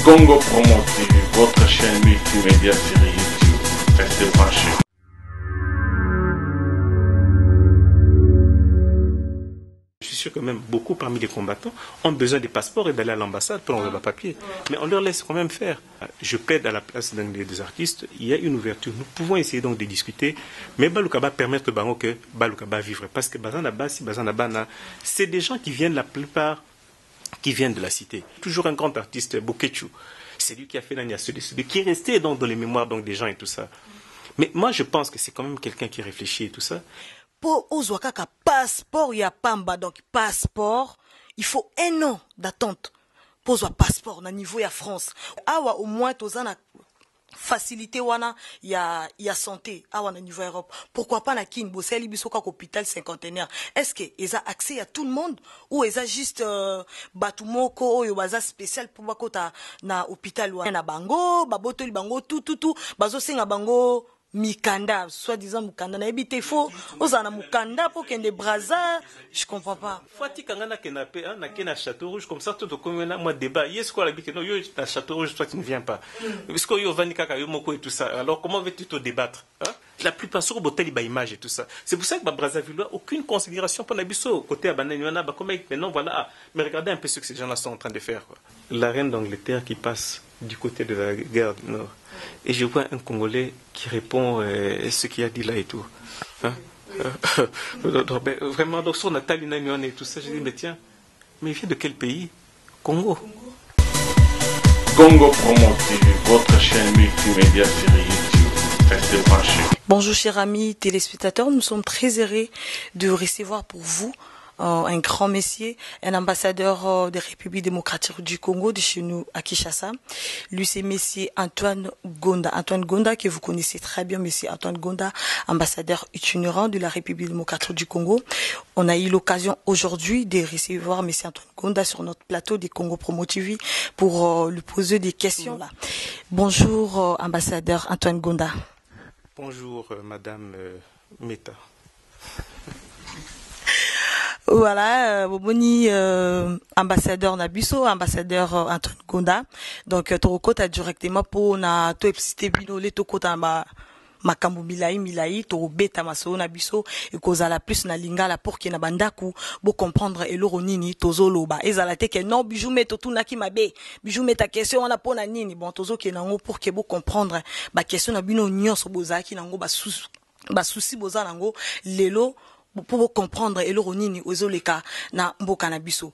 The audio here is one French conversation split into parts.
Congo Promo TV, votre chaîne multimédia sur YouTube. Restez branchés. Je suis sûr que même beaucoup parmi les combattants ont besoin des passeports et d'aller à l'ambassade pour envoyer leur papier. Mais on leur laisse quand même faire. Je plaide à la place des artistes, il y a une ouverture. Nous pouvons essayer donc de discuter, mais Balukaba permettre Bango que Balukaba vivre. Parce que Bazanaba, si Bazanaba, c'est des gens qui viennent la plupart, qui viennent de la cité. Toujours un grand artiste, Bokechu. C'est lui qui a fait Nania Sud, qui est resté donc dans les mémoires donc, des gens et tout ça. Mais moi, je pense que c'est quand même quelqu'un qui réfléchit et tout ça. Pour Ozwakaka passeport, il y a Pamba, donc passeport, il faut 1 an d'attente pour avoir passeport na niveau ya France. Awa au moins tozana facilité wana ya santé awa na niveau Europe. Pourquoi pas na kin boseli biso ka hôpital cinquantenaire. Est-ce que ils a accès à tout le monde ou ils a juste batumoko oyo baza spécial pour bakota na hôpital wana na bango, babotoli bango tout bazo senga bango Mikanda, soi-disant Mukanda, na ebite faux, osana Mukanda pour qu'il y ait des brazas, je comprends pas. Fati kangana kenape, na kena Château Rouge comme ça tout comme là moi débat. Yes quoi la bite non yo na Château Rouge toi tu ne viens pas. Parce que yo vani kaka yo moko et tout ça. Alors comment veux-tu te débattre, hein? La plupart sur boteli ba image et tout ça. C'est pour ça que Brazzaville aucune considération pour Nabiso côté Abananyana ba comme maintenant voilà, mais regardez un peu ce que ces gens-là sont en train de faire quoi. La reine d'Angleterre qui passe du côté de la guerre du Nord. Et je vois un Congolais qui répond ce qu'il a dit là et tout. Hein? Vraiment, donc sur Nathalie Nagnon et tout ça, je dis, mais tiens, mais il vient de quel pays? Congo. Congo Promo TV, votre chaîne multimédia sur YouTube. Restez branchés. Bonjour chers amis téléspectateurs, nous sommes très heureux de recevoir pour vous un grand messier, un ambassadeur de République démocratique du Congo, de chez nous à Kinshasa. Lui, c'est monsieur Antoine Gonda. Antoine Gonda, que vous connaissez très bien, monsieur Antoine Gonda, ambassadeur itinérant de la République démocratique du Congo. On a eu l'occasion aujourd'hui de recevoir monsieur Antoine Gonda sur notre plateau des Congo Promo TV pour lui poser des questions. Là. Bonjour, ambassadeur Antoine Gonda. Bonjour, madame Meta. Voilà, Boboni, ambassadeur Nabiso, ambassadeur Antoine Gonda. Donc, Torokota directement pour na to epsite bino le tokota makambo milai to beta maso Nabiso et kozala plus na lingala pour que na bandaku bo comprendre eloro nini tozoloba. Ezala te ke non bijou meto tunaki mabe. Bijou meta question on a pona nini bon tozo ke nango pour que bo comprendre ba question na bino nyonso bozaki nango ba souci boza nango lelo pour comprendre et l'oronini aux oleka na mboka na biso.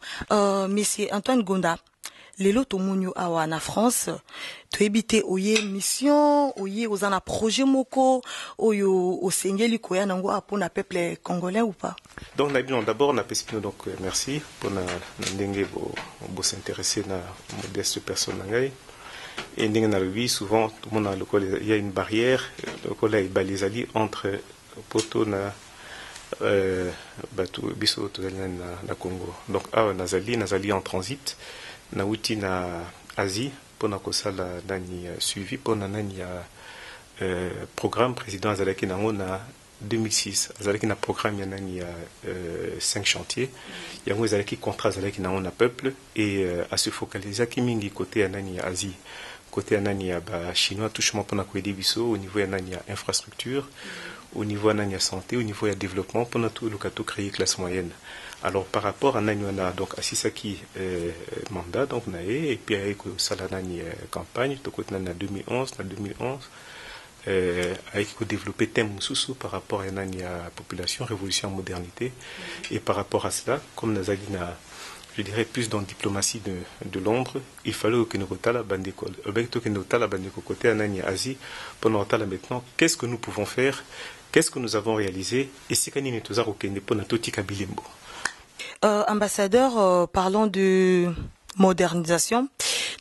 Monsieur Antoine Gonda, lelo tomonyo awa na France, to ebite oye mission, oye ozana projet moko, oyo osengeli koya nango apona peuple congolais ou pas? Donc d'abord on a pesipino donc merci pour na ndenge bo s'intéresser na modeste personne ngai. Et ndenge na lui souvent tout le monde il y a une barrière, le là il balisali entre poto na batu biso tozali na Congo. Donc awa nazali en transit na uti na Asie pona kosala nani suivi pona nani ya programme président azalaki nango na 2006 azalaki na programme ya nani ya 5 chantiers yango ezalaki contrat azalaki nango na peuple et à se focaliser ki mingi côté ya nani ya Asie côté ya nani ya ba chinois touchement pona koedi biso au niveau ya nani ya infrastructure au niveau de la santé, au niveau du développement, pour tout le cas créer classe moyenne. Alors par rapport à Nanyana, donc à Sisaki mandat, donc naé et puis avec Salanani campagne, donc en 2011, avec développer thème sous par rapport à la population, révolution, modernité, et par rapport à cela, comme Nazalina, je dirais plus dans la diplomatie de Londres, il fallait que nous retala bandécole, que nous retala bandécole côté Anania Asie, pour nous retala maintenant, qu'est-ce que nous pouvons faire? Qu'est-ce que nous avons réalisé? Et c'est qu'on est tous pour notre Kabilimbo. Ambassadeur, parlons de modernisation.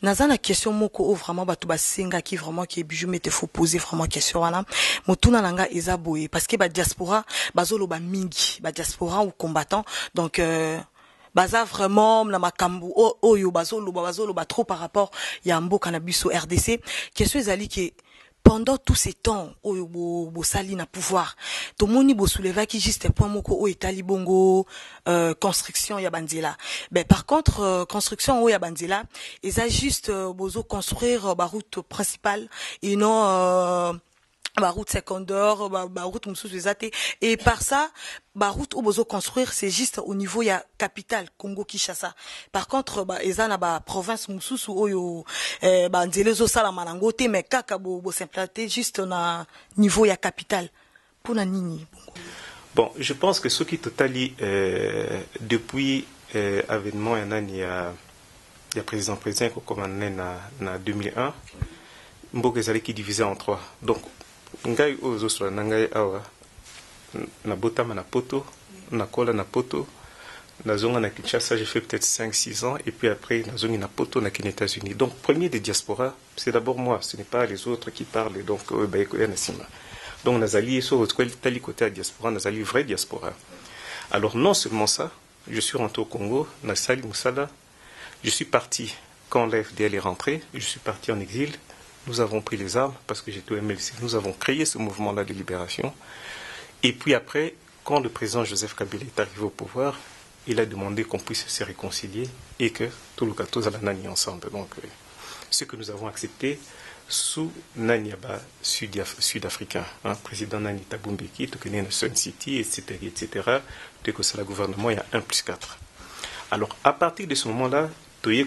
Naza la question moko vraiment batuba singa qui vraiment qui bijou mete faut poser vraiment question wana. Motuna nanga ezaboé parce que ba diaspora bazolo ba mingi, ba diaspora ou combattant donc baza vraiment na makambu oyo bazolo ba trop par rapport ya mboka na biso RDC. Question ezali que pendant tous ces temps au sali na pouvoir to moni bo souleva qui juste point moko o etali bongo construction ya banzela ben par contre construction o ya banzela eza juste bozo construire ba route principale et non ba route secondaire ba route mususu ezate et par ça ba route au bozo construire c'est juste au niveau ya capitale Congo Kinshasa. Par contre ba eza na ba province mususu oyo ba nzela zo sala manango te mais kaka bo s'implanter juste na niveau ya capitale pour na nini bongo. Bon, je pense que ce qui totali depuis avènement il y a président comme en 2001 mboka ezali qui divisé en trois. Donc ngai ozo sala ngai awa na botama na poto na kola na poto na zonga na Kinshasa, j'ai fait peut-être 5-6 ans et puis après na zonga na poto na Kenya États-Unis. Donc premier des diasporas, c'est d'abord moi, ce n'est pas les autres qui parlent donc donc nazali sur tali côté à diaspora, nazali vrai diaspora. Alors non seulement ça, je suis rentré au Congo, na Sali Moussala, je suis parti quand l'FDL est rentré, je suis parti en exil. Nous avons pris les armes parce que j'étais au MLC. Nous avons créé ce mouvement-là de libération. Et puis après, quand le président Joseph Kabila est arrivé au pouvoir, il a demandé qu'on puisse se réconcilier et que tout le gâteau allait nani ensemble. Donc, ce que nous avons accepté sous Naniaba sud-africain, président Nani Tabumbeki, tout connaît Sun City, etc. Dès que c'est le gouvernement, il y a 1+4. Alors, à partir de ce moment-là,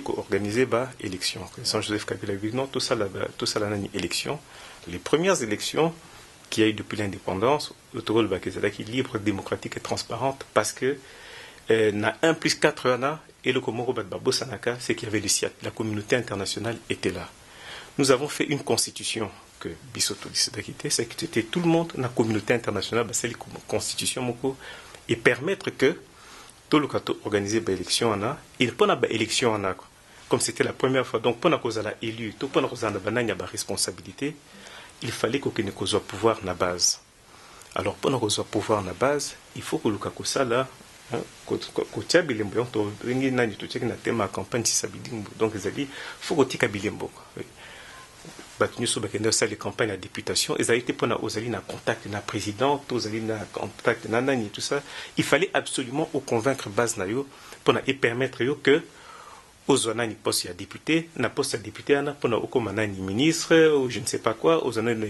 organisé élection. Saint-Joseph Kabila dit non, tout ça là, élection. Les premières élections qu'il y a eu depuis l'indépendance, autour de qui libre, démocratique et transparente, parce que na 1+4 ana et le Komoro Badbabo Sanaka, c'est qu'il y avait le SIAT, la communauté internationale était là. Nous avons fait une constitution que Bissoto Dissedakité, c'est que c'était tout le monde, la communauté internationale, c'est la constitution moko, et permettre que tout le cas organisé l'élection en a il peut avoir élection en a comme c'était la première fois donc pour cause la élu tout pour cause la responsabilité il fallait que ne cause pouvoir na base alors pour cause pouvoir na base il faut que le cas ça là ko tia bilembo to ringi nani to check na thème campagne sabidi donc ils a dit faut que tika bilembo battu sur les campagnes à députation, ils ont été pour na contact na président, ils na contact na nani tout ça. Il fallait absolument convaincre base nayo pour na et permettre yo que aux nani poste ya député, na poste ya député ana pour na comme nani ministre ou je ne sais pas quoi, aux nani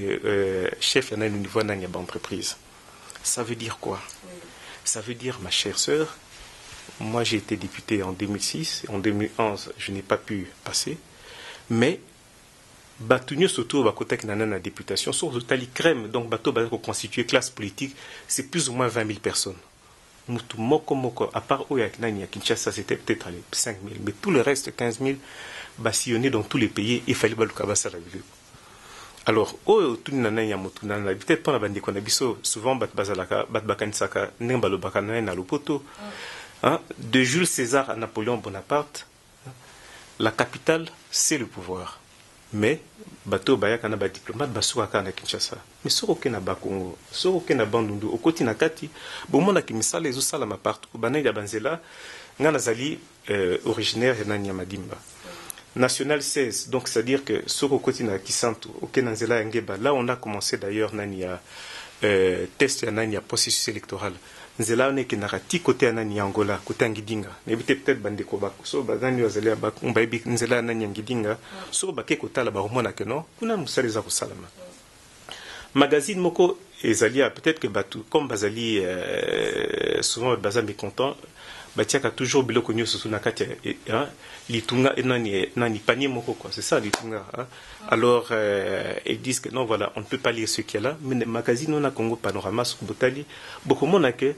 chef na niveau nani d'entreprise. Ça veut dire quoi? Ça veut dire ma chère sœur, moi j'ai été député en 2006, en 2011 je n'ai pas pu passer, mais Batunyo surtout bakotek nana na députation sur totali crème donc bateau va constituer classe politique c'est plus ou moins 20 000 personnes. Mutu moko à part Oyak Nani à Kinshasa c'était peut-être 5 000 mais tout le reste 15 000 sillonné dans tous les pays il fallait baluka basa la ville. Alors tout nana ya mutu nana peut-être pas la bande qu'on a biso souvent bat bazalaka bat bakansaka nembalo bakana na lopoto de Jules César à Napoléon Bonaparte la capitale c'est le pouvoir. Mais bateau bayaka na ba diplomate basuka na Kinshasa mais soko na Bakongo soko na Bandundu okoti na kati bomona ki misala ezo sala ma partout banai ya banzela ngana zali originaire na Nyamadimba national 16 donc c'est à dire que soko koti na Kisantu okena nzela ngeba là on a commencé d'ailleurs nani ya test ya nani ya processus électoral nzela on est kinarati côté nani Angola côté ngidinga mais peut-être bandeko ba so bazani wazali ba kumbabi nzela nani ngidinga so ba ke kotala ba romona que non kuna musaliza ko salama magazine moko ezali peut-être que batu comme bazali souvent bazali mécontent batiaka toujours biloko nyoso suna kati litunga nani panier moko quoi c'est ça litunga alors ils disent que non voilà on ne peut pas lire ce qu'il y a là mais magazine on a Congo Panorama sur Botali beaucoup mona que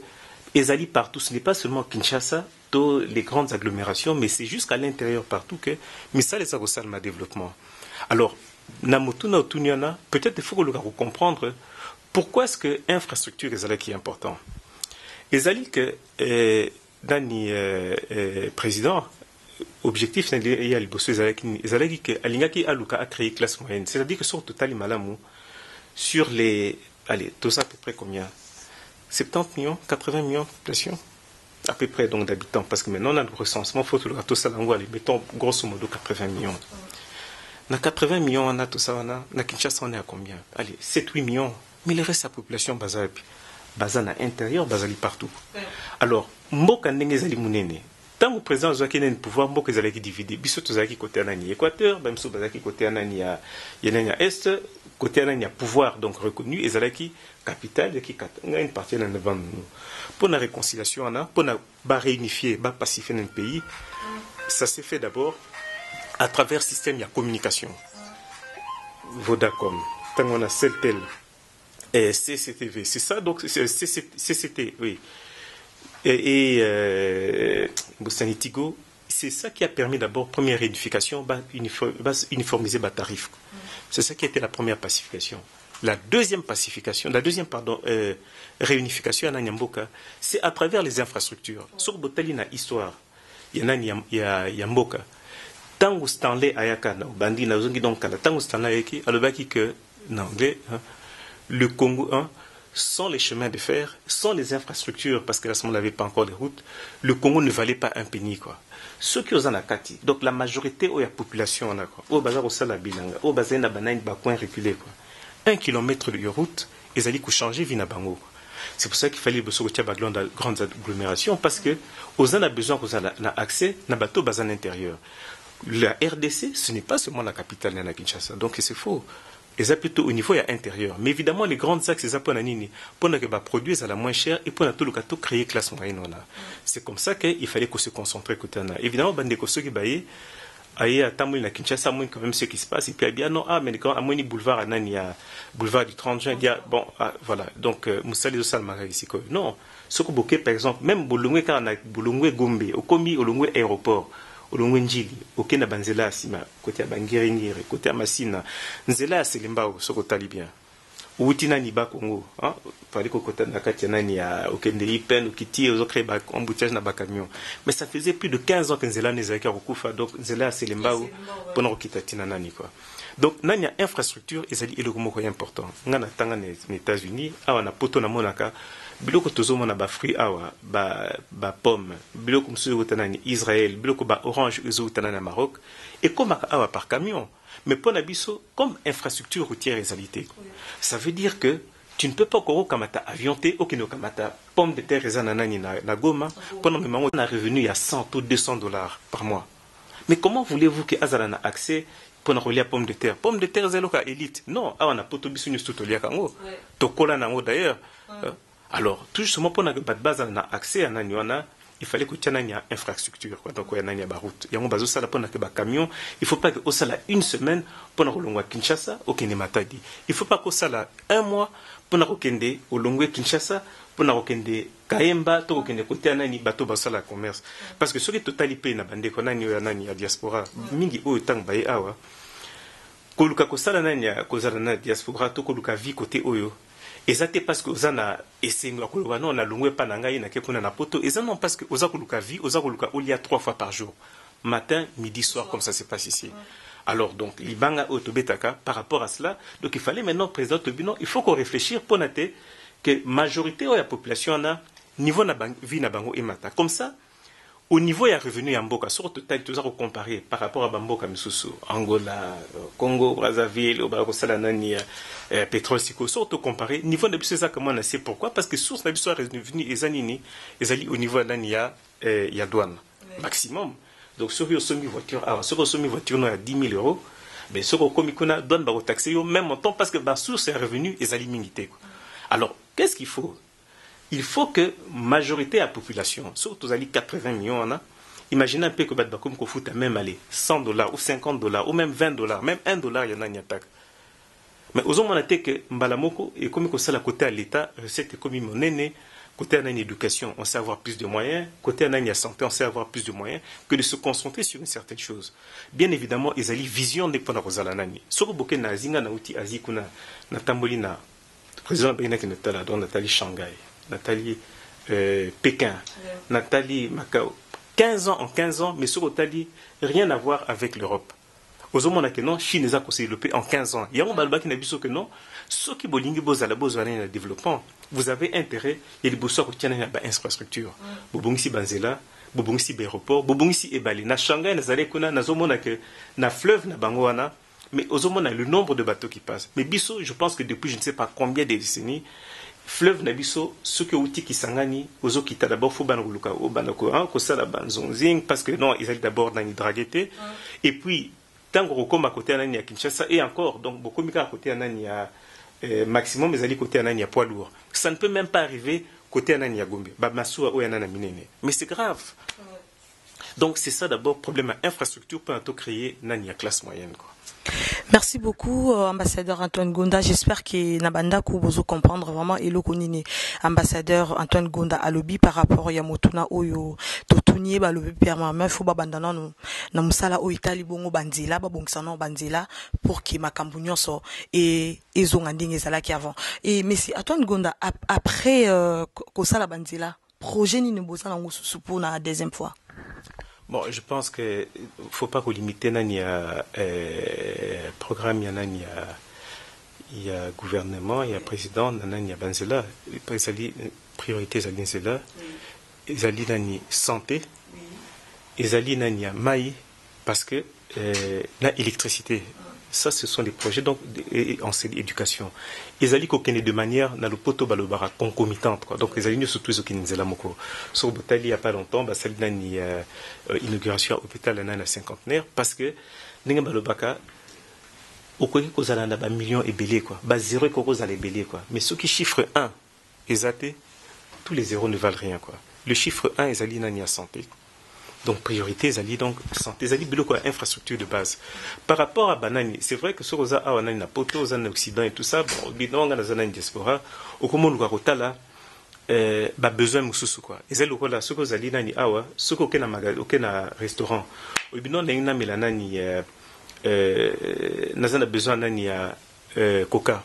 ezali partout ce n'est pas seulement Kinshasa tous les grandes agglomérations mais c'est jusqu'à l'intérieur partout que mais ça les agosalma développement alors namutuna otunyana peut-être il faut que le comprendre pourquoi est-ce que infrastructure ezali qui est important ezali que Dani président objectif il y a le bosseux ezalaki que alingaki aluka a créé classe moyenne c'est-à-dire que sur total malamu sur les allez tout ça à peu près combien 70 millions 80 millions population à peu près donc d'habitants parce que maintenant on a le recensement faut tout ça lango mettons grosso modo 80 millions On a 80 millions, on a tout ça, on a Kinshasa, on est à combien? Allez, 7-8 millions. Mais le reste de la population, baza na intérieur, bazali partout. Alors, mboka ndenge ezali munene. Tant que le président Zouaki n'a pas pouvoir, mboka ezali diviser. Biso tozaki côté anani Équateur, bamso bazaki côté anani ya Est, côté anani ya pouvoir donc reconnu, ezalaki capitale qui une partie dans le vent. Pour la réconciliation, pour la réunifier, pacifier un pays, ça s'est fait d'abord à travers le système de communication. Vodacom, tant qu'on a Celtel, et CCTV, c'est ça, donc CCT, oui. Et Bosanitigo, c'est ça qui a permis d'abord, première réunification, uniformiser les tarifs. C'est ça qui a été la première pacification. La deuxième réunification à Nyamboka, c'est à travers les infrastructures. Sur Botali na histoire, il y a Yamboka. Tango Stanley Ayaka, Bandi na Zongi donc Tango Stanley Ayaki, alobaki que, en anglais, le Congo, sans les chemins de fer, sans les infrastructures, parce que là, on n'avait pas encore les routes, le Congo ne valait pas un penny, quoi. Ceux qui ont en Akati, donc la majorité de la population, au bazar au Salabilanga, au bazar na banaï bakouin reculé, quoi. 1 kilomètre de route, ils allaient changer vina bango. C'est pour ça qu'il fallait sortir de grandes agglomérations, parce que aux en a besoin qu'on a accès na bateau bazar intérieur. La RDC, ce n'est pas seulement la capitale de Kinshasa, donc c'est faux. Et ça plutôt au niveau intérieur. Mais évidemment, les grands axes, c'est pour que produire à la moins cher et pour tout le cas créer classe moyenne. C'est comme ça qu'il fallait qu'on se concentre. Évidemment, ceux qui baillent, à Tamoul, à Kinshasa, quand même ce qui se passe. Et puis, bien, non, mais quand à Mouni boulevard, il y a boulevard du 30 juin, il y a, bon, voilà. Donc, Moussali de Salmara ici. Non, ce que Bokeh, par exemple, même Bolongwe, quand on a Bolongwe Gombe, au Komi, au Longwe aéroport, olongwenjili okena banzela asima côté ya bangiringiri côté ya masina nzela ya selembao soko tali bien utina ni ba Congo fallait ko kota na kati nani ya okende ipen ukiti ozokre ba embouteillage na ba camion mais ça faisait plus de 15 ans que nzela nezaki okufa donc nzela ya selembao pona okita tina nani quoi donc nani ya infrastructure ezali eloko moko important ngana tanga na États-Unis awa na poto na monaka biloko tozomona ba fruit awa ba pomme biloko msusu utanani Israël biloko ba orange utanani na Maroc et comme awa par camion mais pour Nabiso comme infrastructure routière réalité ça veut dire que tu ne peux pas encore kamata avion te okino kamata pomme de terre ezanani na Goma pendant même on a revenu à 100 ou 200 dollars par mois mais comment voulez-vous que azalana accès pour relier pomme de terre zeloka élite non awa na poto biso nyusu tolia kango tokola nango d'ailleurs alors, tout justement, pour que base a accès à Nanyuana, il fallait que tu aies une infrastructure. Donc, il y a une route. Il y a un bateau, pour que camion. Il ne faut pas que ça une semaine pour que Kinshasa, au Matadi. Il ne faut pas que ça 1 mois pour que au Longwe Kinshasa, pour que Kaemba, pour que côté anani bateau basala commerce. Parce que ce qui est totalement na bande qu'on a ni a diaspora, mingi o tang baye awa. Koluka kosala nani ya kozala na diaspora to koluka vie côté oyo. Et ça c'est parce que vous avez essayé de on a longé pananga na kekuna na poto et ça non parce que vous avez koluka vie vous avez koluka il y a 3 fois par jour matin midi soir comme ça se passe ici alors donc libanga otobetaka par rapport à cela donc il fallait maintenant président Tobino il faut qu'on réfléchisse pour noter que majorité de la population a niveau na vie na bango et mata comme ça au niveau il y a revenu en Mboka surtout tout ça comparer par rapport à Bamboka Misusu Angola Congo Brazzaville au Salanani pétrole siko surtout comparer niveau de ça comment on sait pourquoi parce que source d'habitude est revenu les anini les alliés au niveau de il y a douane maximum donc sur semi voiture sur semi voiture non à 10 000 euros mais sur comme kuna douane ba taxer au même montant parce que ba source est revenu les alliés minité alors qu'est-ce qu'il faut il faut que majorité de la population, surtout les 80 millions, imaginez un peu que Badbakoum Kofout a même allé $100 ou $50 ou même $20, même $1, il y en a une attaque. Mais aux hommes, on a été que Mbalamoko, et comme ça, la côté à l'État, recette comme monnaie, côté à une éducation, on sait avoir plus de moyens, côté à une santé, on sait avoir plus de moyens, que de se concentrer sur une certaine chose. Bien évidemment, ils ont une vision de Pona Rosalanani. Sur Boké Nazinga, Nauti Azikuna, Natambolina, président Benak Nathalie Shanghai. Nathalie Pékin, Nathalie Macao. 15 ans en 15 ans, mais sur Nathalie, rien à voir avec l'Europe. Aux hommes, on a que non, Chine a développé en 15 ans. Il y a un balba qui n'a pas dit que non, ceux qui bolingi bozala bozala développement, vous avez intérêt, il y a des bosseurs qui tiennent une infrastructure. Bobongsi Banzela, Bobongsi Aéroport, Bobongsi Ebali. Na Shanghai, na Zalekuna, na Zomona que na fleuve na Bangoana, mais aux hommes on a le nombre de bateaux qui passent. Mais biso, je pense que depuis je ne sais pas combien de décennies, fleuve na biso, ce que outil qui sangani, aux eaux qui t'a d'abord faut banoluka au banako, hein, que ça la banzonzing, parce que non, ils allaient d'abord dans l'hydragueté, et puis tant qu'on comme à côté à Kinshasa, et encore, donc beaucoup à côté à maximum, ils allaient côté à poids lourd. Ça ne peut même pas arriver côté à Gombe, Bamasua ou Yanana Minene. Mais c'est grave. Donc c'est ça d'abord, problème à infrastructure pour un créer une classe moyenne, quoi. Merci beaucoup, ambassadeur Antoine Gonda. J'espère que Nabanda Kubozo comprendre vraiment et le konini. Ambassadeur Antoine Gonda à lobby par rapport à Yamotuna Oyo, Totunier, ba lobby permanent, faut ba bandana no, na musala o Italie bongo banzila, ba bongsano banzila, pour que ma cambunion so, et zonganding ezala qui avant. Et, mais si Antoine Gonda, après, kosala banzila, projet ni ne bosa na ngusu pour la deuxième fois. Bon, je pense qu'il ne faut pas qu'on limite à programme, il y a gouvernement, il y a président, il y a Banzela, priorité Banzela, il y a santé, il y a maï, parce que l'électricité. Ça, ce sont des projets donc en éducation. Ils allaient qu'aucun de manière dans le poteau balobara concomitante quoi. Donc ils allaient surtout ce qui nous là moko. Sur Botali il y a pas longtemps, bah celle d'une inauguration à l'hôpital à la cinquantenaire parce que n'enga balobaka au côté qu'on a là millions et belé quoi. Bah zéro qu'on a les belé quoi. Mais ceux qui chiffre 1 exacté, tous les zéros ne valent rien quoi. Le chiffre 1 ils allaient nani à santé. Donc, priorité, Zali, donc, santé, Zali, quoi, infrastructure de base. Par rapport à Banani, c'est vrai que sur Rosa, on a une poto, on a un Occident et tout ça, bon, on a une diaspora, au comment nous avons là, besoin de quoi. Et c'est le cas là, ce que Zali, nani, awa, ce qu'on a magasin, aucun restaurant. Au binon, on a une mélanani, n'a besoin nani, coca.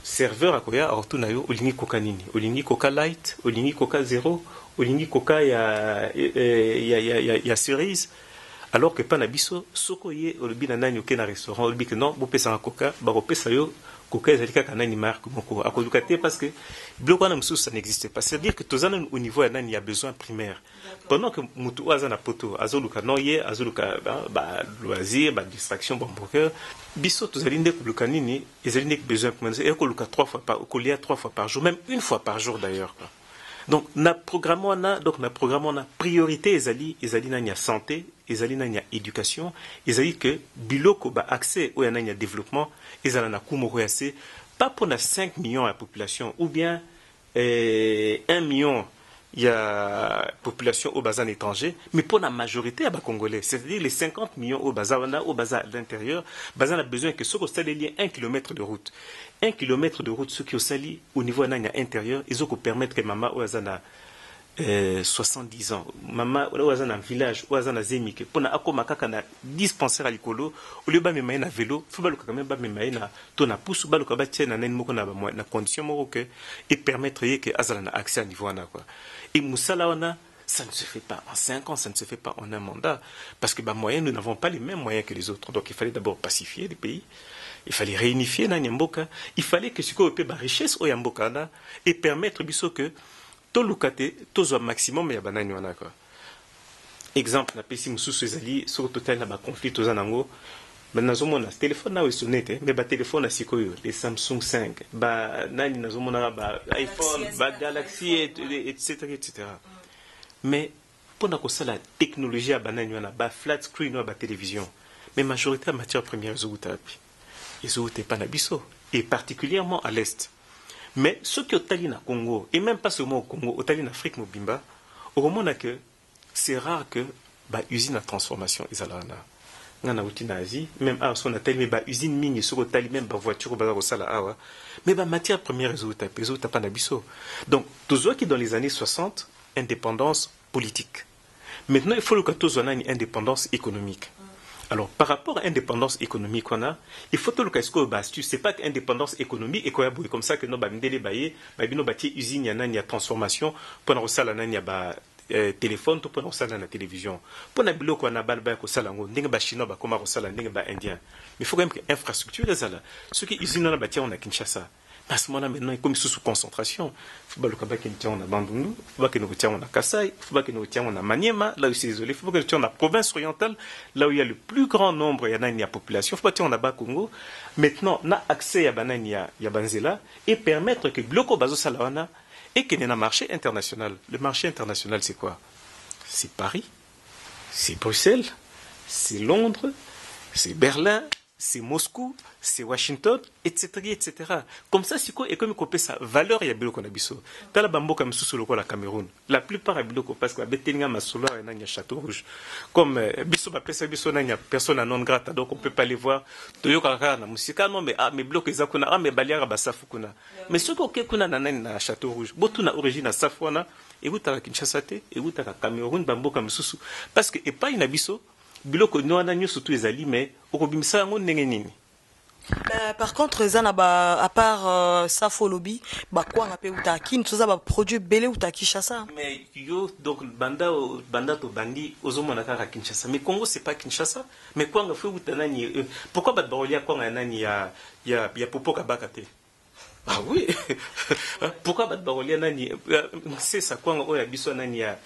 Serveur à quoi, alors tout n'a eu, olingi coca nini, olingi coca light, olingi coca zéro, olingi coca il y a cerise, alors que panabiso, soko ye, olbi na nani aucun restaurant, olbi que non, vous payez un coca, bah vous payez yo, coca ezalika kanani marque moko, à cause du côté parce que bloquant na msou ça n'existe pas, c'est-à-dire que tous au niveau ya nani il y a besoin primaire. Pendant que mutu azana poto, azoluka noye, azoluka bah loisir, bah distraction, bon broker. Biso tous alinde kubluka nini, ezalinde besoin primaire. Et koluka 3 fois par, kolia 3 fois par jour, même une fois par jour d'ailleurs. Donc na programme on a priorité ezali nanya santé, ezali nanya éducation, ezali que biloko ba accès au nanya développement, ezala na kumoko yase pas pour na 5 millions à population ou bien 1 million il y a population au bazar étranger, mais pour la majorité à Congolais, c'est-à-dire les 50 millions au bazar à l'intérieur, bazar a besoin que ce qu'on stade lié 1 kilomètre de route. 1 kilomètre de route, ce qui est sali au niveau intérieur, ils ont permettre que maman ou azana 70 ans, maman ou azana village ou azana zemike, pour na akoma kaka na dispensaire à l'icolo, au lieu de me na vélo, faut pas le quand même pas me na ton na pousse ba le ka ba tiena na moko na na condition moko que et permettre que azana na accès à niveau na quoi. Et Moussala wana, ça ne se fait pas en 5 ans, ça ne se fait pas en un mandat, parce que nous n'avons pas les mêmes moyens que les autres. Donc il fallait d'abord pacifier les pays, il fallait réunifier na Nyamboka, il fallait que ce qu'on peut la richesse au Yamboka et permettre biso que tout le côté, tout au maximum ya banani wana quoi. Exemple na pesi mususu ezali sur total na ba conflit aux anango. Nazomona téléphone na sonete mais ba téléphone asikoyo les Samsung 5 ba nani nazomona ba iPhone ba Galaxy etc. Mais pour na kosa la technologie à banani wana ba flat screen ou ba télévision mais majorité en matière première zoutapi ils pas na biso et particulièrement à l'est. Mais ceux qui au Tali na Congo et même pas seulement au Congo au Tali en Afrique mobimba au moment que c'est rare que ba usine à transformation izalana ngana uti na Asie même à son atelier mais ba usine mini sur au Tali même ba voiture ba sala awa mais ba matière première réseau pas na biso. Donc toujours qui dans les années 60 indépendance politique. Maintenant il faut que tous on a une indépendance économique. Alors, par rapport à l'indépendance économique qu'on a, il faut que le cas c'est pas qu'indépendance économique et quoi, comme ça que nous avons des usines, il y a transformation, pour nous ça, il y a téléphone, pour nous ça, la télévision. Pour nous, on a balba ko sala ngo, ndenge ba chinois ba koma ko sala ndenge ba indien. Mais il faut quand même que infrastructure les ala. Ce qui usine on a bâti on a Kinshasa. À ce moment-là, maintenant, il est comme sous concentration. Il faut pas que nous a Bandundu, il faut pas que nous tient à Kassai, il faut pas que nous tient à Maniema, là où c'est isolé, il faut pas que nous tient à la province orientale, là où il y a le plus grand nombre de population, il faut pas que nous tient à Congo. Maintenant, on a accès à Banania, à Banzela, et permettre que Bloko Bazo Salawana et qu'il y ait un marché international. Le marché international, c'est quoi? C'est Paris, c'est Bruxelles, c'est Londres, c'est Berlin, c'est Moscou, c'est Washington, etc., etc. Comme ça, c'est quoi? Et comme il coupe sa valeur, il y a Biloko Nabiso. Dans la bambo comme sous le Cameroun, la plupart est Biloko parce que la Betelinga Masolo et un Château Rouge. Comme Bisso, il n'y a personne à non grata, donc on ne peut pas les voir. Toyokara na musika, non, mais mais bloc Zakuna, mais Baliara Basafukuna. Mais ce qu'on a na Château Rouge, beaucoup na origine à Safwana, et vous t'as Kinshasa, et vous t'as Cameroun, bambo comme sous. Parce que, et pas une abisso, biloko no ananyo surtout les ali mais okobimisa ngo ndenge nini. Par contre zana ba à part Safo lobby ba quoi ngape uta kin tout ça ba produit belé uta Kinshasa. Mais yo donc banda to bandi ozomona kaka Kinshasa, mais Congo c'est pas Kinshasa, mais quoi nga fait uta nani pourquoi ba barolia quoi nga nani ya popo kabakate. Ah oui. Pourquoi bat barolia nani c'est ça quoi nga oya biso nani ya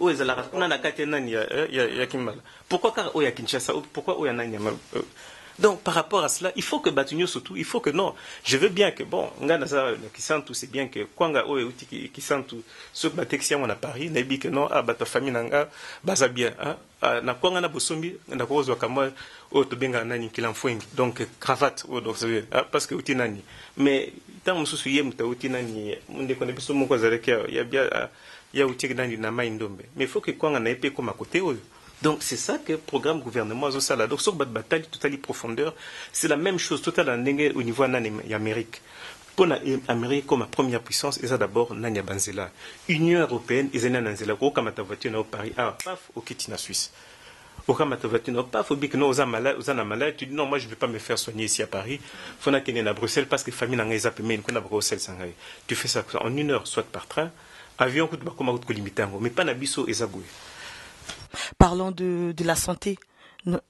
oya la kuna na kate nani ya Kimala. Pourquoi car oya Kinshasa pourquoi oya nani donc par rapport à cela, il faut que Batunyo surtout, il faut que non, je veux bien que bon, ngana qui sentent tout c'est bien que kwanga oya uti qui sentent tout ce que batexia on a Paris, nabi que non ah bata famille nanga baza bien hein na kwanga na bosombi na kozwa kama o to benga nani kilamfwengi donc cravate o donc parce que uti nani mais tant mususu yem ta uti nani munde kone biso moko zaleka ya bien ya uti nani na maindombe mais il faut que kwanga na épée comme à côté o. Donc c'est ça que le programme gouvernement a ça là. Donc sur bataille totale profondeur, c'est la même chose totale au niveau de l'Amérique. Pour l'Amérique comme première puissance, et ça d'abord Nanya Banzela. Union européenne, ils ont Nanzela. Au Kamata voiture au Paris, paf, au Kitina Suisse. Au Kamata voiture paf, au Bic, non, aux malades, tu dis non, moi je ne vais pas me faire soigner ici à Paris. Il faut qu'il y ait à Bruxelles parce que la famille n'a pas payé, mais Bruxelles. Tu fais ça en 1 heure, soit par train, avion, comme limité, mais pas Nabiso et Zaboué. Parlons de la santé.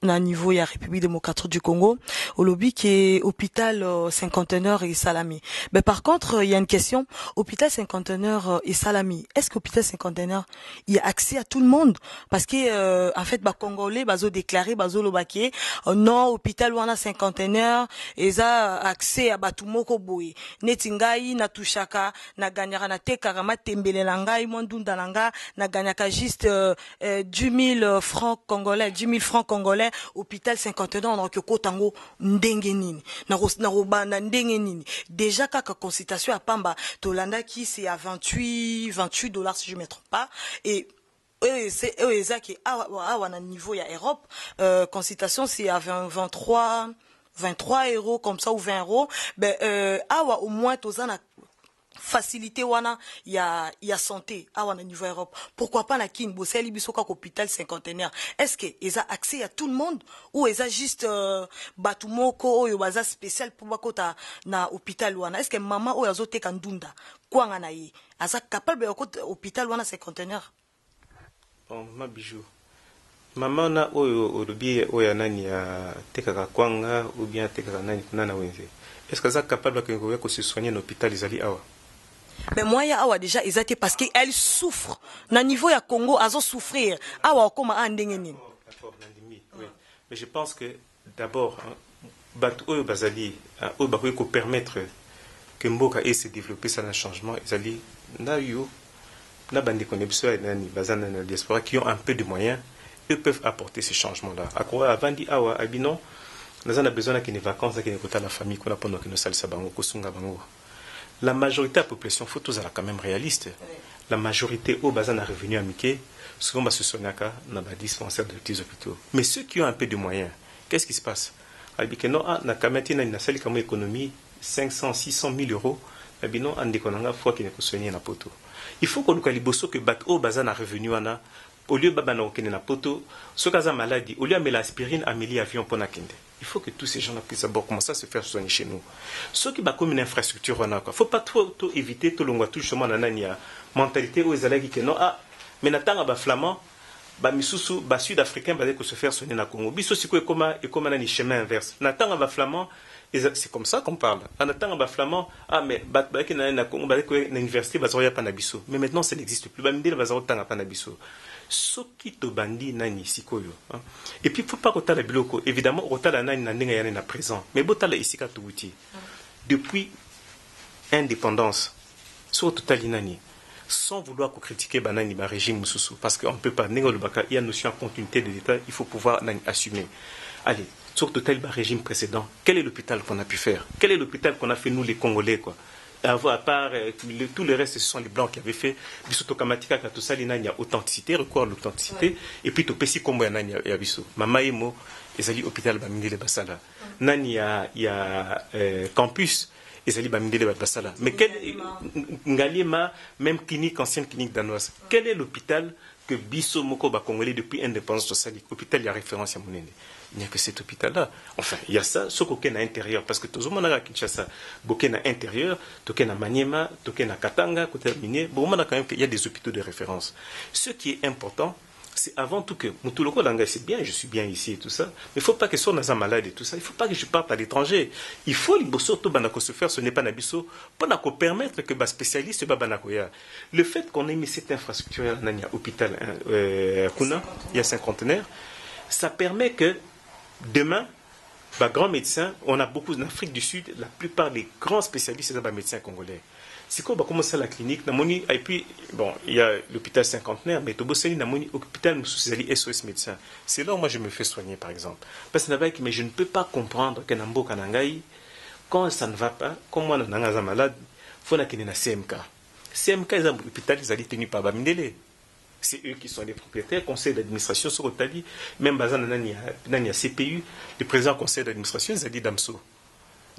Na niveau ya République démocratique du Congo, au lobby qui est hôpital cinquantenaire et Salami. Mais par contre, il y a une question, hôpital cinquantenaire et Salami. Est-ce qu'hôpital cinquantenaire il y a accès à tout le monde? Parce que en fait, Congolais bazo déclaré bazo lobaki non hôpital wana cinquantenaire et ça accès à batumoko boy. Netingai na tushaka na ganyaka na tekarama tembele langai mondunda langa na ganyaka juste 10 000 francs congolais, 10 000 francs congolais. Hôpital 51 ans donc kotango ndenge nini na robana ndenge nini déjà kaka consultation à Pamba Tolanda qui c'est à 28 $ si je me trompe pas et c'est qui à niveau ya Europe consultation c'est à 23 € comme ça ou 20 €. Ben awa au moins tozana facilité wana ya santé à wana niveau Europe. Pourquoi pas na kin boseli bisoka hôpital cinquantenaire? Est-ce que ils a accès à tout le monde ou ils a juste batumoko oyo baza spécial pour bakota na hôpital wana? Est-ce que maman oyo azoteka ndunda kwanga na ye aza capable ya kota hôpital wana cinquantenaire? Bon ma bijou maman na oyo olobi oya nani ya tekaka kwanga ou bien tekaka nani kuna na wenze. Est-ce que ça capable que se soigner dans l'hôpital izali awa? Mais moi ya awa déjà ils étaient parce qu'elle souffre na niveau ya Congo azo souffrir awa koma andenge nini. Oui. Mais je pense que d'abord batu oyo bazali oyo bakoki ko permettre que mboka ait se développer ça un changement izali na yo na bandi konebso nani bazana na diaspora qui ont un peu de moyens, eux peuvent apporter ces changements là. Akwa avandi awa abino nous avons besoin de vacances qui est la famille qu'on a pendant que nous salsa bango kosunga bango. La majorité de la population, faut tous quand même réaliste. La majorité au bazar n'a revenu à Mickey, souvent bah se sonaka n'a pas dispensaire de petits hôpitaux. Mais ceux qui ont un peu de moyens, qu'est-ce qui se passe? Albike non na kamati na sali comme économie 500 600 000 €. Albino ande konanga fois qu'il ne peut soigner na poto. Il faut qu'on nous bosso que bat au bazar n'a revenu ana. Au lieu baba na okene na poto, ce cas maladie, au lieu de l'aspirine, amélie avion pour na kende. Il faut que tous ces gens-là puissent d'abord commencer à se faire soigner chez nous. Ceux qui ont comme une infrastructure, il ne faut pas trop éviter tout le monde, tout justement, il y a mentalité où ils allaient dire que non, mais n'attends pas flamand, ba misusu ba sud-africain ba se faire sonner na Congo biso siko et comme na ni chemin inverse na tanga ba flamand c'est comme ça qu'on parle en attendant ba flamand mais ba ki na Congo ba ko na université ba zoya pa na biso mais maintenant ça n'existe plus ba mindele ba zo tanga pa na biso soki to bandi nani sikoyo et puis faut pas kotala biloko évidemment kotala nani na ndinga yana na présent mais botala isika tubuti depuis indépendance sur total nani sans vouloir critiquer banani ba régime mususu parce qu'on peut pas négo le baka il y a notion de continuité de l'état il faut pouvoir assumer allez sur total ba régime précédent quel est l'hôpital qu'on a pu faire quel est l'hôpital qu'on a fait nous les Congolais quoi à part tout le reste ce sont les blancs qui avaient fait biso kamatika ka tout ça il y a authenticité recours à l'authenticité et puis to pesi kombo ya nani ya biso mama emo ezali hôpital ba mindele basala nani ya campus ezali ba mindele basala mais quel ngalima même clinique ancienne clinique danoise quel est l'hôpital que biso moko ba congolais depuis indépendance sociale hôpital il y a référence à monene il n'y a que cet hôpital-là. Enfin, il y a ça, ce qu'on a à l'intérieur, parce que tout le monde a Kinshasa, beaucoup à l'intérieur, tout à Maniema, tout à Katanga, tout à Miné, bon, on a quand même qu'il y a des hôpitaux de référence. Ce qui est important, c'est avant tout que Moutuloko Langa, c'est bien, je suis bien ici et tout ça, mais il ne faut pas que ce soit malade et tout ça, il ne faut pas que je parte à l'étranger. Il faut les bossos, tout banako se faire, ce n'est pas nabiso, pour permettre que les spécialistes soient banakoya. Le fait qu'on ait mis cette infrastructure, il y a hôpital, Kuna, il y a 50 ça permet que demain, bah, grands médecins, on a beaucoup en Afrique du Sud, la plupart des grands spécialistes, c'est des médecins congolais. C'est quoi, bah, commencer à la clinique, et puis, bon, il y a l'hôpital cinquantenaire, mais Toboseli, l'hôpital SOS médecins. C'est là où moi je me fais soigner, par exemple. Parce que mais je ne peux pas comprendre que Nambo Kanangaï, quand ça ne va pas, comme moi, Nangaza malade, il faut qu'il y ait un CMK. CMK, ils ont l'hôpital, ils ont tenu par Bamindele. C'est eux qui sont les propriétaires, conseil d'administration sur Otali, même Bazan Nania CPU, le président du conseil d'administration, ils ont dit Damso.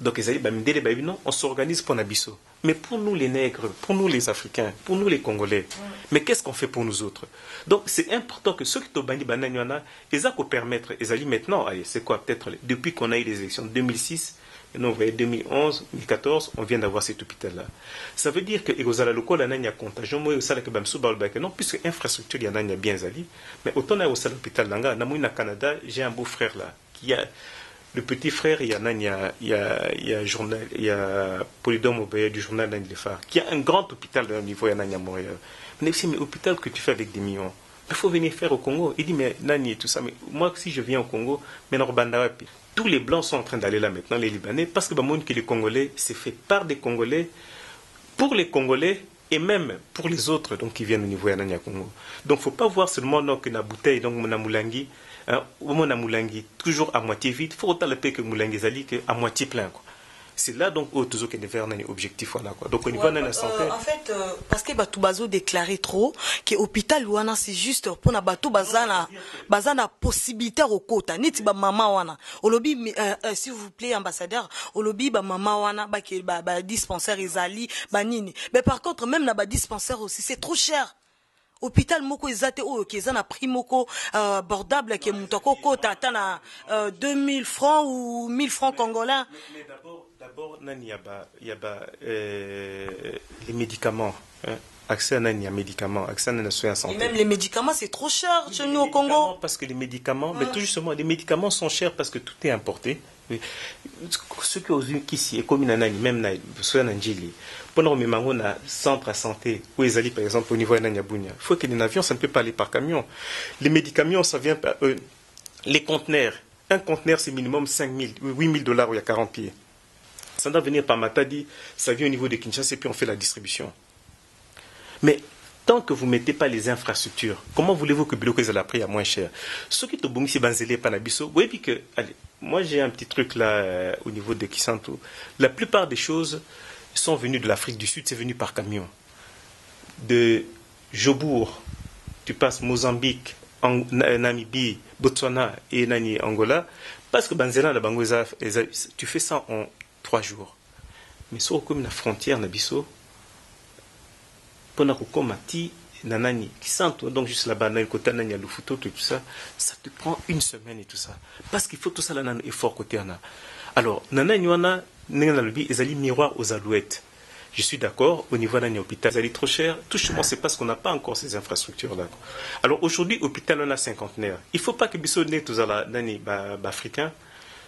Donc ils ont dit, non, on s'organise pour Nabiso. Mais pour nous les nègres, pour nous les Africains, pour nous les Congolais, mais qu'est-ce qu'on fait pour nous autres? Donc c'est important que ceux qui ont bandi Bananyana, ils ont permettre, ils ont dit maintenant, allez, c'est quoi, peut-être, depuis qu'on a eu les élections de 2006, non, vous voyez, 2011, 2014, on vient d'avoir cet hôpital-là. Ça veut dire que Egozala Loko, la nanya contagion, moi, ça, que Bamsou, non, puisque l'infrastructure, il y en a bien zali, mais autant à l'hôpital Langa, au Canada, j'ai un beau frère là, qui a, le petit frère, il y a Polydome Obéa du journal Nani Lefar, qui a un grand hôpital au niveau de Montréal. Mais c'est un hôpital que tu fais avec des millions. Il faut venir faire au Congo. Il dit, mais Nani et tout ça, mais moi, si je viens au Congo, mais tous les Blancs sont en train d'aller là maintenant, les Libanais, parce que les Congolais, c'est fait par des Congolais, pour les Congolais, et même pour les autres donc, qui viennent au niveau de Nanya Congo. Donc il ne faut pas voir seulement que la bouteille, donc mon Moulangi, toujours à moitié vide, il faut autant le payer que Moulangi Zali à moitié plein. Quoi. C'est là donc où toujours qu'il y a un objectif voilà quoi. Donc au niveau de la santé en fait parce que Batou Bazo déclaré trop que hôpital Luana c'est juste pour na Batou bazana possibilité au quota niti ba mama wana olobi s'il vous plaît ambassadeur olobi ba mama wana ba ke ba dispensaire izali ba nini mais par contre même na ba dispensaire aussi c'est trop cher. Hôpital moko ezate o keza na prix moko abordable ke mutoko kota atana 2000 francs ou 1000 francs congolais. Mais d'abord il y a les médicaments accès à les médicaments accès à soins santé. Et même les médicaments c'est trop cher chez nous au Congo parce que les médicaments mais tout justement les médicaments sont chers parce que tout est importé. Ceux qui ont ici comme même na soin Njili pendant que nous avons un centre à santé où ils allaient par exemple au niveau de Nanyabounia, il faut qu'il y ait un avion, ça ne peut pas aller par camion. Les médicaments, ça vient par les conteneurs. Un conteneur, c'est minimum 5 000, 8 000 $, où il y a 40 pieds. Ça doit venir par Matadi, ça vient au niveau de Kinshasa et puis on fait la distribution. Mais tant que vous ne mettez pas les infrastructures, comment voulez-vous que Biloko ait prix à moins cher? Ceux qui ont ici Banzélé, Panabiso, vous voyez que, allez, moi j'ai un petit truc là au niveau de Kisanto. La plupart des choses sont venus de l'Afrique du Sud, c'est venu par camion. De Jobourg, tu passes Mozambique, Namibie, Botswana et Nani Angola, parce que Banzela, la Bangoza, tu fais ça en 3 jours. Mais sur comme la frontière, Nabiso, pendant que Mati, Nanani, qui sentent, donc juste là-bas, dans le côté Nani, le photo, tout ça, ça te prend 1 semaine et tout ça. Parce qu'il faut tout ça là, un effort côté Anna. Alors, Nanani, Wana, ils allaient miroir aux alouettes. Je suis d'accord, au niveau d'un hôpital, ça est trop cher. Tout simplement, c'est parce qu'on n'a pas encore ces infrastructures-là. Alors aujourd'hui, hôpital, on a cinquantenaire. Il ne faut pas que Bissonné, tous les africains,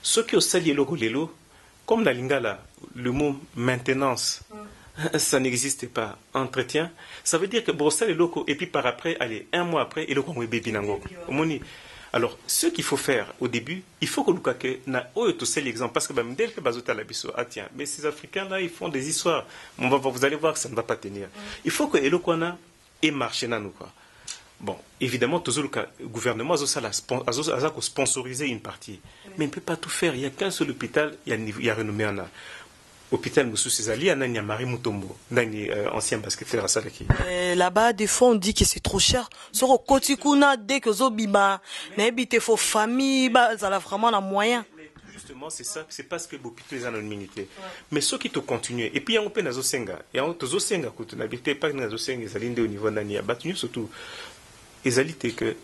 ceux qui ont sali le comme la lingala, le mot maintenance, ça n'existe pas. Entretien, ça veut dire que bon, ça les locaux, et puis par après, allez, un mois après, et le qu'on bébé nango. Alors, ce qu'il faut faire au début, il faut que nous na c'est l'exemple parce que dès que bazota la biso, ah tiens, mais ces Africains là, ils font des histoires. Vous allez voir que ça ne va pas tenir. Il faut que Elokwana ait marché na nous quoi. Bon, évidemment, toujours le gouvernement a sponsorisé une partie, mais il ne peut pas tout faire. Il n'y a qu'un seul hôpital, il y a renommé en a. Hôpital Moussou Césali, il y a Marie Mutombo, ancien basketteur à Salaki. Là-bas, des fois, on dit que c'est trop cher. Sur le Kotikuna, dès que Zobiba, n'habite faut famille, ça a vraiment la moyen. Justement, c'est ça, c'est parce que l'hôpital est en immunité. Mais ceux qui te continuent, et puis il y a un peu de Senga, et en tout Senga, quand tu n'habites pas dans Senga, ils allaient au niveau de Nani, battu surtout, ils allaient que,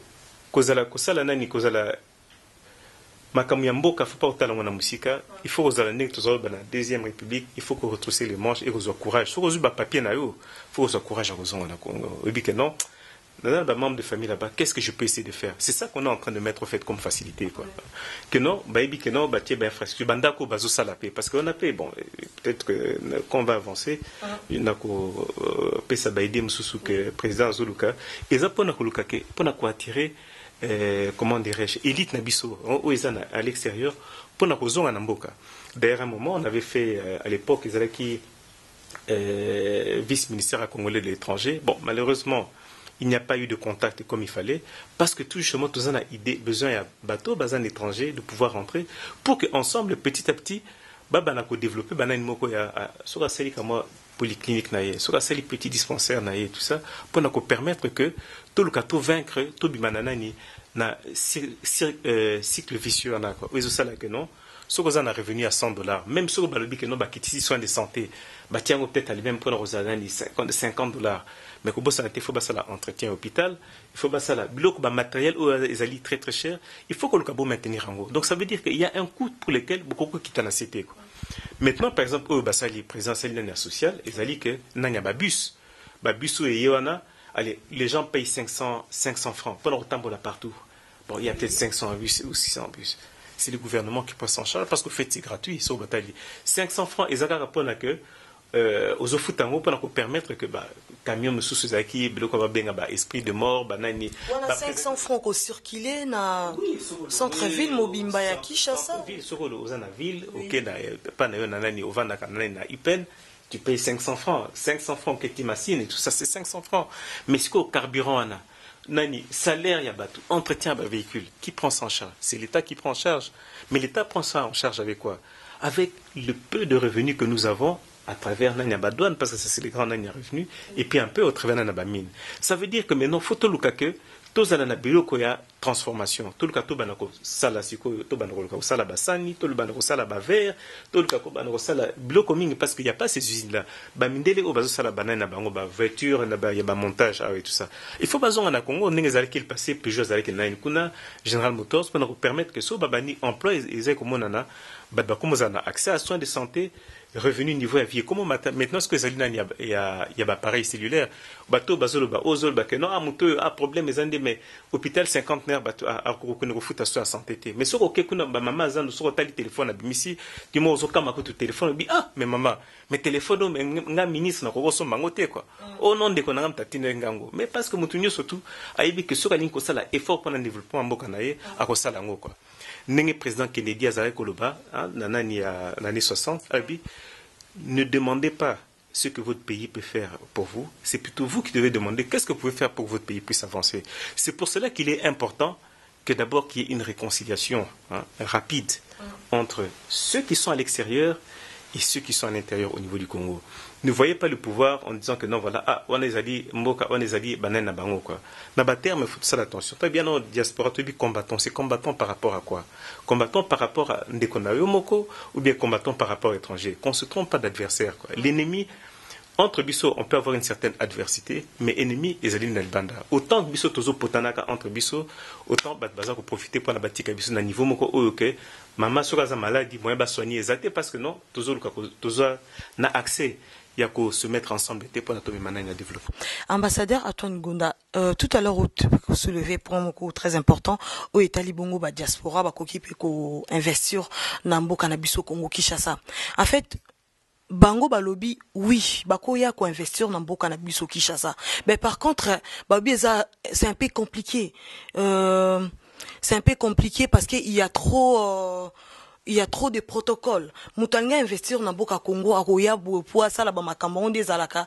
Kozala Nani, Kozala. Makamuyamboka, il ne faut pas autant la musique. Il faut que la deuxième république, il faut que retrousser les manches et que courage. Il faut que papier na yo, il faut que courage à Rosan na Congo. Et puis que non, dans les membres de famille là-bas, qu'est-ce que je peux essayer de faire? C'est ça qu'on est en train de mettre au fait comme facilité quoi. Que non, que non, tiens infrastructure bandako bazo salapé parce qu'on a fait bon, peut-être que quand on va avancer, il y a ko pesa baïdé msusu que président Zuluka, et ça pour na attirer comment dirais-je, élite Nabiso, à l'extérieur, pour la raison en Amboka. D'ailleurs, à un moment, on avait fait, à l'époque, ils avaient qui vice-ministère congolais de l'étranger. Bon, malheureusement, il n'y a pas eu de contact comme il fallait, parce que tout justement, tous on a besoin d'un bateau, besoin d'étrangers, de pouvoir rentrer, pour qu'ensemble, petit à petit, on développe, sur la série comme moi, polyclinique, sur la série petit dispensaire, tout ça, pour nous permettre que tout le cas, tout vaincre, tout bimananani, na cycle vicieux, on a quoi. Oui, c'est ça là que non. Ce qu'on a revenu à $100, même si on a dit que non, qui soins de santé, tiens, peut-être aller même pour nos $50. Mais quand il faut passer l'entretien à l'hôpital, il faut passer la bloc matériel ou les alliés très très cher, il faut que le cabo maintenir en haut. Donc ça veut dire qu'il y a un coût pour lequel beaucoup quittent la cité. Maintenant, par exemple, au Bassali, président Salina social, les alliés que n'anya bus, bus ou Yoana, allez, les gens payent 500 francs. Pendant le temps, on a partout. Bon, il y a peut-être 500 bus ou 600 bus. C'est le gouvernement qui prend en charge parce qu'au fait, c'est gratuit. 500 francs, ils ont rapport à que aux offutango pour permettre que camion me sous-suzaki, esprit de mort, banani. On a 500 francs au circuler na centre-ville Mobimba ya Kinshasa. Sur la ville, ok, pas na nani, au vanda na Ipen. Tu payes 500 francs. 500 francs que tu machines et tout ça, c'est 500 francs. Mais ce qu'au carburant, on a, nani, salaire, il y a bateau, entretien, véhicule. Qui prend ça en charge? C'est l'État qui prend en charge. Mais l'État prend ça en charge avec quoi? Avec le peu de revenus que nous avons à travers Nanya Badouane, parce que c'est les grands Nanya revenus, et puis un peu au travers Nanya Bamine. Ça veut dire que maintenant, il faut tout le cas que tous les gens qui ont transformation, tout le cas tout le monde sala siko, tout le monde sala basani, tout le monde sala baver, tout le monde sala bloc parce qu'il n'y a pas ces usines là. Bamindele au bazo sala banana bango ba voiture, na ba y a ba montage et tout ça. Il faut bazo en Congo, on est allé qu'il passer Peugeot allé qu'il na une kuna General Motors pour nous permettre que so babani emploi ils aient comme on en a, comme on a accès à soins de santé. Revenu niveau à vie. Comment maintenant ce que il y a appareil cellulaire, bateau bazolo ba ozol ba que non a moto a problème mais hôpital 50 nerfs bateau a reconnu foot à santé. Mais ce que kuna ba maman zan sur tali téléphone à bimisi, qui mo zo kama ko téléphone bi mais maman mais téléphone nga ministre na ko so mangote quoi. Au nom de ko ngam tatine ngango. Mais parce que mutunyo surtout aibi que sur ko sala effort pour le développement mboka naye a ko sala ngo quoi. N'engé président Kennedy Azare Koloba, nanani à l'année 60, Abi, ne demandez pas ce que votre pays peut faire pour vous, c'est plutôt vous qui devez demander qu'est-ce que vous pouvez faire pour que votre pays puisse avancer. C'est pour cela qu'il est important que d'abord qu'il y ait une réconciliation rapide entre ceux qui sont à l'extérieur et ceux qui sont à l'intérieur au niveau du Congo. Ne voyez pas le pouvoir en disant que non, voilà, on les a dit, Mboka, on les a dit, banane, bango, quoi. Dans le terme, il faut ça l'attention. Très bien, non, diaspora, tu dis combattant. C'est combattant par rapport à quoi? Combattant par rapport à Ndekonayo Moko, ou bien combattant par rapport à l'étranger. Qu'on ne se trompe pas d'adversaire, quoi. L'ennemi, entre Bisso, on peut avoir une certaine adversité, mais ennemi, ils allaient Nalbanda. Autant que Bisso, Tozo Potanaka entre Bisso, autant Batbaza pour profiter pour la batika Bisso, na niveau Moko, ok. Maman, sur la maladie, moyen bas soigner, exacté, parce que non, Tozo n'a accès. il y a qu'à se mettre ensemble pour la développer. Ambassadeur Antoine Gonda, tout à l'heure, vous soulevez pour un coup très important, au Italie Bongo, ba diaspora, ba koki pe ko investir na mboka na biso Congo Kinshasa. En fait, Bango balobi, oui, bakoya ko investir na mboka na biso Kinshasa. Mais par contre, c'est un peu compliqué. C'est un peu compliqué parce qu'il y a trop de protocoles. Moutanga investir na mboka Congo akoya pour ça la ba makambo des alaka.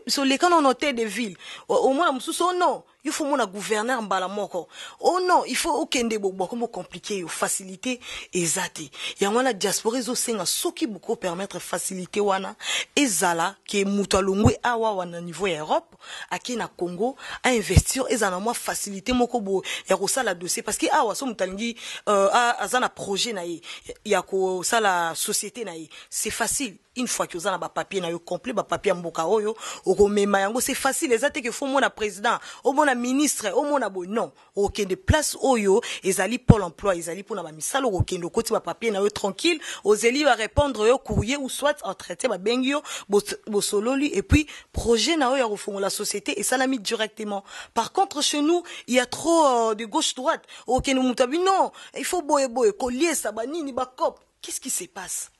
So les canons notés des villes. Au moins mususo non. Il faut mon gouverneur mbala moko. Oh non, il faut okende bo comme compliqué ou faciliter ezati. Ya wana diaspora zo senga soki beaucoup permettre faciliter wana ezala ke mutalongwe awa wana niveau Europe aki na Congo à investir ezana moi faciliter moko bo ya ko sala dossier parce que awa so mutalingi azana projet na ye ya ko sala société na ye c'est facile. Une fois que vous avez un papier na yo complet, ba papier mboka oyo, okomema yango c'est facile. Ezate que faut mona président, au mona ministre, au mona bo non. Aucun de place oyo, ezali pour l'emploi, ezali pour na ba misalo aucun de côté ba papier na yo tranquille, ozeli va répondre yo courrier ou soit en traité ba bengyo bo sololi et puis projet na yo ya refond la société et ça l'a mis directement. Par contre chez nous, il y a trop de gauche droite. Aucun mutabi non, il faut boye collier ça ba nini ba cop. Qu'est-ce qui se passe?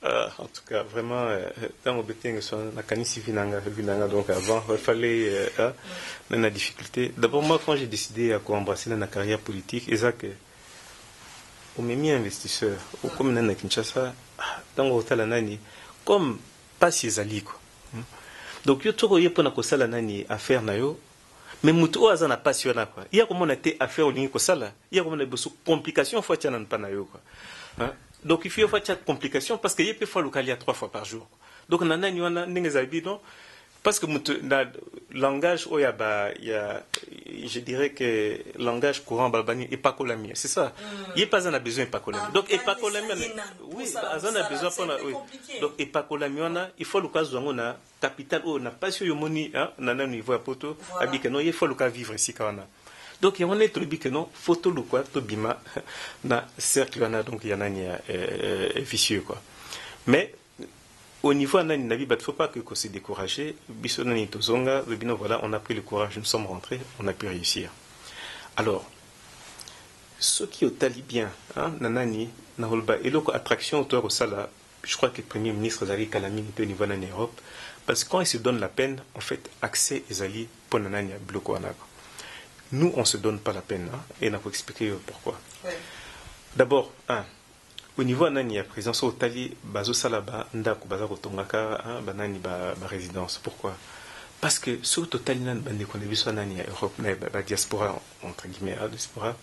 En tout cas, vraiment, dans mon bétin, donc avant, il fallait la difficulté. D'abord, moi, quand j'ai décidé à embrasser la carrière politique, et ça que on m'a mis investisseur, ou comme dans Kinshasa, dans l'hôtel Anani, comme pas si ali quoi. Donc, yo tout y pour na la nani affaire na yo, mais muto azana passion na quoi. Il y a comment on a été affaire au ligne ko sala, il y a comment on a besoin complications fois tiens nan pa na yo quoi. Donc il faut faire cette complication parce qu'il y a peut faire local 3 fois par jour. Donc on a non parce que le langage il y a je dirais que le langage courant balbani est pas colami, c'est ça. Il y a pas en a besoin pas colami. Donc et pas colami oui, on a besoin pour oui. Donc et pas colami il faut le cas on a capital on a pas sur yo moni na niveau à poto habite non il faut le cas vivre ici quand on a. Donc, il y a un truc que non, photo le quoi, to bima, na cercle y en a donc il y en a vicieux quoi. Mais au niveau de il ne faut pas que se décourager. Bisonani tozonga, voilà, on a pris le courage, nous sommes rentrés, on a pu réussir. Alors, ce qui est au talibien, nanani, naholba, et l'autre attraction autour au sala, je crois que le premier ministre Zari Kalami était au niveau de l'Europe, parce que quand il se donne la peine, en fait, accès aux alliés pour nanani à bloquer. Nous, on ne se donne pas la peine, et on a expliquer pourquoi. Ouais. D'abord, au niveau de la présence au Tali, bazo salaba, ndaku bazaro tongaka, banani ba résidence. Pourquoi? Parce que sur le Tali nan bande qu'on a vu sur nani Europe, la diaspora entre guillemets, la diaspora.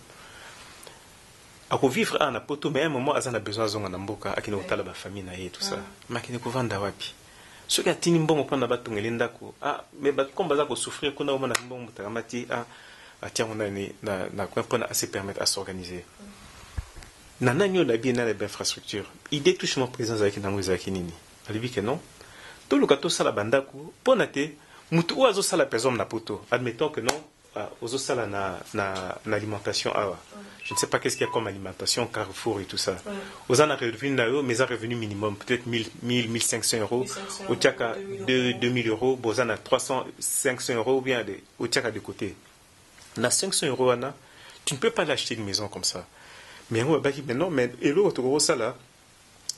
À vivre à Napoto, mais à un moment, on a besoin de zonga namboka, à qui nous tala ba famille na tout ça. Mais qui ne couvre d'awapi. Ceux qui a tini bon prendre ba tongelendako, mais comme bazako souffrir qu'on a au mana bon taramati tiens on a na quoi pour se permettre à s'organiser. Nana nyo na bien na infrastructure. Idée touche mon présence avec nango zaki nini. Alibi que non. Tout le gâteau sala bandaku pour naté mutu oazo sala personne na poto. Admettons que non ozo sala na alimentation awa. Je ne sais pas qu'est-ce qu'il y a comme alimentation Carrefour et tout ça. Aux en a revenu na yo mais un revenu minimum peut-être 1500 euros au tchaka 2000 euros, bozana 300 500 euros ou bien au tchaka de côté. Na 500 euros, tu ne peux pas l'acheter une maison comme ça. Mais non, mais et l'autre gros ça là,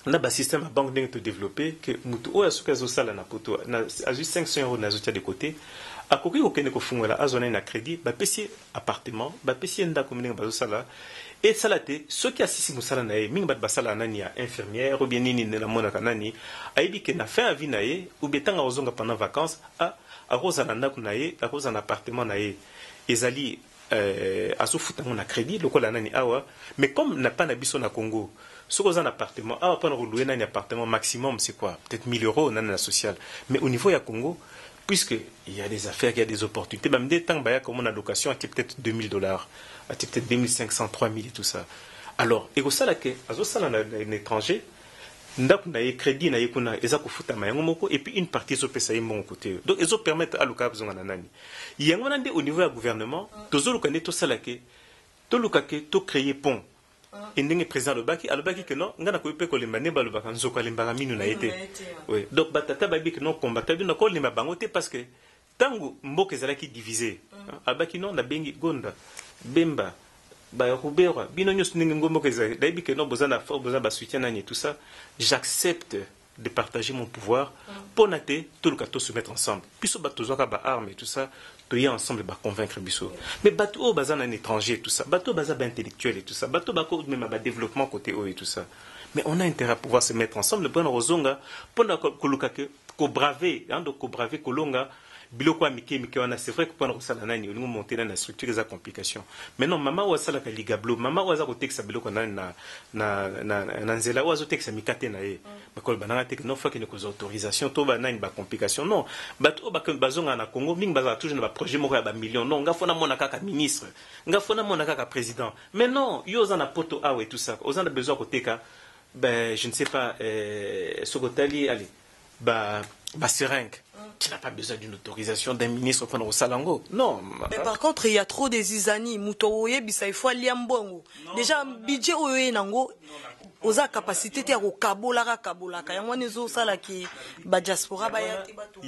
on a un système à banque de développer que mutu o asuka zo sala na poto na azu 500 euros na zotia de côté. A koki okene ko fungela azona na crédit, ba pesi appartement, ba pesi nda komine ba zo sala. Et ça là ceux qui assistent musala na e mingi ba sala nani ya infirmière ou bien nini na mona kanani, aibi ke na fin à vie na e ou betanga ozonga pendant vacances a rosa na ndaku na e, a rosa na appartement na e. Ezali à se foutre mon crédit le col anani awa mais comme n'a pas n'habitation na Congo sur un appartement awa pas louer un appartement maximum c'est quoi peut-être 1000 euros dans la sociale mais au niveau ya Congo puisque il y a des affaires il y a des opportunités même des temps baya comme on a location à peut-être $2000 à peut-être 2500 3000 et tout ça alors et au sala que azo sala na étranger ndaku na crédit na yekuna eza kufuta mayango moko et puis une partie so pesa yembo côté donc ezo permettre à luka bezonga na nani yango nande au niveau du gouvernement tozo lukane to salake to lukake to créer pont indenge président lobaki alobaki que non ngana ko pe ko lemba ne ba lobaka nzoko lemba minu na été oui donc batata ba bi que non combattre bi na ko lemba bango te parce que tango mboka ezalaki divisé alobaki non na bengi gonda bemba ba Robert bino nyos ndenge ngombo ke ezalaki dabi que non bozana fort bozana ba soutien nani tout ça j'accepte de partager mon pouvoir pour nater tout le cas se mettre ensemble puisque bateau zoka ba armes et tout ça to y ensemble ba convaincre biso mais bateau bazan un étranger tout ça bateau bazan intellectuel et tout ça bateau ba ko même ba développement côté haut et tout ça mais on a intérêt à pouvoir se mettre ensemble pour rozonga pour koluka que ko braver donc ko braver kolonga biloko amike wana c'est vrai que pour ça nani on monter dans la structure des complications mais non maman ou ça la ligablo maman ou ça ko texte biloko na nzela ou ça texte mikate na ye mais ko bananga tek non fois que nos autorisations to ba nani ba complication non bato ba bazonga na Congo ming baza toujours na projet moko ya ba millions non nga fona mona kaka ministre nga fona mona kaka président mais non yo za na poto a et tout ça aux a besoin ko teka ben je ne sais pas sokotali allez ba seringue. Tu n'as pas besoin d'une autorisation d'un ministre pendant au Salango. Non. Mais par contre, il y a trop des isani. Moutoye, bisa, il faut aller en bon. Déjà, budget oye nango, oza capacité te ko kabola kabola. Yango nezo sala ki ba diaspora ba yati ba to.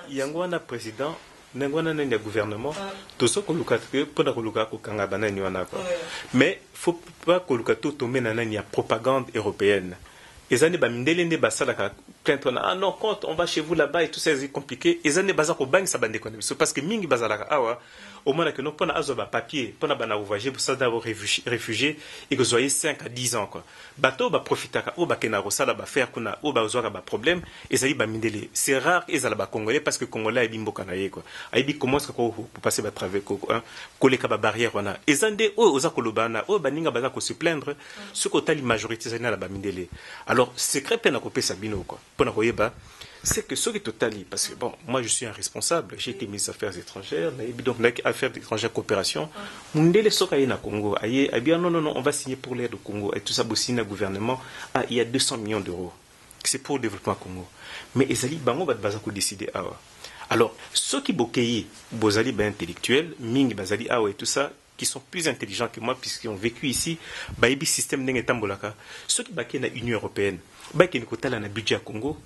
Yango na président, nango na ndia gouvernement, to so ko lukatke pona ko luka ko kanga banani wana ko. Mais faut pas ko lukato tomber na nani ya propagande européenne. Les années bamindele basala ka plainte ah non quand on va chez vous là-bas et tout ça c'est compliqué les années baza ko bang ça bande connaître parce que mingi bazala ka awa au moins que non pona azo ba papier pona bana voyager pour ça d'avoir réfugié et que soyez 5 à 10 ans quoi bateau ba profiter ka o ba kena rosala ba faire kuna o ba zoka ba problème et ça bamindele c'est rare et ça ba congolais parce que congolais bimbo kanaye quoi aibi commence ko pour passer ba travers ko coller ka ba barrière wana et zande o oza kolobana o baninga baza ko se plaindre ce que tali majorité zana la bamindele alors secret peine à couper Sabino quoi pour c'est que ce qui est total parce que bon moi je suis un responsable j'ai été ministre des Affaires étrangères donc Affaires étrangères coopération mundele soka na Congo aye bien non on va signer pour l'aide au Congo et tout ça aussi le gouvernement il y a 200 millions d'euros c'est pour le développement Congo mais ezali bango ba baza ko décider alors ceux qui bokeyi bozali ba intellectuels mingi bazali et tout ça qui sont plus intelligents que moi puisqu'ils ont vécu ici baïbi système n'engé tambolaka ceux qui baké na Union européenne baké ni kotala na budget Congo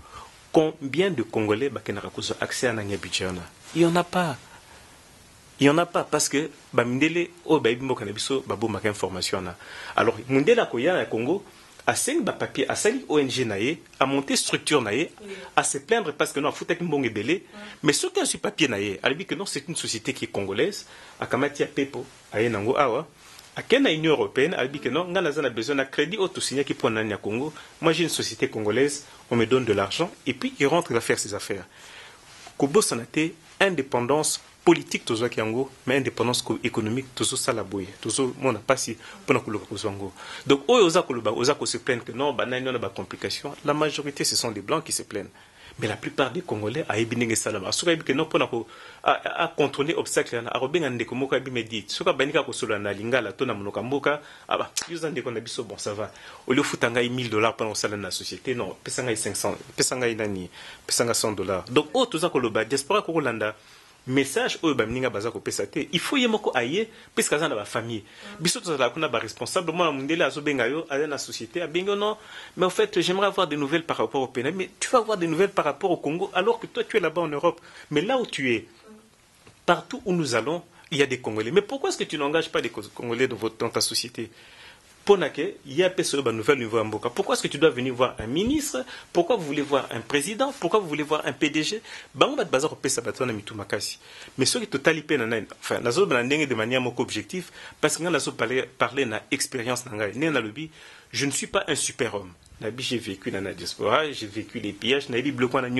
combien de Congolais baké na rakozo accès à na budget na il y en a pas parce que bamindele o baïbi mboka na biso babo maka information na alors mundela koya na Congo à 5 papier à sali ONG naé à monter structure naé à se plaindre parce que non foutek mbonge belé mais ce qui a sur papier naé a dit que non c'est une société qui est congolaise à Kamatia Pepo à Yenango awa à Kenya Union européenne a dit que non ngana zana besoin de crédit auto signé qui prend na Congo moi j'ai une société congolaise on me donne de l'argent et puis il rentre il va faire ses affaires Kobo sanate indépendance politique tozo kiango mais indépendance économique tozo salaboué tozo mona pasi pona kuluka kozango donc oza ko se plaindre que non banani na ba complication la majorité ce sont des blancs qui se plaignent mais la plupart des Congolais a ebinenge salama soka que non pona ko a contrôler obstacle na robenga ndeko moko abi medit soka banika ko solo na lingala to na monoka mboka aba yuza ndeko na biso bon ça va au lieu futanga $1000 pendant sala na société non pesanga 500 pesanga inani pesanga $100 donc toza ko loba diaspora ko landa message au bamninga baza ko pesate il faut yemoko aye parce que za na ba famille biso to la kuna ba responsable moi mundele azobenga yo à la société abengo non mais en fait j'aimerais avoir des nouvelles par rapport au pays mais tu vas avoir des nouvelles par rapport au Congo alors que toi tu es là-bas en Europe mais là où tu es partout où nous allons il y a des Congolais mais pourquoi est-ce que tu n'engages pas des Congolais dans ta société il y a une nouvelle niveau Mboka. Pourquoi est-ce que tu dois venir voir un ministre? Pourquoi vous voulez voir un président? Pourquoi vous voulez voir un PDG? Mais ce qui est totalement enfin, de manière objective, parce que nous avons parlé de l'expérience, je ne suis pas un super-homme. J'ai vécu dans la diaspora, j'ai vécu les pillages,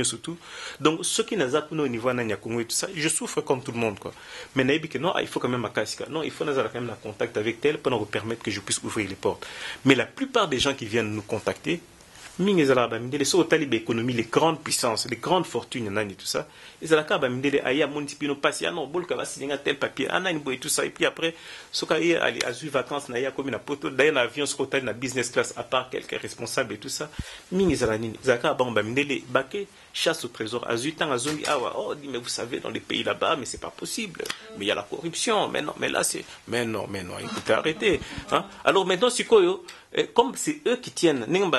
surtout. Donc, ce qui n'a pas au niveau de Congo et tout ça, je souffre comme tout le monde, quoi. Mais non, il faut quand même non, il faut quand même un contact avec elle pour nous permettre que je puisse ouvrir les portes. Mais la plupart des gens qui viennent nous contacter, mingi ezala ba mindele so tali ba économie les grandes puissances les grandes fortunes nani tout ça ezala ka ba mindele aya monti pino passe ya non bolka ba signer tel papier anani boy tout ça et puis après soka ye ali azu vacances na ya comme na poto d'ailleurs na avion so tali na business class à part quelques responsables et tout ça mingi ezala nini ezala ka ba mindele baké chasse au trésor azu tant azongi awa oh dit mais vous savez dans les pays là-bas mais c'est pas possible mais il y a la corruption mais non mais là c'est mais non écoutez arrêtez hein alors maintenant c'est quoi comme c'est eux qui tiennent non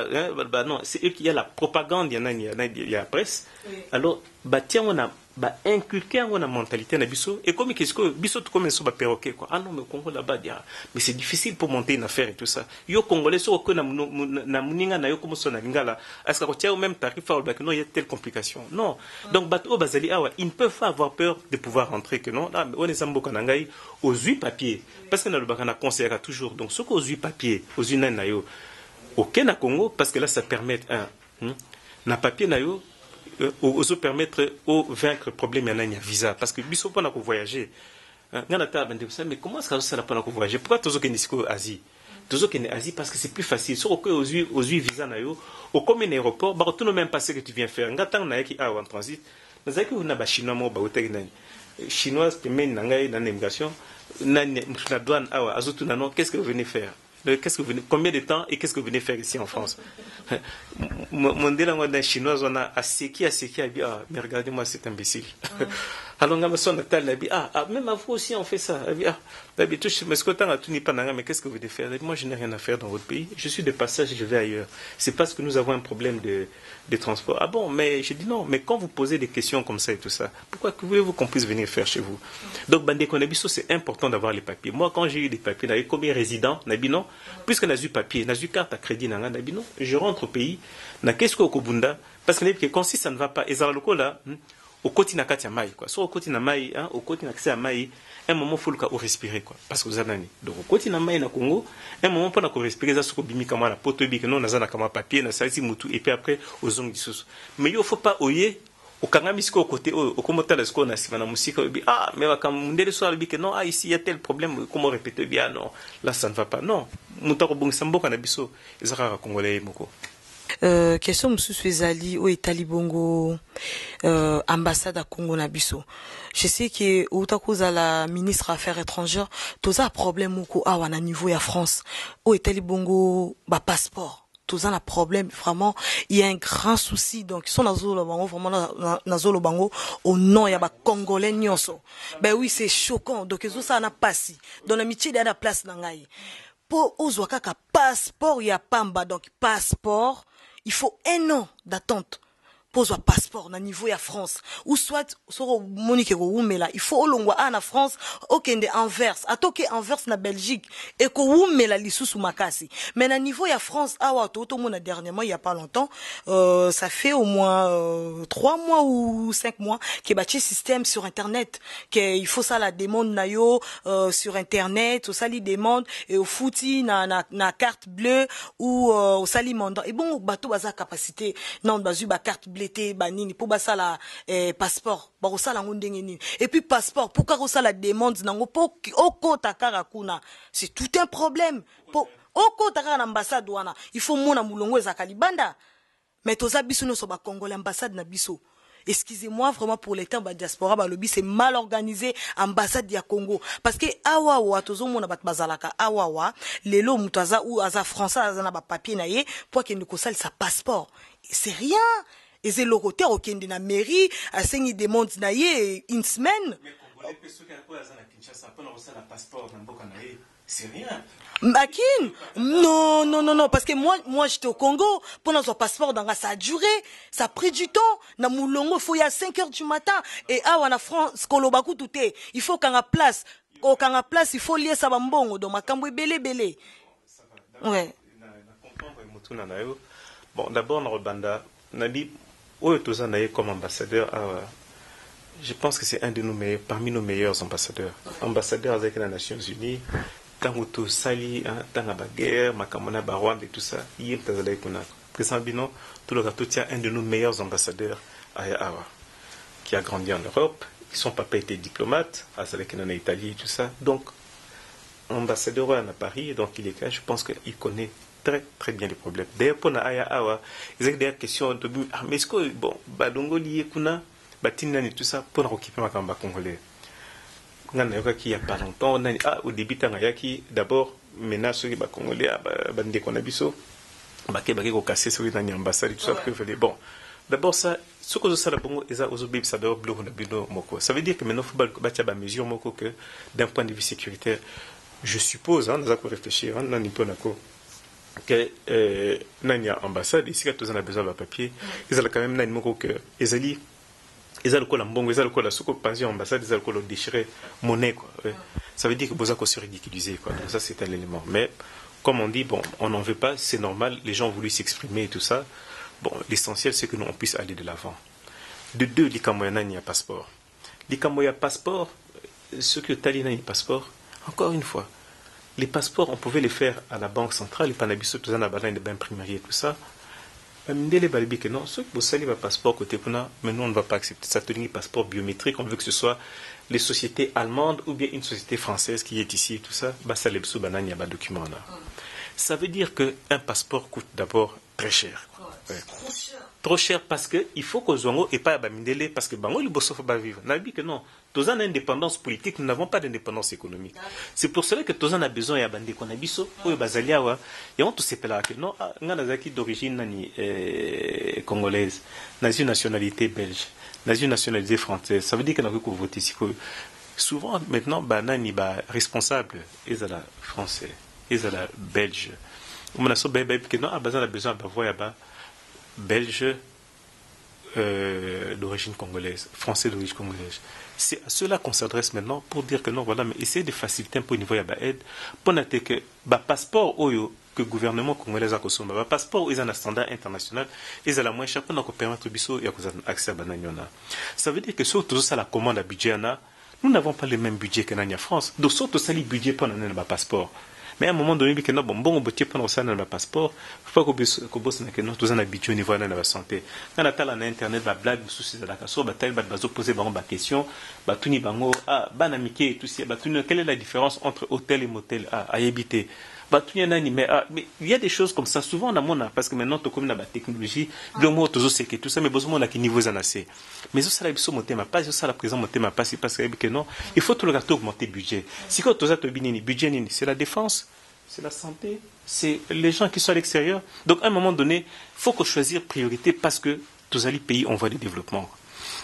c'est eux qui y a la propagande il y a la presse alors bah tiens on a bah inculqué on a mentalité na biso et comme qu'est-ce que biso tout comme ça ba perroquet quoi ah non mais au Congo là-bas mais c'est difficile pour monter une affaire et tout ça yo congolais so ko na muninga na yo comme ça na lingala est-ce que tiens au même tarif ou bah que non il y a telle complication non donc bato bazali awa ils ne peuvent pas avoir peur de pouvoir rentrer que non là on est samboka nangai aux 8 papiers parce que na le bakana conseillera toujours donc ce qu'aux 8 papiers aux une na yo au Kenya Congo parce que là ça permet na papier na yo aux permettre au vaincre problème y a visa parce que biso pas na ko voyager mais comment est-ce que ça n'a pas na ko voyager pourquoi tozo keni siko Asie tozo keni Asie parce que c'est plus facile sur que aux visa na yo au comme un aéroport ba tout même passer que tu viens faire ngatang na yaki en transit na zaki na ba chinois mo ba hotel nani chinois pemeni na ngai na immigration na douane awa azotu na non qu'est-ce que vous venez faire combien de temps et qu'est-ce que vous venez faire ici en France? Mon délai chinois on a asséqué mais regardez-moi cet imbécile. Alors même à vous aussi on fait ça. Mais qu'est-ce que vous venez faire? Moi je n'ai rien à faire dans votre pays. Je suis de passage, je vais ailleurs. C'est parce que nous avons un problème de transport. Ah bon, mais je dis non. Mais quand vous posez des questions comme ça et tout ça, pourquoi voulez-vous qu'on puisse venir faire chez vous? Donc Bandé Konabiso, c'est important d'avoir les papiers. Moi quand j'ai eu des papiers, comme résident, non, puisque n'a eu papier, n'a eu carte à crédit, non, je rentre au pays, n'a qu'est-ce qu'au Kobunda, parce que quand si ça ne va pas, et ça le là, au côté n'a qu'à maï, quoi. Soit au côté n'a maï, au côté n'a accès à maï, un moment faut le cas au respirer, quoi. Parce que vous avez donc au côté n'a maï na Congo, un moment pour n'a qu'au respirer, ça se bimi comme la pote bi que non, n'a comme papier, n'a ça si mutu, et puis après aux ongles dissous. Mais il faut pas oyer. Au Kangamisco côté au commentaire ce qu'on a si madame musique ah mais quand on dit le soir que non ah ici il y a tel problème comment répéter bien non là ça ne va pas non mutako bon sambo kana biso ezaka congolais moko question monsieur Swezali au Italie Bongo ambassade à Congo na biso je sais que utakoza la ministre affaires étrangères toza problème moko awa na niveau ya France au Italie Bongo ba passeport tous un problème vraiment il y a un grand souci donc ils sont dans le bango vraiment dans le bango au nom il y a ba congolais nyonso ben oui c'est choquant donc ils ont ça na passi dans l'amitié il y a la place nangai pour ozwaka ka passeport il y a pamba donc passeport il faut 1 an d'attente pose un passeport na niveau ya France ou soit sur monique mais il faut olongwa na France okende Anvers atoke Anvers na Belgique et ko wumela lisusu makasi mais na niveau ya France awa to mona dernièrement il y a pas longtemps ça fait au moins 3 mois ou 5 mois que bâti système sur internet que il faut ça la demande na yo sur internet au sali demande et au fouti na carte bleue ou au sali mandat et bon bateau baza capacité non bazu ba carte bleue banini pour basa la passeport ba osala ngondenge nini et puis passeport pour ka osala demande nango po okota karakuna c'est tout un problème pour okota ka na ambassade wana il faut mona mulongo ezaka libanda mais toza biso no so ba congolais ambassade na biso excusez-moi vraiment pour les termes ba diaspora ba lobby c'est mal organisé ambassade ya Congo parce que awa wa tozo mona bat bazalaka awa wa lelo mutaza ou aza français aza na ba papier na ye pour que ndiko sala sa passeport c'est rien. Et c'est l'oroté au Kende na mairie, à saigner des mondes naïe une semaine. C'est rien. Makin, non, parce que moi j'étais au Congo, pendant son passeport, ça a duré, ça a pris du temps. Na moulongo, il faut y a 5 heures du matin. Et ah, en France, Kolobaku tout est, il faut qu'on a place. Quand on a place, il faut lier ça bambongo, donc ma cambo belé. Ouais. Bon, d'abord, on rebanda, Nabi, comme ambassadeur, je pense que c'est un de nos meilleurs, parmi nos meilleurs ambassadeurs. Ambassadeur avec les Nations Unies, tant que Sali, tant que la guerre, Makamona, Barwand et tout ça, il y a Président Bino, tout le gâteau tient un de nos meilleurs ambassadeurs à Awa, qui a grandi en Europe. Son papa était diplomate, à en Italie et tout ça. Donc, ambassadeur à Paris, donc il est là, je pense qu'il connaît très très bien les problèmes. D'ailleurs, pour na aya awa, ils ont des questions de mais est-ce que bon, badongo lié kuna, batina et tout ça pour occuper ma kamba congolais. Ngana yoka qui il y a pas longtemps, au début tangayaki d'abord maintenant ceux qui ba congolais ba ndeko na biso, ba ke ko casser sur une ambassade tout ça que fallait bon. D'abord ça ce que ça la bongo eza ozobi ça d'abord bloquer na bino moko. Ça veut dire que maintenant faut ba mesure moko que d'un point de vue sécuritaire, je suppose nous avons réfléchir nan ni ponako que nani ambassade ici quand on a besoin de papier, ils ont quand même nani moko que ezali ils ont le mbongo, ils ont le sous pension ambassade, ils ont le déchiré monnaie quoi. Ça veut dire que vous avez se ridiculiser quoi. Donc ça c'est un élément. Mais comme on dit bon, on n'en veut pas, c'est normal, les gens ont voulu s'exprimer et tout ça. Bon, l'essentiel c'est que nous on puisse aller de l'avant. De deux, l'ikamoyana n'y a passeport. L'ikamoya passeport, ceux qui ont talina n'y passeport, encore une fois, les passeports on pouvait les faire à la banque centrale, les panabiso tout ça na balin de imprimerie et tout ça. Mais les balibi que non, ceux qui possèdent les passeports côté puna, mais nous on ne va pas accepter ça, tenir passeport biométrique, on veut que ce soit les sociétés allemandes ou bien une société française qui est ici et tout ça, bah ça les sous banane y a pas de document là. Ça veut dire que un passeport coûte d'abord très cher. Ouais. Trop cher parce que il faut que Zongo et pas Bamindele parce que Bango le bosso faut pas vivre. Nabi que non, tous en indépendance politique, nous n'avons pas d'indépendance économique. C'est pour cela que tous en a besoin ya bande qu'on abisso ou bazalia wa ya on tous ces là que non ngana d'origine nani congolaise, nazi nationalité belge, nazi nationalité française. Ça veut dire que n'a que voter ici souvent maintenant banani ba responsable ils la français, ils la belge. On a so bébé que non a besoin de voir ya belge d'origine congolaise, français d'origine congolaise. C'est à ceux-là qu'on s'adresse maintenant pour dire que non, voilà, mais essayez de faciliter un peu au niveau de l'aide pour noter que le passeport que le gouvernement congolais a consommé, le passeport est un standard international, et c'est la moins cher pour permettre accès à Bananiona. Ça veut dire que surtout ça la commande à budget, nous n'avons pas le même budget que la France. Donc surtout ça le budget pour un passeport. Mais à un moment donné, que non, bon, budget pour ça dans le passeport, faut pas que bosse que non, tous en habitué au niveau de la santé. Quand on a internet, bah blague, soucis de la casse, bah tel, bah poser bah question, bah tout ni bango, banamiqué, tout ça, bah quelle est la différence entre hôtel et motel, à habiter. Bah tout mais il y a des choses comme ça. Souvent on a mon parce que maintenant tout comme la technologie, le mot tout c'est que tout ça, mais besoin là qui niveau en assez. Mais ça la biso monter ma pas, ça la présent monter ma pas, c'est parce que non, il faut tout le gâteau augmenter budget. Si quand tout ça te binini budget c'est la défense, c'est la santé, c'est les gens qui sont à l'extérieur. Donc à un moment donné, faut qu'on choisisse priorité parce que tous les pays ont voie de développement.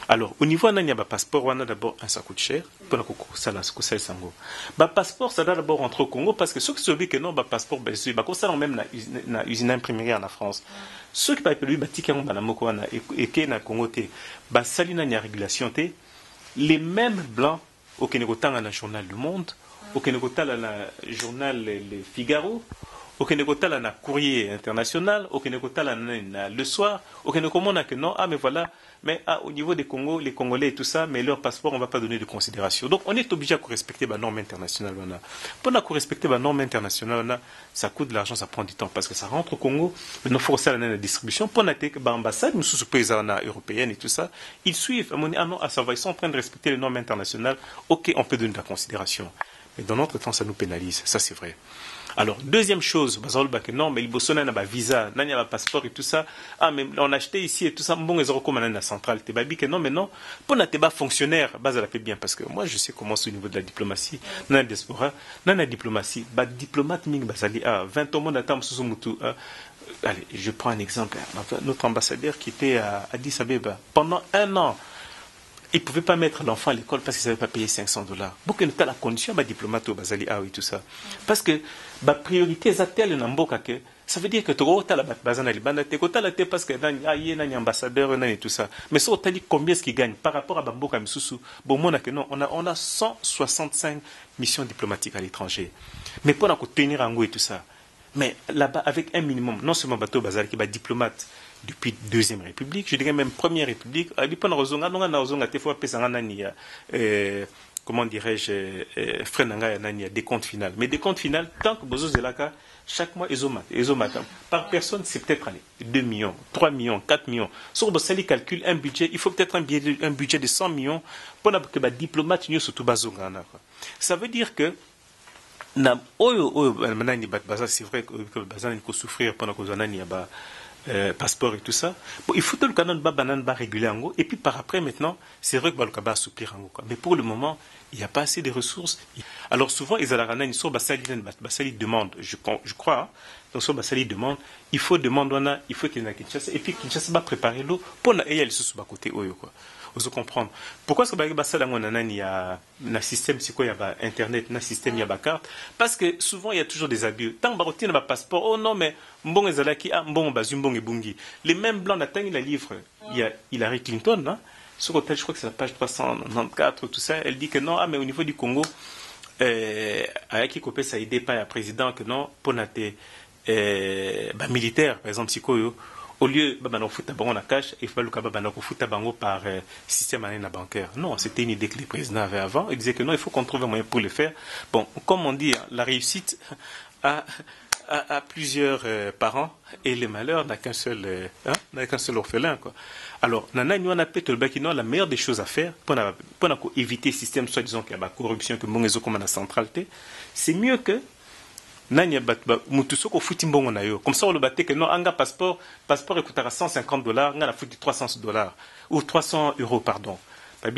Alors, au niveau de passeport, on a d'abord ça coûte cher. Pour le passeport, ça doit d'abord rentrer au Congo parce que ceux qui se disent que non, passeport, ça même na usine imprimée en France. Ceux qui parlent de lui, et qui na Congo, ça n'a régulation. Les mêmes blancs au Kénégotan dans le journal Le Monde, au Kénégotan dans le journal Le Figaro, au Kénégotan dans le Courrier International, au Kénégotan dans Le Soir, au Kénégotan que non, mais voilà. Mais au niveau des Congos, les Congolais et tout ça, mais leur passeport, on ne va pas donner de considération. Donc on est obligé à respecter les normes internationales. Pour respecter les normes internationales, ça coûte de l'argent, ça prend du temps parce que ça rentre au Congo. Maintenant, il faut faire la distribution. Pour noter que l'ambassade, nous sommes européenne et tout ça, ils suivent. À savoir, ils sont en train de respecter les normes internationales. Ok, on peut donner de la considération. Mais dans notre temps, ça nous pénalise. Ça, c'est vrai. Alors, deuxième chose, non, mais il bossonne un visa, n'a pas passeport et tout ça. Ah, mais on a acheté ici et tout ça. Bon, ils auront comme la centrale. T'es babi que non, mais non. Pour n'être pas fonctionnaire, base la fait bien parce que moi, je sais comment c'est au niveau de la diplomatie. Dans la diaspora, dans la diplomatie, diplomate ming basali 20 ans mon attend sous mutu. Allez, je prends un exemple. Notre ambassadeur qui était à Addis Abeba pendant 1 an. Il ne pouvait pas mettre l'enfant à l'école parce qu'il ne savait pas payer $500. Beaucoup de la condition, diplomate au Bazali et tout ça. Parce que la priorité est telle que ça veut dire que tu as la bazana parce que tu as un ambassadeur et tout ça. Mais ça, tu as combien est-ce qu'il gagne par rapport à Bamboka Misusu. Bon, on a 165 missions diplomatiques à l'étranger. Mais pour tenir en goût et tout ça. Mais là-bas, avec un minimum, non seulement Bateau Bazali qui est diplomate, depuis Deuxième République, je dirais même Première République, comment dirais-je, des comptes finaux. Mais des comptes finaux, tant que Bozo Zelaka, chaque mois, ils ont par personne, c'est peut-être 2 millions, 3 millions, 4 millions. Sur le calcul, un budget, il faut peut-être un budget de 100 millions pour que les diplomates n'y surtout Bazongana. Ça veut dire que na oyo manani baza c'est vrai que baza ni ko souffrir pendant que zanani ya ba passeport et tout ça. Bon, il faut que le canon ba réguler en et puis par après maintenant, c'est vrai que le kaba assouplir en quoi. Mais pour le moment, il n'y a pas assez de ressources. Alors souvent ils allaient rana une sorte basali demande, je crois. Hein, donc soit basali demande, il faut demander il faut qu'il y ait Kinshasa et puis Kinshasa va préparer l'eau pour na et elle se bas côté oyo quoi. Vous comprendre. Pourquoi est-ce que basala ngona il y a un système c'est quoi il y a internet, un système il y a carte parce que souvent il y a toujours des abus. Tant barotina ba passeport, oh non mais mbong ezalaki mbong bazumbong ebungi. Les mêmes blancs n'atteignent la livre. Il y a Hillary Clinton hein. Sur hôtel, je crois que c'est la page 394 tout ça, elle dit que non mais au niveau du Congo avec qui copé ça aidé pas un président que non pour nater militaire par exemple sikoyo au lieu de foutre bango na cash il fallait que foutre bango par système bancaire. Non, c'était une idée que le président avait avant. Il disait que non, il faut qu'on trouve un moyen pour le faire. Bon, comme on dit, la réussite a plusieurs parents et le malheur n'a qu'un seul orphelin quoi. Alors nana nous on a peut-être la meilleure des choses à faire pour éviter le système soi-disant qu'il y a la corruption que mongezo comme la centralité, c'est mieux que nanya mutusoko futi mbongo na yo comme ça on le battait que non anga passeport coûtera $150 nga la futi $300 ou 300 euros pardon.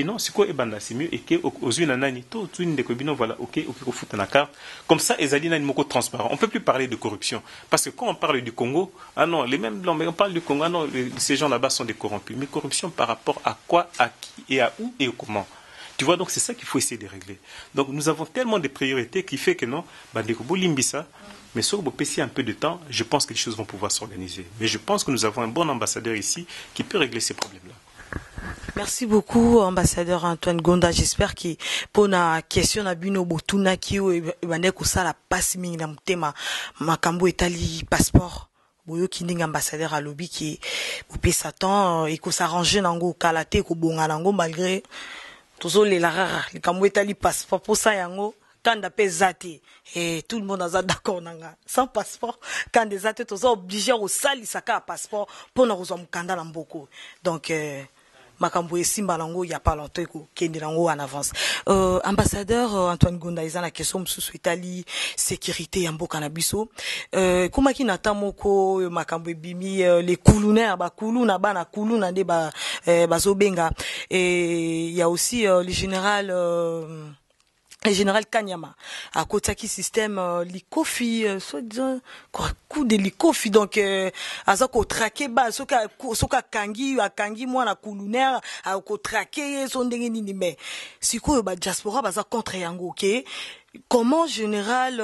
Non, c'est quoi ebanda c'est mieux et que aux yeux nanani tout une de bino voilà OK ko futa na carte comme ça ezali nani moko transparent. On peut plus parler de corruption parce que quand on parle du Congo, ah non, les mêmes blancs mais on parle du Congo, ah non, ces gens là-bas sont des corrompus. Mais corruption par rapport à quoi, à qui et à où et comment. Tu vois, donc c'est ça qu'il faut essayer de régler. Donc nous avons tellement de priorités qui fait que non, mais sur le PC un peu de temps, je pense que les choses vont pouvoir s'organiser. Mais je pense que nous avons un bon ambassadeur ici qui peut régler ces problèmes-là. Merci beaucoup, ambassadeur Antoine Gonda. J'espère que pour la question na bino botuna ki o ebane ko sala passe mingi na mutema makambo etali passeport. Boyo kinding ambassadeur à lobby qui opé Satan et ko s'arranger nango kalate ko bonga nango malgré tozo le la rara le kambo etali passeport pour ça yango quand d'appel zate et tout le monde a d'accord nanga sans passeport quand des zate tozo obligé au sali saka passeport pour na rozo mukanda na mboko donc makambo esimba lango ya pas longtemps ko kende lango en avance. Ambassadeur Antoine Gonda isa na question mususu itali sécurité ya mboka na biso kuma ki natamoko makambo ebimi les coulunaires ba kuluna bana kuluna nde ba bazobenga et il y a aussi le général Kanyama à Kotaki système likofi soit disant coup de likofi donc azako traquer ba soka kangi mwana kulunaire a ko traquer son ndenge nini mais siko ba diaspora baza contre yango OK. Comment général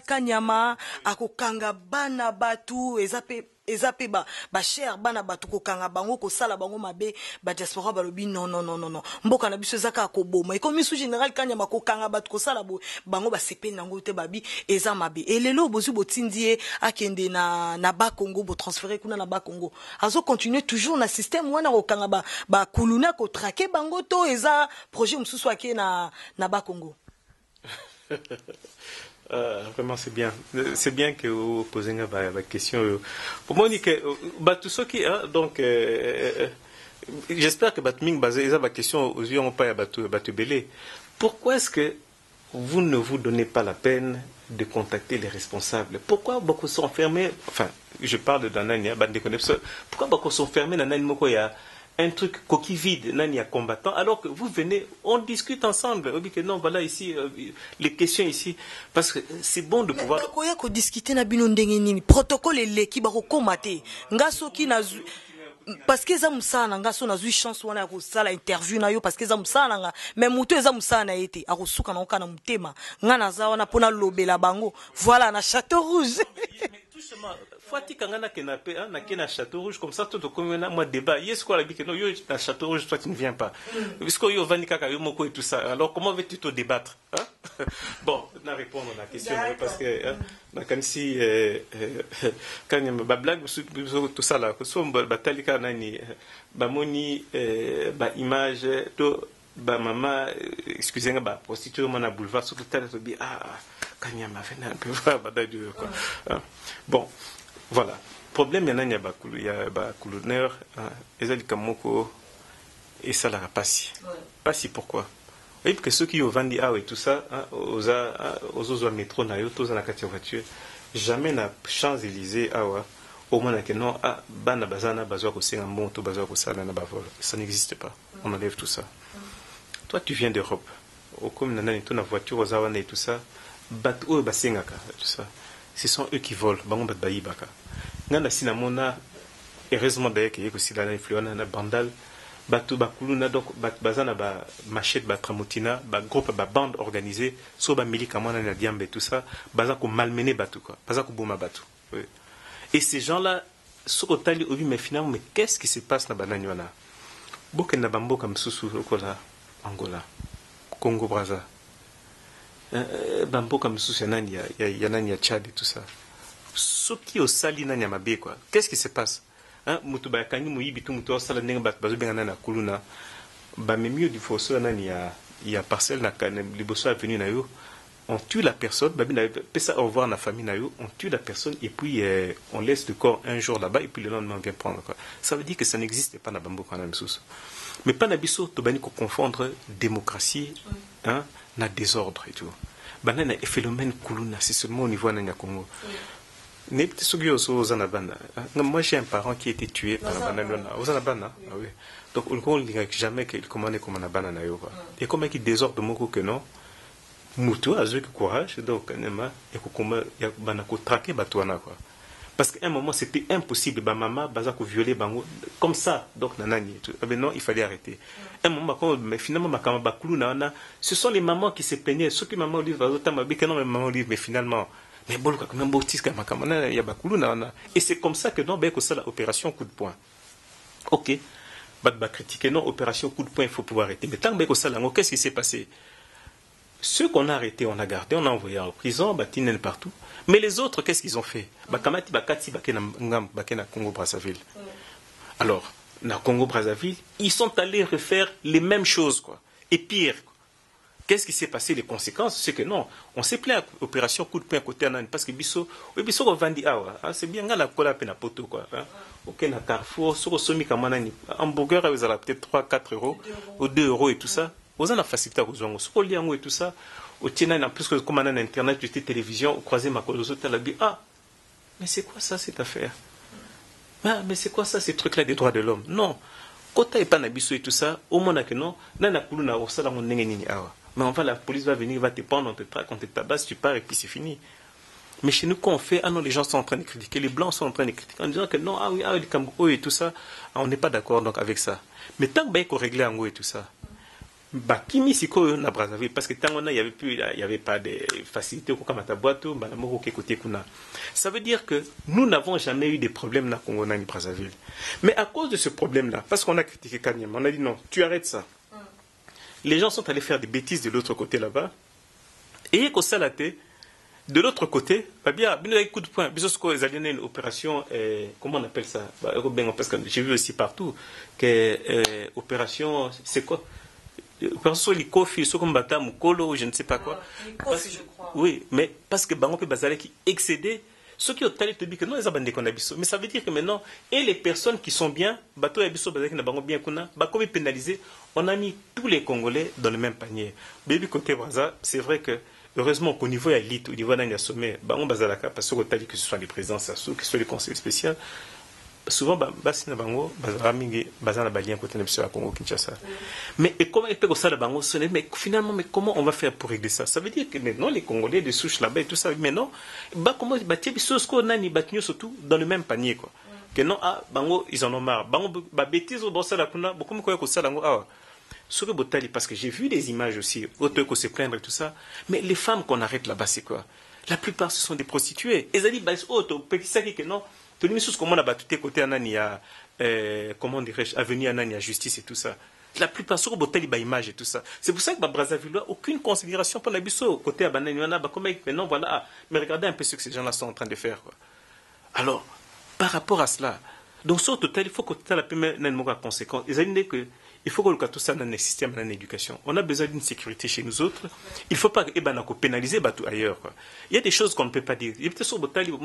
Kanyama akokanga bana batu ezape ba cher bana batu kokanga bango ko sala bango mabe ba diaspora balobi non mboka na biso ezaka ko boma et comme sous général Kanyama kokanga batu ko sala bango ba sepe nango te babi eza mabe et lelo bozu botindie akende na ba Congo bo transférer kuna na ba Congo azo continuer toujours na système wana kokanga ba kuluna ko traquer bango to eza projet mususu ake na ba Congo. Vraiment c'est bien que vous posez une question pour moi on dit que tout ce qui donc j'espère que batming basé la question aux yeux on pas battu belé. Pourquoi est-ce que vous ne vous donnez pas la peine de contacter les responsables? Pourquoi beaucoup sont fermés? Enfin je parle d'un année pourquoi beaucoup sont fermés dans moko ya un truc coquille vide, nani a combattant, alors que vous venez, on discute ensemble. On dit que non, voilà ici, les questions ici, parce que c'est bon de pouvoir. Koya ko discuter na bino ndenge nini, protocole eleki ba ko komate, ngaso ki na parce que za musana ngaso na zui chance wana ko sala interview na yo parce que za musana nga mais muto za musana ete akosuka na okana mutema ngana za wana pona lobela bango voilà na Château Rouge. Tout simplement Fati kangana kenape na kena Château Rouge comme ça tout comme moi débat yes quoi la bique non yo na Château Rouge toi tu ne viens pas parce que yo vani kaka yo moko et tout ça alors comment veux-tu te débattre bon na répondre à la question parce que na comme si quand il ba blague tout ça là que so batalika nani ba moni ba image to ba mama excusez-moi ba prostituée mon boulevard sur tout tel to bi Kanyama fait un peu quoi. Bon, voilà. Problème il y a ba couleur ezali kamoko et ça la passi. Passi pourquoi? Oui, parce que ceux qui ont vendu et tout ça, aux autres métro, tous dans la voiture, jamais n'a Champs-Élysées, au moins que non, bana bazana, bazoa ko senga monto, bazoa ko sala na bavol. Ça n'existe pas. On enlève tout ça. Toi, tu viens d'Europe. Au comme nana tout na voiture aux awana et tout ça, bat o basengaka tout ça. Ce sont eux qui volent, bango bat bayibaka. Ngana sinamona heureusement d'ailleurs qu'il y a aussi la influence na bandal. Batu bakuluna donc bazana ba machette ba tramotina ba groupe ba bande organisée so ba milika mwana na diambe tout ça baza ko malmener batu quoi baza ko boma batu oui. Et ces gens là soko tali obi mais finalement mais qu'est-ce qui se passe na banani wana boke na bambo comme susu lokola Angola Congo Brazza bambo comme susu nani ya nani ya Tchad et tout ça soki osali nani ya mabe quoi qu'est-ce qui se passe mutu ba kangi muyibi tu mutu osala ndenge bazo benga na kuluna ba memio du fosso nani ya parcelle na liboso avenue na yo on tue la personne babi na pesa au revoir na famille na yo on tue la personne et puis on laisse le corps un jour là-bas et puis le lendemain on vient prendre quoi ça veut dire que ça n'existe pas na bambo kana msusu mais pas na biso to bani ko confondre démocratie na désordre et tout banana et phénomène kuluna c'est seulement au niveau na Congo. Moi j'ai un parent qui a été tué par la banane. Oui. Donc on ne dirait jamais qu'il commande comme un banane. Et comme il désordre beaucoup que non, Moutou a eu courage donc et comment il y a traqué Batouana quoi. Parce qu'à un moment c'était impossible, maman bazako violer bango comme ça donc nanani. Non, il fallait arrêter. Un moment mais finalement ce sont les mamans qui se plaignaient. Ceux qui maman livre maman livre mais finalement mais bon, et c'est comme ça que non, ben, ça l'opération coup de poing. Ok, bah critiquer non, opération coup de poing, il faut pouvoir arrêter. Mais tant que ça, qu'est-ce qui s'est passé? Ceux qu'on a arrêtés, on a gardé, on a envoyé en prison, batinen partout. Mais les autres, qu'est-ce qu'ils ont fait? Bakamati bakati bakena Congo Brazzaville. Alors, na Congo Brazzaville, ils sont allés refaire les mêmes choses quoi. Et pire. Qu'est-ce qui s'est passé? Les conséquences, c'est que non, on s'est plaint à l'opération coup de poing côté Anani parce que Bisso vandi c'est bien la cola pena poto quoi. Ok, na Carrefour, sur somi kamanani, hamburger vous avez peut-être 3-4 euros ou 2 euros et tout ça. Vous avez la facilité à vous en sur liango et tout ça. Au Tchèque, en plus que comme on a internet, tu télévision, au croisé ma colosso, tu as dit mais c'est quoi ça cette affaire? Mais c'est quoi ça ces trucs là des droits de l'homme? Non. Quand tu n'as pas Nabisso et tout ça, au moins que non, na kuluna au salon nengeni awa. Mais enfin, la police va venir, va te prendre, on te traque, on te tabasse, tu pars et puis c'est fini. Mais chez nous, quand on fait, non, les gens sont en train de critiquer, les blancs sont en train de critiquer, en disant que non, les Cambodgiens et tout ça, on n'est pas d'accord donc avec ça. Mais tant qu'on réglait en haut et tout ça, Kimi Siko na Brazzaville, parce que tant il n'y avait pas de facilité au Kamataboato, ça veut dire que nous n'avons jamais eu de problèmes na Congo ni Brazzaville. Mais à cause de ce problème-là, parce qu'on a critiqué Kanyama, on a dit non, tu arrêtes ça. Les gens sont allés faire des bêtises de l'autre côté là-bas. Et de l'autre côté, coup de poing. Ils allaient une opération, comment on appelle ça? Parce que j'ai vu aussi partout que opération, c'est quoi? Opération Likofi, Sokombata, Mukolo, je ne sais pas quoi. Likofi, je crois. Oui, mais parce que Bangope Bazale qui excédait. Ceux qui ont talé te disent que non, ils ont bandé qu'on a biso. Mais ça veut dire que maintenant, et les personnes qui sont bien, bateau et biso, bazaki na bango bien kuna, bakomi pénalisé, on a mis tous les Congolais dans le même panier. Baby côté Brazza, c'est vrai que, heureusement qu'au niveau élite, au niveau d'un sommet, bango bazalaka, parce que ce soit les présidents Sassou, que ce soit les conseils spéciaux, souvent, basi na bango, bazaramingi, bazana balien côté na Congo Kinshasa. Mais et comment il peut ça la bango sonner? Mais finalement, mais comment on va faire pour régler ça? Ça veut dire que maintenant les Congolais de souche là-bas et tout ça, mais non, comment bâtir bisosko nani batnyo surtout dans le même panier quoi. Que non bango ils en ont marre. Bango bêtise au bossa la kuna, beaucoup quoi que ça lango sur le botali parce que j'ai vu des images aussi, autant que se plaindre et tout ça. Mais les femmes qu'on arrête là-bas c'est quoi? La plupart ce sont des prostituées. Et ça dit petit ça que non. Tout le monde comment on a battu côté Anani à comment dirais-je avenue Anani à justice et tout ça. La plupart sur botali ba image et tout ça. C'est pour ça que Brazzaville aucune considération pour la biso côté Abanani on a comme maintenant voilà mais regardez un peu ce que ces gens-là sont en train de faire quoi. Alors par rapport à cela donc sur total il faut que tu la première n'a conséquence. Ils ont dit que il faut que tout ça dans le système dans l'éducation. On a besoin d'une sécurité chez nous autres. Il ne faut pas pénaliser tout ailleurs. Quoi. Il y a des choses qu'on ne peut pas dire. Il y a peut-être sur Botali, on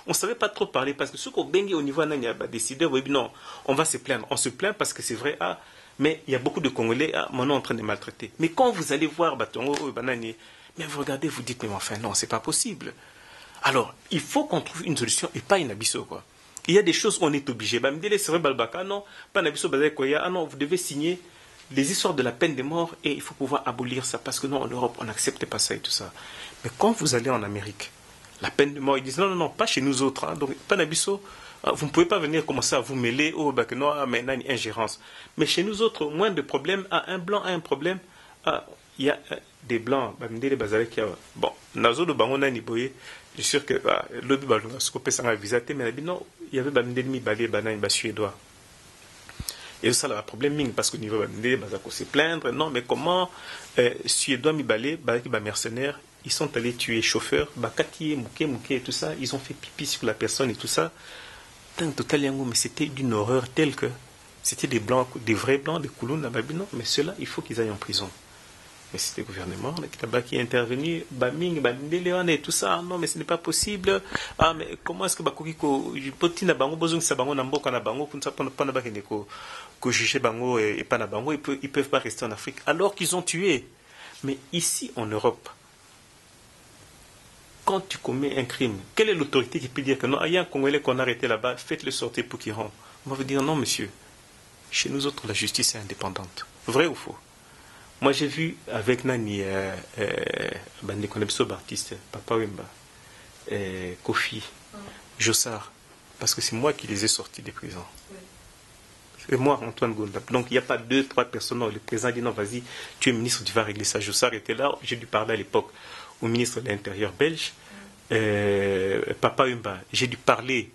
ne savait pas trop parler parce que ce qu'on baigne au niveau d'un décideur, non, on va se plaindre. On se plaint parce que c'est vrai, Mais il y a beaucoup de Congolais maintenant en train de maltraiter. Mais quand vous allez voir Batongo, Banani, mais vous regardez, vous dites, mais enfin non, c'est pas possible. Alors, il faut qu'on trouve une solution et pas une abisso, quoi. Il y a des choses où on est obligé. C'est vrai, Balbaka, non, pas une abisso, ah non, vous devez signer les histoires de la peine de mort et il faut pouvoir abolir ça parce que non, en Europe, on n'accepte pas ça et tout ça. Mais quand vous allez en Amérique, la peine de mort, ils disent non, non, non, pas chez nous autres. Hein, donc, pas d'abisso, vous ne pouvez pas venir commencer à vous mêler au non, maintenant une ingérence. Mais chez nous autres, moins de problèmes. Un blanc a un problème. Il y a des blancs, bon, nazo de bango nani boye, je suis sûr que l'autre ballon a scopé sans visa, mais non, il y avait un ennemi balé, un suédois. Et ça, le problème, parce qu'au niveau de Bazako se plaindre, non, mais comment suédois mi balé, mercenaires, ils sont allés tuer chauffeur, Bakati, Mouké et tout ça, ils ont fait pipi sur la personne et tout ça. Mais c'était d'une horreur telle que c'était des blancs, des vrais blancs, des coulons, non, mais ceux-là, il faut qu'ils aillent en prison. Mais c'était le gouvernement qui est intervenu, et tout ça, non, mais ce n'est pas possible. Ah, mais comment est-ce que Bakoko, Potina Bango, Bozung Sabango, Namboka Nabango, Bango et Panabango, ils peuvent pas rester en Afrique, alors qu'ils ont tué. Mais ici, en Europe, quand tu commets un crime, quelle est l'autorité qui peut dire que non, il y a un Congolais qu'on a arrêté là-bas, faites-le sortir pour qu'il rentre? On va vous dire non, monsieur. Chez nous autres, la justice est indépendante. Vrai ou faux? Moi, j'ai vu avec Nani, Baptiste, Papa Wemba, Kofi, Jossard, parce que c'est moi qui les ai sortis des prisons. C'est moi, Antoine Gonda. Donc, il n'y a pas 2-3 personnes. Non, le président dit non, vas-y, tu es ministre, tu vas régler ça. Jossard était là. J'ai dû parler à l'époque au ministre de l'Intérieur belge, Papa Wemba. J'ai dû parler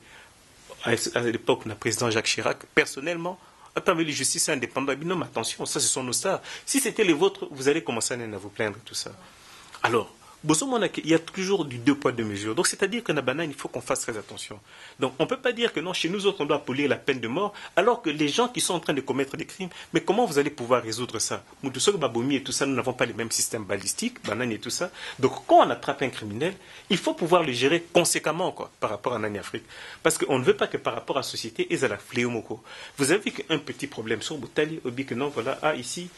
à l'époque au président Jacques Chirac, personnellement. Attends, mais la justice est indépendante. Non, mais attention, ça, ce sont nos stars. Si c'était les vôtres, vous allez commencer à vous plaindre, tout ça. Alors, il y a toujours du 2 poids 2 mesures. Donc, c'est-à-dire que il faut qu'on fasse très attention. Donc, on ne peut pas dire que non, chez nous autres, on doit abolir la peine de mort, alors que les gens qui sont en train de commettre des crimes, mais comment vous allez pouvoir résoudre ça? Baboumi et tout ça, nous n'avons pas les mêmes systèmes balistiques, Banane et tout ça. Donc, quand on attrape un criminel, il faut pouvoir le gérer conséquemment, quoi, par rapport à Nani Afrique. Parce qu'on ne veut pas que par rapport à la société, ils aient la fléau. Vous avez vu qu'un petit problème sur Boutali, au que non, voilà, ici,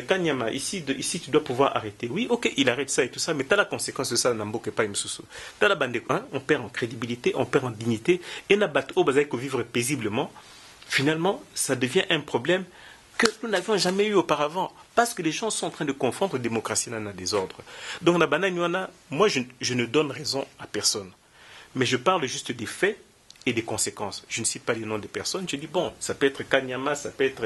Kanyama, ici tu dois pouvoir arrêter. Oui, ok, il arrête ça et tout ça, mais tu as la conséquence de ça, Namboke pas Msusu. Tu as la bande, on perd en crédibilité, on perd en dignité, et Nabat Obazaï que vivre paisiblement, finalement, ça devient un problème que nous n'avions jamais eu auparavant, parce que les gens sont en train de confondre démocratie et désordre. Donc, moi, je ne donne raison à personne, mais je parle juste des faits et des conséquences. Je ne cite pas les noms des personnes, je dis, bon, ça peut être Kanyama, ça peut être,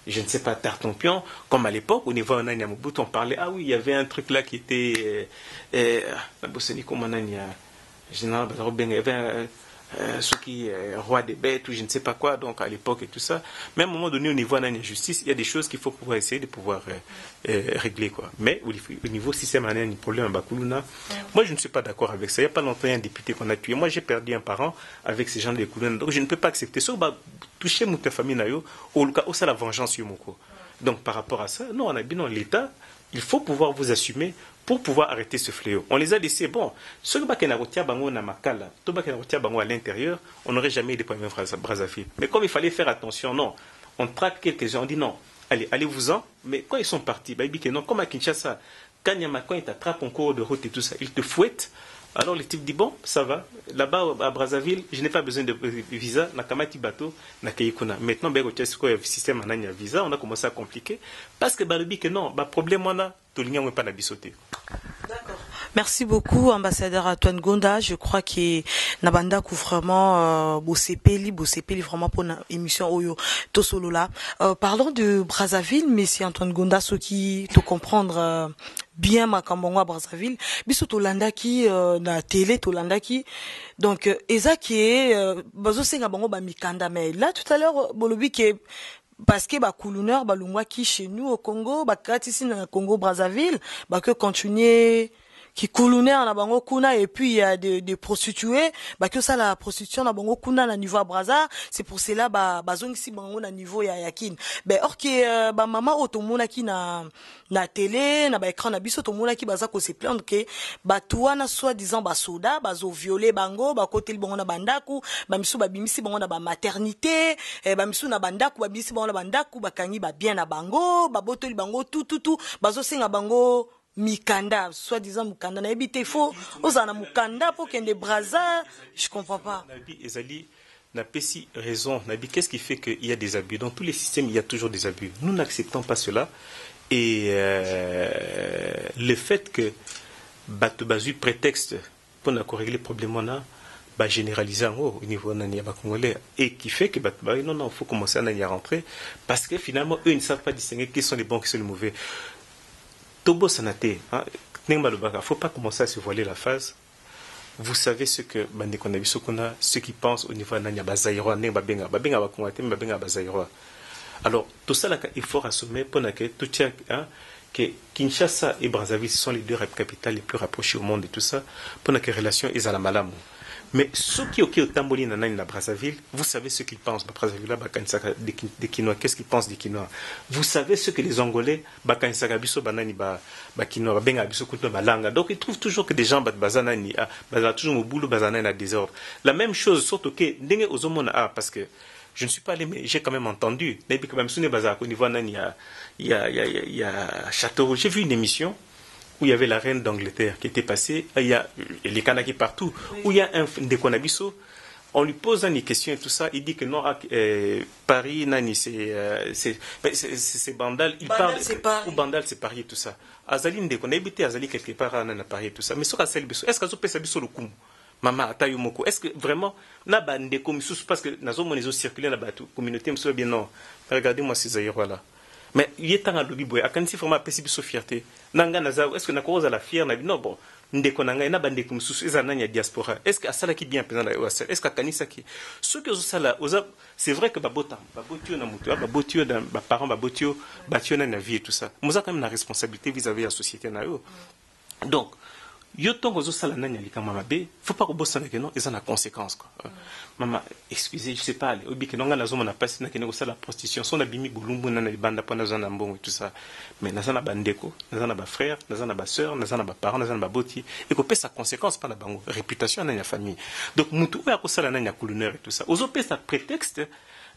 je ne sais pas, Tartompion, comme à l'époque, au niveau de Nanyamubut, on parlait, ah oui, il y avait un truc là qui était, il y avait ce qui est roi des bêtes ou je ne sais pas quoi, donc à l'époque et tout ça. Mais à un moment donné, au niveau de la justice, il y a des choses qu'il faut pouvoir essayer de pouvoir régler, quoi. Mais au niveau système, il y a un problème à Bakuluna. Moi, je ne suis pas d'accord avec ça. Il n'y a pas longtemps, il y a un député qu'on a tué. Moi, j'ai perdu un parent avec ces gens de Kuluna. Donc, je ne peux pas accepter ça. Toucher mon famille, au cas où c'est la vengeance, Yomoko. Donc, par rapport à ça, non, on a bien l'État, il faut pouvoir vous assumer pour pouvoir arrêter ce fléau. On les a laissés, bon, ceux qui ont à l'intérieur, on n'aurait jamais eu des problèmes à Brazzaville. Mais comme il fallait faire attention, non, on traque quelques-uns, on dit non, allez-vous-en, mais quand ils sont partis, non, comme à Kinshasa, quand il t'attrape en cours de route et tout ça, il te fouette. Alors le type dit, bon, ça va, là-bas à Brazzaville, je n'ai pas besoin de visa, nakamati bateau, nakayikuna. Maintenant, le système a visa, on a commencé à compliquer, parce que que non, problème on a, tout le monde n'est pas nabisoté. D'accord. Merci beaucoup, ambassadeur Antoine Gonda. Je crois que Nabanda couvre vraiment Bossepeli vraiment pour une émission Oyo Tosolo là. Parlons de Brazzaville, monsieur Antoine Gonda, ce qui te comprendre bien Makambongo à Brazzaville. Biso Tolandaki na télé Tolandaki. Donc eza qui est bazo senga bango ba mikanda, mais là tout à l'heure bolobi que parce que coulonneur balungwa qui chez nous au Congo, kati ici na Congo Brazzaville, que continuer qui coulounèrent na bango kuna, et puis il y a des prostituées bah que ça la prostitution na bango kuna na niveau à Brazza, c'est pour cela bah bazongisi bango na niveau ya yakin ben or que bah maman otomona ki na télé na ba écran na biso tomona ki baza ko se plaindre que bah toi na soi-disant bah soda bazo violer bango ba côté bango na bandaku ba misu ba bimisi bango na ba maternité ba misu na bandaku ba bimisi bango na bandaku ba kangi ba bien na bango ba botoli bango tout bazo senga bango mikanda, soi-disant mukanda na ebite faux ozana mukanda pour kende Brazza, je comprends pas. Nabi ezali na pesi raison. Nabi, qu'est-ce qui fait qu'il y a des abus? Dans tous les systèmes, il y a toujours des abus. Nous n'acceptons pas cela. Et le fait que batu bazu prétexte pour régler le problème on a bah généraliser au niveau nani congolais et qui fait que non faut commencer à rentrer parce que finalement eux ils ne savent pas distinguer qui sont les bons qui sont les mauvais. Tobo Sanate, faut pas commencer à se voiler la face. Vous savez ce que ceux qui pensent au niveau de Bazaïroa, alors tout ça il faut assommer pour que Kinshasa et Brazzaville sont les deux capitales les plus rapprochées au monde et tout ça pour que les relations ils à la malamu. Mais ceux qui ont tamboli na Brazzaville, vous savez ce qu'ils pensent. Brazzaville là, des Quinois, qu'est-ce qu'ils pensent des Quinois? Vous savez ce que les Angolais, Quinois, Balanga. Donc ils trouvent toujours que des gens bazanani, toujours au boulot bazanani à désordre. La même chose, surtout que dengue aux hommes parce que je ne suis pas allé, mais j'ai quand même entendu. Au niveau il y a Châteauroux. J'ai vu une émission où il y avait la reine d'Angleterre qui était passée, il y a les Kanaki partout, où il y a un Ndekonabiso, on lui pose des questions et tout ça, il dit que non, Paris, Nani, c'est Bandal, il parle, ou Bandal, c'est Paris et tout ça. Azali Ndekona, habité Azali quelque part à Paris et tout ça, mais sur Aselbiso, est-ce qu'Azo pèse Abiso le coup? Maman, Atayomoko, est-ce que vraiment, n'a Ndeko, parce que Nazo Monezo circulé là-bas, communauté, me bien non, regardez-moi ces aérois là. Mais il est temps à l'obi boy. Akansi forma pesi biso fierté. Nanga naza, est-ce que na cause à la fière na non bon. Ndeko nanga na bande comme sous ezana ya diaspora. Est-ce que asala qui bien pesant la OSL? Est-ce que kanisa qui ce que ça oza c'est vrai que babotio na mutu, babotio dans ba parents babotio na vie et tout ça. Nous avons quand même la responsabilité vis-à-vis de la société na yo. Donc yo tongo zo sala nanya lika mama be faut pas que que non ils ont la conséquence quoi maman excusez je sais pas obi que nonga nazo mona passe na kene ko sala prostitution son abimi bulumbu na banda pona za na mbongo et tout ça mais nazana bandeko nazana ba frère nazana ba sœur nazana ba parents nazana ba boti et ko pesa conséquence pas na bango réputation na famille donc mutu ya ko sala nanya couleur et tout ça ozo pesa prétexte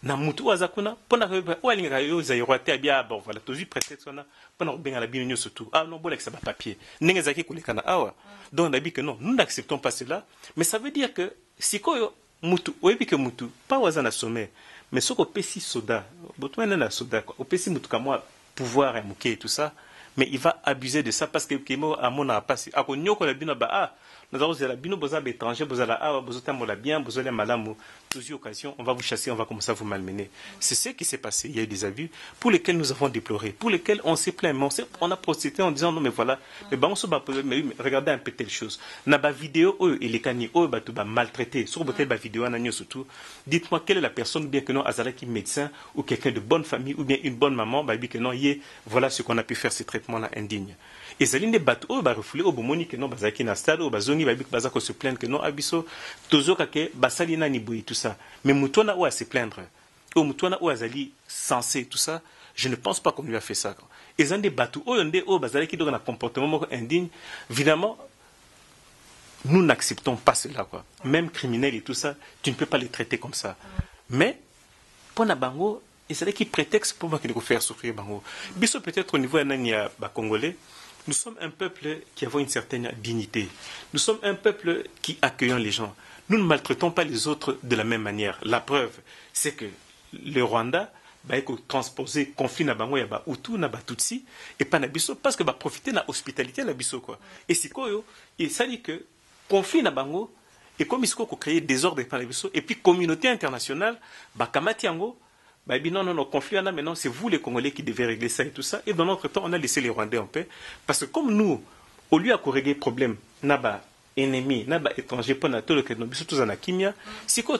na mutu azakuna pona ko alinga yo zairwate bia bon voilà to vu prétexte na pona ko benga la binyo surtout ah non bolek ça ba papier ninga zaki kulekana awa donc on a dit que non nous n'acceptons pas cela mais ça veut dire que si ko mutu oyebi que mutu pas wazana sommet mais ce ko pesi soda botwana na soda quoi au pesi mutu kama pouvoir muke et tout ça mais il va abuser de ça parce que kemo amona passé akonyoko la bino ba ah nous avons la bino boza étranger boza la ah boza tamola bien boza la malamu toujours occasion on va vous chasser on va commencer à vous malmener c'est ce qui s'est passé il y a eu des abus pour lesquels nous avons déploré pour lesquels on s'est plaint mais on a protesté en disant non mais voilà mais bah on se bat mais regardez un peu telle chose na ba vidéo et les cani ba tout ba maltraité sur botel ba vidéo na surtout dites-moi quelle est la personne bien que non azala qui médecin ou quelqu'un de bonne famille ou bien une bonne maman bah que non y voilà ce qu'on a pu faire ces traitements là indignes et ça l'une bateaux ba refoulé au bomoni que non bazaki na stade au bazongi ba bazako se plaindre que non abiso tozoka ke basali na ni boyi tout ça mais mutona ou à se plaindre au mutona ou azali censé tout ça je ne pense pas qu'on lui a fait ça et ça des bateaux au ndé au bazaki donc un comportement indigne évidemment nous n'acceptons pas cela quoi même criminels et tout ça tu ne peux pas les traiter comme ça mais pour na bango et c'est là qui prétexte pour moi qu'il faut faire souffrir bango biso peut-être au niveau nania ba congolais. Nous sommes un peuple qui avons une certaine dignité. Nous sommes un peuple qui accueillons les gens. Nous ne maltraitons pas les autres de la même manière. La preuve, c'est que le Rwanda va transposer conflit na bango ya ba Hutu na ba Tutsi et pas na biso parce que va profiter de l'hospitalité na biso quoi. Et c'est quoi et ça dit que conflit na bango et comme il faut créer désordre par na biso et puis communauté internationale ba kamati yango bah, non, conflit là, maintenant, c'est vous les Congolais qui devez régler ça et tout ça. Et dans notre temps, on a laissé les Rwandais en paix. Parce que comme nous, au lieu de régler le problème, naba ennemi, naba étranger, pour tout le monde, surtout en Akimia, c'est quoi,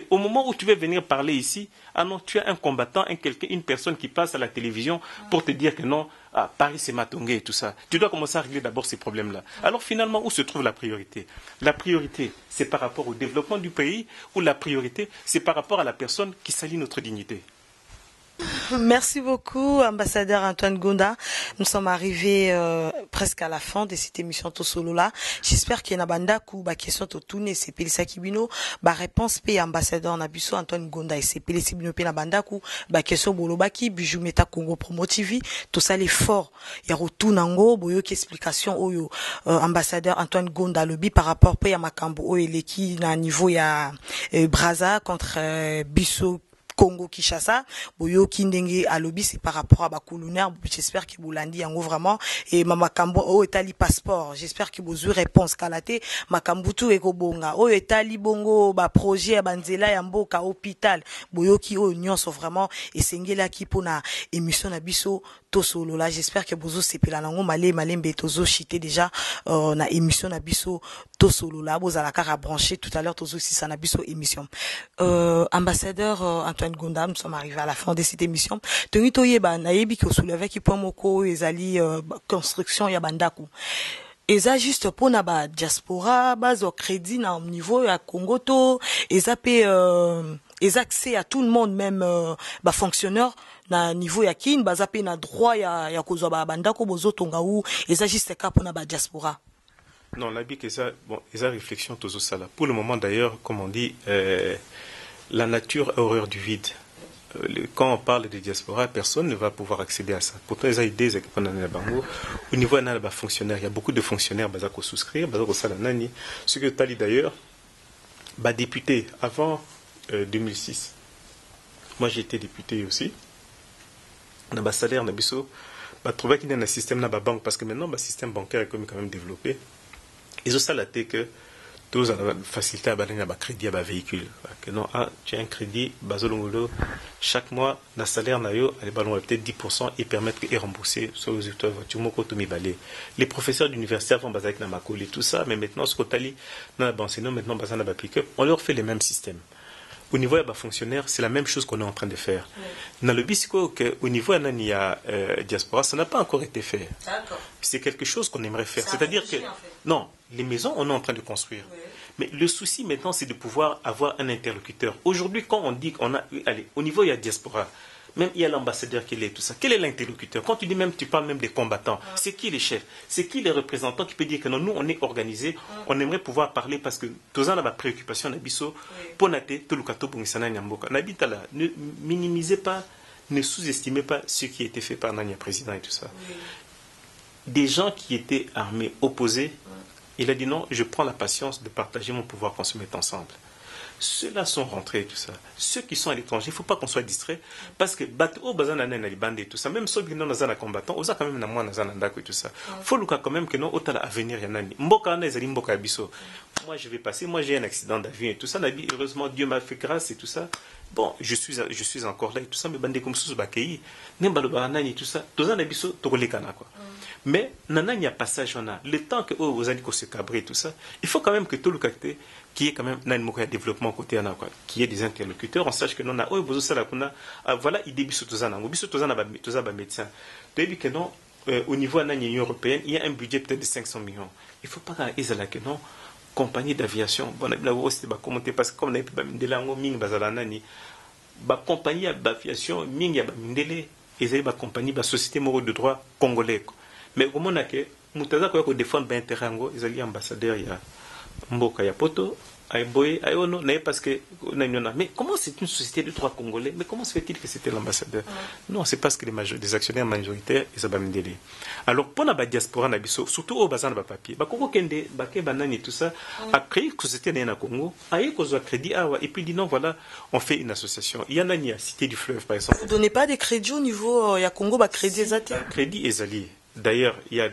au moment où tu veux venir parler ici, ah non, tu as un combattant, une personne qui passe à la télévision pour te dire que non, Paris c'est Matongé et tout ça. Tu dois commencer à régler d'abord ces problèmes-là. Alors finalement, où se trouve la priorité? La priorité, c'est par rapport au développement du pays, ou la priorité, c'est par rapport à la personne qui salit notre dignité? Merci beaucoup, ambassadeur Antoine Gonda. Nous sommes arrivés presque à la fin de cette émission Tosolola. J'espère qu'il y a banda ku ba question to tourner c'est Pelisa Kibino ba réponse pe ambassadeur Nabiso Antoine Gonda et c'est Pelisa Kibino pe na banda ku ba question bolobaki bijou meta Congo Promo TV tout ça l'effort ya retour nango boyo ki explication oyo ambassadeur Antoine Gonda lobi par rapport pe ya makambo oyo eleki na niveau ya Brazza contre Biso Congo Kinshasa boyo kindenge alobi c'est par rapport à bakulunaire. J'espère que Boulandi yango vraiment et makambo o etali passeport. J'espère que vous aurez réponse kalate makambutu ekobonga o etali bongo ba projet banzela ya mboka hôpital boyo ki o nyonso vraiment esengela ki pona émission na biso Tosolola. J'espère que vous sepela nango malembe tozo chité déjà na émission na biso Tosolola bozala kara branché tout à l'heure tozo si ça na biso émission. Ambassadeur Antoine Gonda, nous sommes arrivés à la fin de cette émission. Tenu toyeba na yebi ko soulever ki point moko ezali construction ya bandaku. Eza juste pour na ba diaspora base au crédit na niveau ya Congo to eza pe accès à tout le monde même ba fonctionnaire na niveau ya kin baza pe na droit ya kozwa ba bandako bozotonga ou eza juste ka pour na ba diaspora. Non, la bique eza bon, eza réflexion tozo sala. Pour le moment d'ailleurs, comme on dit la nature a horreur du vide. Quand on parle de diaspora, personne ne va pouvoir accéder à ça. Pourtant, les idées au niveau des fonctionnaires, il y a beaucoup de fonctionnaires qui vont souscrire, ce que tu as dit d'ailleurs, député avant 2006. Moi, j'ai été député aussi. On a un salaire, on a trouvé qu'il y a un système dans la banque, parce que maintenant, le système bancaire est quand même développé. Ils ont ça la tête que tous ont facilité à balancer un crédit à un véhicule. Non, tu as un crédit, chaque mois, le salaire peut-être 10% et permettre de rembourser sur les voitures. Les professeurs d'université font baser avec la macole et tout ça, mais maintenant, ce qu'on a dit dans la banque, maintenant, on leur fait les mêmes systèmes. Au niveau des fonctionnaires, c'est la même chose qu'on est en train de faire. Dans le bisco, au niveau de la diaspora, ça n'a pas encore été fait. C'est quelque chose qu'on aimerait faire. C'est-à-dire que, non, les maisons, on est en train de construire. Oui. Mais le souci maintenant, c'est de pouvoir avoir un interlocuteur. Aujourd'hui, quand on dit qu'on a, allez, au niveau de la diaspora, même il y a l'ambassadeur qui est tout ça. Quel est l'interlocuteur? Quand tu dis même, tu parles même des combattants. C'est qui les chefs? C'est qui les représentants qui peut dire que non, nous on est organisés, on aimerait pouvoir parler parce que tous en a ma préoccupation nabiso pour nater tout le kato pour nisana nyamboka. Nabitala, ne minimisez pas, ne sous-estimez pas ce qui a été fait par Nania président et tout ça. Des gens qui étaient armés, opposés, il a dit non, je prends la patience de partager mon pouvoir qu'on se mette ensemble. Ceux-là sont rentrés et tout ça. Ceux qui sont à l'étranger, il ne faut pas qu'on soit distrait. Parce que au bazan et tout ça, même ceux qui sont dans combattant, on a quand même na moi et tout ça. Il faut quand même que nous, autant avenir yanani. Mboka na ezali mboka biso. Moi je vais passer, moi j'ai un accident d'avion et tout ça. Heureusement Dieu m'a fait grâce et tout ça. Bon, je suis encore là et tout ça, mais bande comme sous bakei, nem balobana et tout ça. Tous en abiso tolekana quoi. Mais nana il y a passage on a le temps que vous allez se cabrer et tout ça. Il faut quand même que tout le côté qui est quand même dans le développement côté ana quoi, qui est des interlocuteurs, on sache que non a besoin ça là qu'on a voilà idée biso tozana ba médecin. Depuis que non au niveau de l'Union européenne, il y a un budget peut-être de 500 millions. Il faut pas que non compagnie d'aviation, bon là aussi va commenter parce que comme on a pas de langue ming bazala nani ba compagnie d'aviation ming ya ba mindele et ba compagnie ba société morale de droit congolais. Mais au moment que mutaza ko défendre ba intérêt ngo ezali ambassadeur ya mboka ya poto Boye, non, parce que mais comment c'est une société de droit congolais? Mais comment se fait-il que c'était l'ambassadeur? Non, c'est parce que les actionnaires majoritaires ils ont délai. Alors pour la diaspora surtout au bazar de papier, Congo kende, banani tout ça, a créé que c'était na Congo, a eu qu'on crédit et puis dit non voilà, on fait une association. Il y en a ni à Cité du Fleuve par exemple. Vous donnez pas des crédits au niveau ya Congo crédit ezati? Crédit ezali. D'ailleurs, il y a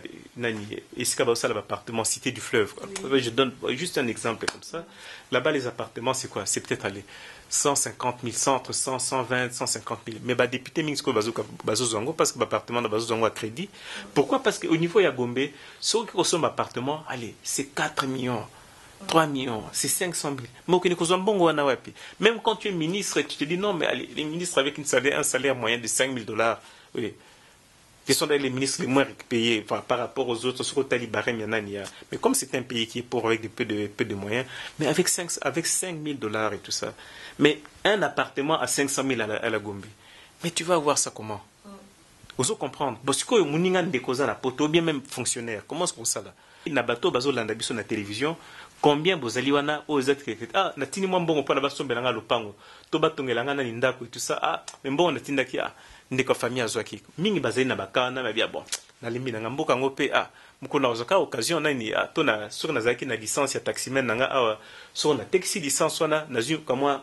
l'appartement Cité du Fleuve. Je donne juste un exemple comme ça. Là-bas, les appartements, c'est quoi? C'est peut-être aller 150 000 centres, 100, 120, 150 000. Mais député Minsko Bazozongo, parce que l'appartement de Bazozongo a crédit. Pourquoi? Parce qu'au niveau de Gombe, ceux qui consomment l'appartement, allez, c'est 4 millions. 3 millions, c'est 500 000. Même quand tu es ministre, tu te dis non, mais allez, les ministres avec un salaire moyen de 5 000 $, oui. Qui sont les ministres les moins payés par rapport aux autres, sur mais comme c'est un pays qui est pauvre avec peu de moyens, mais avec 5 000 dollars et tout ça, mais un appartement à 500 000 à la Gombe, mais tu vas voir ça comment? Vous comprendre. Parce que Mouningan décosa la poto, bien même fonctionnaire. Comment est-ce qu'on ça là? Nabato bazo landabiso na télévision. Combien bozali wana aux êtres ah na tini mo mbongo pona baso belanga lopango. To batongelanga na ndako et tout ça. Ah mais mbongo na tindaki ah ndeko famille azwaki. Mingi bazali na bakana na bia bon. Na limbi na mboka ngope ah mukona ozoka occasion na ni ah to na sur na zaki na licence ya taximen nanga ah sur na taxi licence wana na zu kama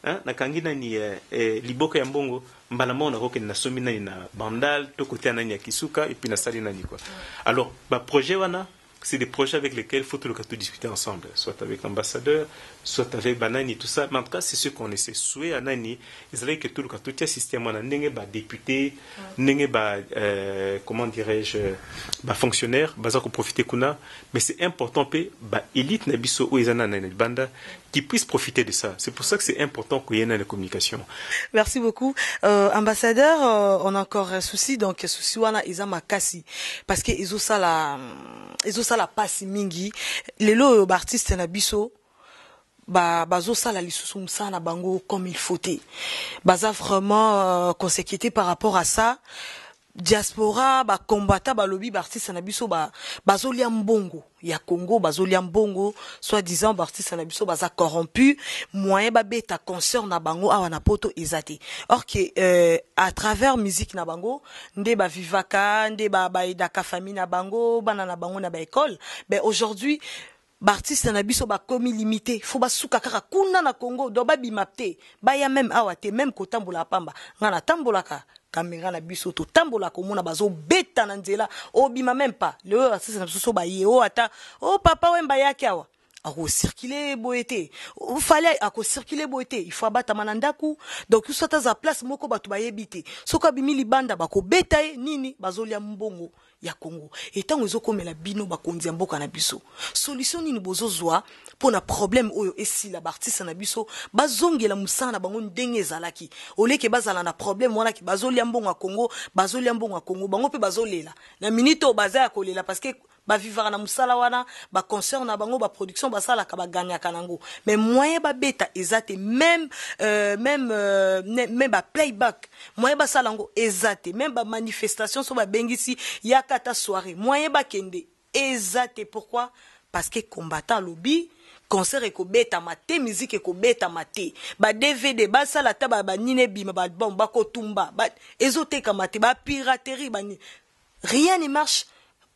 na kangina ni liboka ya mbongo mbala mona roke na somi na na bandal to côté na ya kisuka et puis na sali na ni quoi. Alors ba projet wana c'est des projets avec lesquels il faut tout le temps discuter ensemble, soit avec l'ambassadeur, soit avec Banani, tout ça. Mais en tout cas, c'est ce qu'on essaie. Souhait à Nani, ils avaient que tout le temps, système, on a n'engé député, n'engé comment dirais-je, fonctionnaire, baza qu'on profite kuna. Mais c'est important que élite nabiso ou ils en a banda qui puissent profiter de ça. C'est pour ça que c'est important qu'il y ait une communication. Merci beaucoup, ambassadeur. On a encore un souci, donc souci wana izama kasi parce que ils ont ça la passe mingi les lots artistes na biso bazo sala lisusu msana bango comme il faut baza vraiment conséquité par rapport à ça diaspora ba combattant ba lobby artiste na biso bazo lia mbongo ya Congo bazo lia mbongo soit disant artiste na biso baza corrompu moyen ba beta concert na bango awa na poto ezate or que à travers musique na bango nde ba vivaka nde ba edaka famille na bango bana na bango na ba école ben aujourd'hui artiste na biso ba komi limité faut ba suka kaka kuna na Congo do ba bimapte ba ya même awa te même kotambola pamba ngana tambolaka caméra na biso to tambola komona bazo beta na nzela obima même pas le artiste na biso ba yeo ata oh papa wemba yake awa ako circuler boete il fallait ako circuler boete il faut abattre manandaku donc il soit à place moko batu ba yebite soko bimi libanda bako beta nini bazolia mbongo ya Congo et tant ozo komela bino bakonzi mboka na biso solution nini bozozwa pour na problème oyo esi la artiste na biso bazongela musana bango ndenge ezalaki oleke bazala na problème wana ki bazolia mbongo ya Congo bazolia mbongo ya Congo bango pe bazolela na minute baza ya kolela parce que ba vivara na musala wana ba concert na bango ba production basala ka ba gagner kanango mais moyen ba beta ezate même ba playback moyen ba salango ezate même ba manifestation so ba bengisi ya kata soirée moyen ba kende ezate pourquoi parce que combattant lobby concert eko beta mate musique eko beta mate ba DVD ba sala ta ba nine bima ba bon ba kotumba ba ezoteka mate ba piraterie ba rien ne marche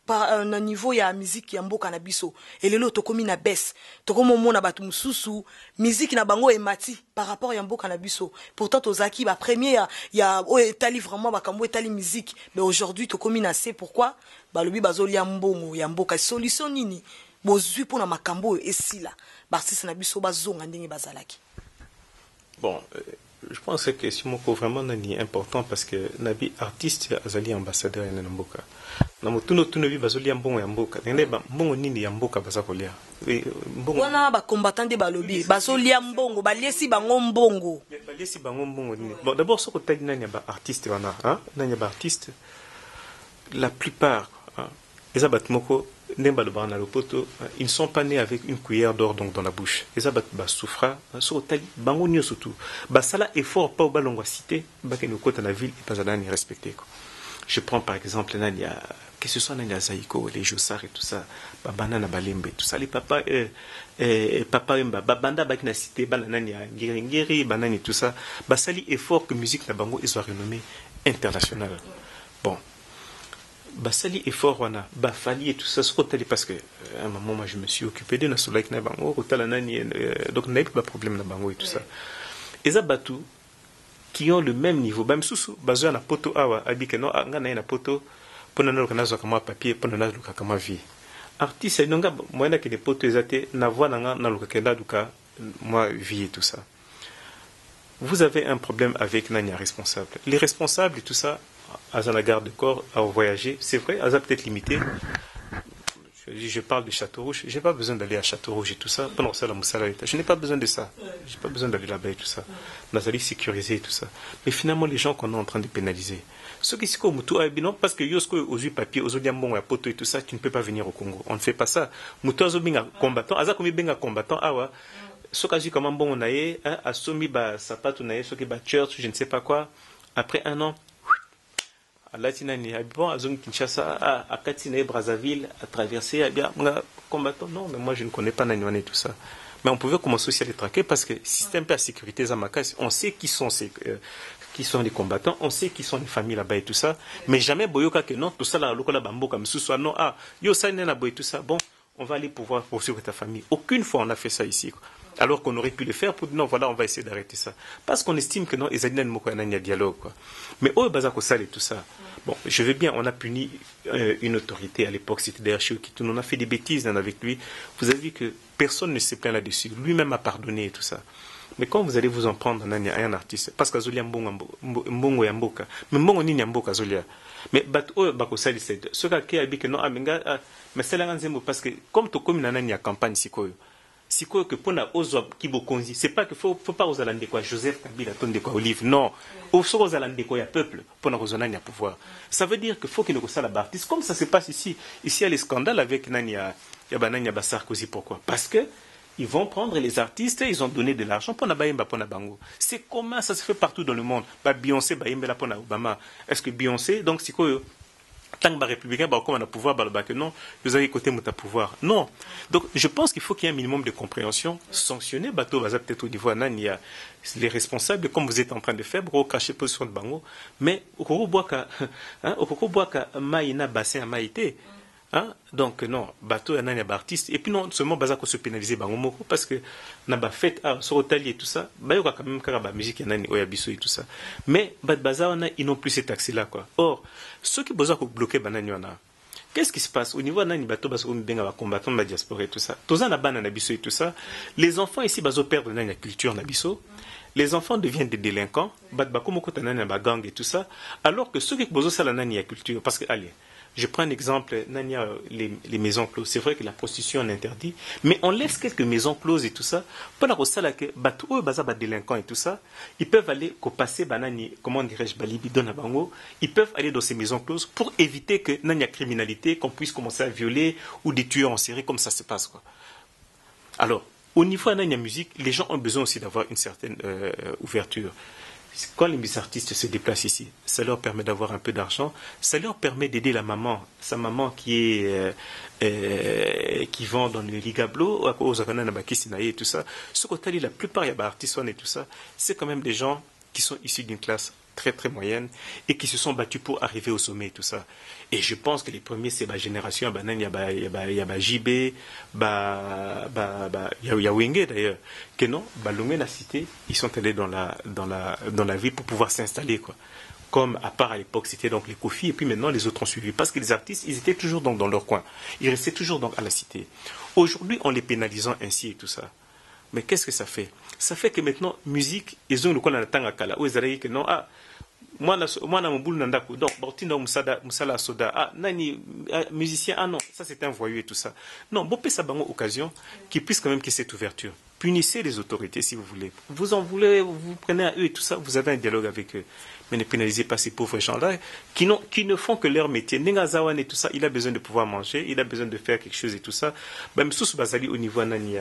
par un niveau ya musique ya mboka na biso et lelo tokomi na baisse tokomo mona batu mususu musique na bango emati par rapport ya mboka na biso pourtant tozaki ba premier ya etali vraiment ba kambo etali musique mais aujourd'hui tokomi na c'est pourquoi ba lobi bazolia mbongo ya mboka solution nini bozui pona makambo esila ba artiste na biso bazonga ndenge bazalaki. Bon je pense que c'est vraiment important parce que nabi artiste azali ambassadeur ya mboka na mutuno tunobi bazolia mbongo ya mboka ndenge mbongo nini ya mboka bazakolia mbongo wana ba combattant de balobi bazolia mbongo baliesi bango mbongo nini bon d'abord ce que tu nani ba artiste wana nani ba artiste la plupart les abatmoko nemba le na lopoto ils ne sont pas nés avec une cuillère d'or donc dans la bouche les abat ba souffra so tali bango nyo surtout ba sala effort pas ba longwa cité ba ke no kota na ville et pas nani respecté quoi. Je prends par exemple Nania, que ce soit Nania Zaïko, les Jossar et tout ça, Banana Balembe, tout ça, les papas, papa Banda Bakina Cité, Banania, Ngiri, Banani, tout ça, Basali effort que musique Nabango soit renommée internationale. Bon. Basali effort, wana, Bafali et tout ça, ce qu'on parce que, à un moment, moi, je me suis occupé de Nasoulaïk Nabango, donc, n'a pas de problème Nabango et tout ça. Et ça, Batou, qui ont le même niveau même sous bazo na poto awa abike no ngana na poto pona na lokana kama papier pona na luka kama vie artiste nonga moyena que les poto ezate na voix na lokakenda duka moi vie et tout ça vous avez un problème avec nania responsable les responsables et tout ça à la garde de corps à voyager c'est vrai à peut-être limité je parle de Château-Rouge, je n'ai pas besoin d'aller à Château-Rouge et tout ça. Pendant ça, la Moussala, je n'ai pas besoin de ça. Je n'ai pas besoin d'aller là-bas et tout ça. Nazali sécurisé et tout ça. Mais finalement, les gens qu'on est en train de pénaliser, ceux qui sont comme Moutou Abinon, parce que Yosko aux yeux papier, aux odiambons, à poto et tout ça, tu ne peux pas venir au Congo. On ne fait pas ça. Moutou Azobinga combattant, Azakomi Benga combattant, Awa, Sokaji comme un bon onaye, Asomi ba sapato naye, Soki ba church, je ne sais pas quoi. Après un an, à Latinani, à bon, à Zone Kinshasa, à Katine, Brazzaville, à traverser, à bien, combattant. Non, mais moi je ne connais pas Nanyuane et tout ça. Mais on pouvait commencer aussi à les traquer parce que système de sécurité Zamakas, on sait qui sont les combattants, on sait qui sont les familles là-bas et tout ça. Mais jamais Boyoka que non, tout ça là, Lokola Bambo comme ce soit non, yo ça n'est pas tout ça. Bon, on va aller pouvoir poursuivre ta famille. Aucune fois on a fait ça ici, quoi. Alors qu'on aurait pu le faire pour dire non, voilà, on va essayer d'arrêter ça. Parce qu'on estime que non, ils ont dialogue, quoi. Mais au Bazako Sal et tout ça, bon, je veux bien, on a puni une autorité à l'époque, c'était d'ailleurs Chio Kitou, on a fait des bêtises avec lui. Vous avez vu que personne ne s'est plaint là-dessus. Lui-même a pardonné et tout ça. Mais quand vous allez vous en prendre un artiste, parce qu'Azolia Mbongo Yamboka, mais Mbongo ni Yamboka Azolia. Mais Bako Sal, c'est ce qui a dit que non, mais c'est la raison parce que comme tu comme une campagne, c'est quoi? C'est quoi que pour la Ozo Kibokonzi, c'est pas que faut pas aux Alandais quoi, Joseph Kabila tonde quoi Olive, non. Aux Alandais quoi, il y a peuple pour la Rosonania pouvoir. Ça veut dire que faut qu'il ne soit la bâtisse comme ça se passe ici. Ici il y a les scandales avec Nania, il y a Sarkozy, pourquoi? Parce que ils vont prendre les artistes et ils ont donné de l'argent pour Nabaïmba pour Nabango. C'est comment ça se fait partout dans le monde. Bah Beyoncé Baïmba pour Obama. Est-ce que Beyoncé donc c'est quoi? Tant que les républicains, comme on a pouvoir, non, vous avez côté mon pouvoir. Non. Donc, je pense qu'il faut qu'il y ait un minimum de compréhension. Sanctionner, bateau, peut-être au niveau il y a les responsables, comme vous êtes en train de faire, pour cacher position de Bango. Mais, au Kourouboaka, Maïna, bassin à Maïté. Donc, non, bateau, il y a un artiste. Et puis, non seulement, Bazako se pénaliser Bango parce que, n'a pas fait, sur Otali et tout ça, il y a quand même la musique, il y a un Oyabiso et tout ça. Mais, ils n'ont plus cet accès-là, quoi. Or, ceux qui besoin de bloquer Bananyana, qu'est-ce qui se passe au niveau de bateau parce qu'on bien combattant de la diaspora et tout ça. Tous en abana nabiso et tout ça. Les enfants ici baso perdent la culture nabiso. Les enfants deviennent des délinquants. Bat bakomo kota nanya bagang et tout ça. Alors que ceux qui besoin ça la nanya culture parce que allez. Je prends un exemple, les maisons closes. C'est vrai que la prostitution est interdite, mais on laisse quelques maisons closes et tout ça. Pour la recette, délinquants et tout ça, ils peuvent aller passer, comment dirais-je, ils peuvent aller dans ces maisons closes pour éviter que il y a criminalité, qu'on puisse commencer à violer ou des tueurs en série, comme ça se passe, quoi. Alors, au niveau de la musique, les gens ont besoin aussi d'avoir une certaine ouverture. Quand les artistes se déplacent ici, ça leur permet d'avoir un peu d'argent, ça leur permet d'aider la maman, sa maman qui vend dans le Ligablo, aux Akananabakisinaï et tout ça. Ce côté-là, la plupart, il y a des artistes et tout ça, c'est quand même des gens qui sont issus d'une classe très très moyenne et qui se sont battus pour arriver au sommet et tout ça. Et je pense que les premiers, c'est ma génération, il y a JB, il y a Wenge d'ailleurs, que non, Balongé la cité, ils sont allés dans la ville pour pouvoir s'installer, quoi. Comme à part à l'époque, c'était donc les Kofi, et puis maintenant les autres ont suivi. Parce que les artistes, ils étaient toujours donc dans leur coin. Ils restaient toujours donc à la cité. Aujourd'hui, en les pénalisant ainsi et tout ça, mais qu'est-ce que ça fait? Ça fait que maintenant, musique, ils ont le quoi dans la kala. Où ils arrivent que non, moi, mon boule nandaku. Donc, Bortino Moussala Soda. Nani, musicien, non, ça c'est un voyou et tout ça. Non, bon, ça bango occasion qu'ils puissent quand même qu'il y ait cette ouverture. Punissez les autorités si vous voulez. Vous en voulez, vous prenez à eux et tout ça, vous avez un dialogue avec eux. Mais ne pénalisez pas ces pauvres gens-là qui ne font que leur métier. Nengazawan et tout ça, il a besoin de pouvoir manger, il a besoin de faire quelque chose et tout ça. Même sous Bazali au niveau Nani,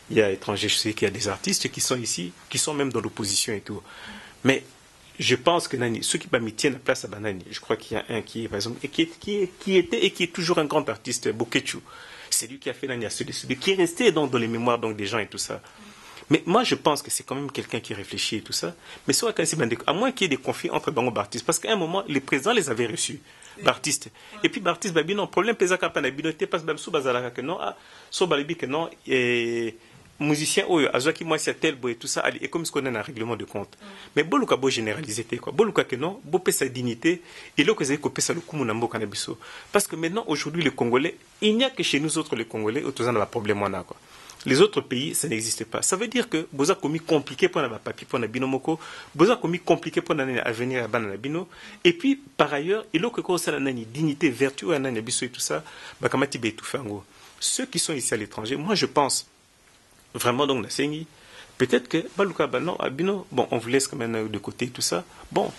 il y a étrangers, je sais qu'il y a des artistes qui sont ici, qui sont même dans l'opposition et tout. Mais je pense que ceux qui tiennent la place à Banani, je crois qu'il y a un qui est, par exemple, et qui était et qui est toujours un grand artiste, Bokechu. C'est lui qui a fait Nani à celui qui est resté donc dans les mémoires donc, des gens et tout ça. Mais moi, je pense que c'est quand même quelqu'un qui réfléchit et tout ça. Mais soit à moins qu'il y ait des conflits entre Bango et Bartiste, parce qu'à un moment, les présidents les avaient reçus. Bartiste. Et puis Bartiste, non, problème, Pesaka Panabinoté, parce que Babsou Bazalaka, que non, So Balibi, que non, et musicien oyo azwaki mwasi ya tel boye tout ça et comme ce qu'on a un règlement de compte mais boluka bo généraliser te quoi boluka que non bo pesa dignité et là que vous avez pesa le kumu na mboka na biso parce que maintenant aujourd'hui les Congolais il n'y a que chez nous autres les Congolais autour de problème on a quoi les autres pays ça n'existe pas ça veut dire que boza commis compliqué pour na papier pour na binomoko boza commis compliqué pour na avenir à banana bino et puis par ailleurs il faut que ça na dignité vertu à na biso et tout ça ba kamati be tout fango ceux qui sont ici à l'étranger moi je pense vraiment donc peut-être que baluka non abino bon on vous laisse quand même de côté tout ça bon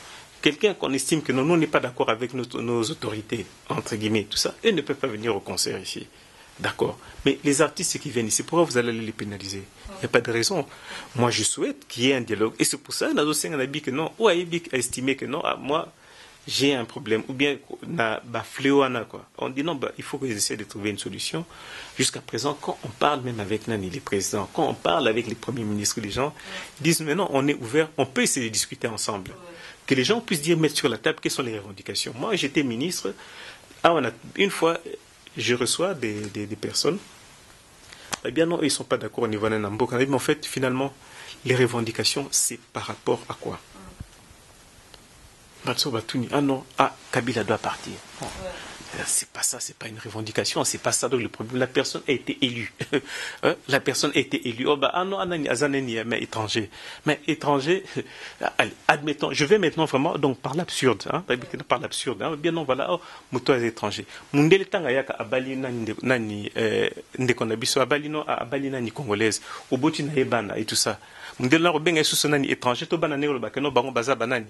quelqu'un qu'on estime que non on n'est pas d'accord avec nos autorités entre guillemets tout ça ils ne peuvent pas venir au concert ici d'accord mais les artistes qui viennent ici pourquoi vous allez les pénaliser il n'y a pas de raison moi je souhaite qu'il y ait un dialogue et c'est pour ça que non ou a estimé que non moi j'ai un problème, ou bien on dit non, il faut qu'ils essaient de trouver une solution. Jusqu'à présent, quand on parle même avec les présidents, quand on parle avec les premiers ministres, les gens disent maintenant on est ouvert, on peut essayer de discuter ensemble. Que les gens puissent mettre sur la table quelles sont les revendications. Moi, j'étais ministre, une fois, je reçois des personnes, eh bien non, ils ne sont pas d'accord au niveau d'un Namboka, mais en fait, finalement, les revendications, c'est par rapport à quoi? Ah non, Kabila doit partir. Bon. C'est pas ça, c'est pas une revendication, c'est pas ça donc le problème. La personne a été élue. La personne a été élue. Mais étranger. Mais étranger, allez, admettons, je vais maintenant vraiment donc par l'absurde. Par l'absurde. Bien non, voilà, moto est étranger. Mundele tangayaka abali nani ndekonabiso abali no abali nani congolaise. Oboti na ebana et tout ça. Mundele na robenga sous nani étranger to bana ne ba keno bango baza banani.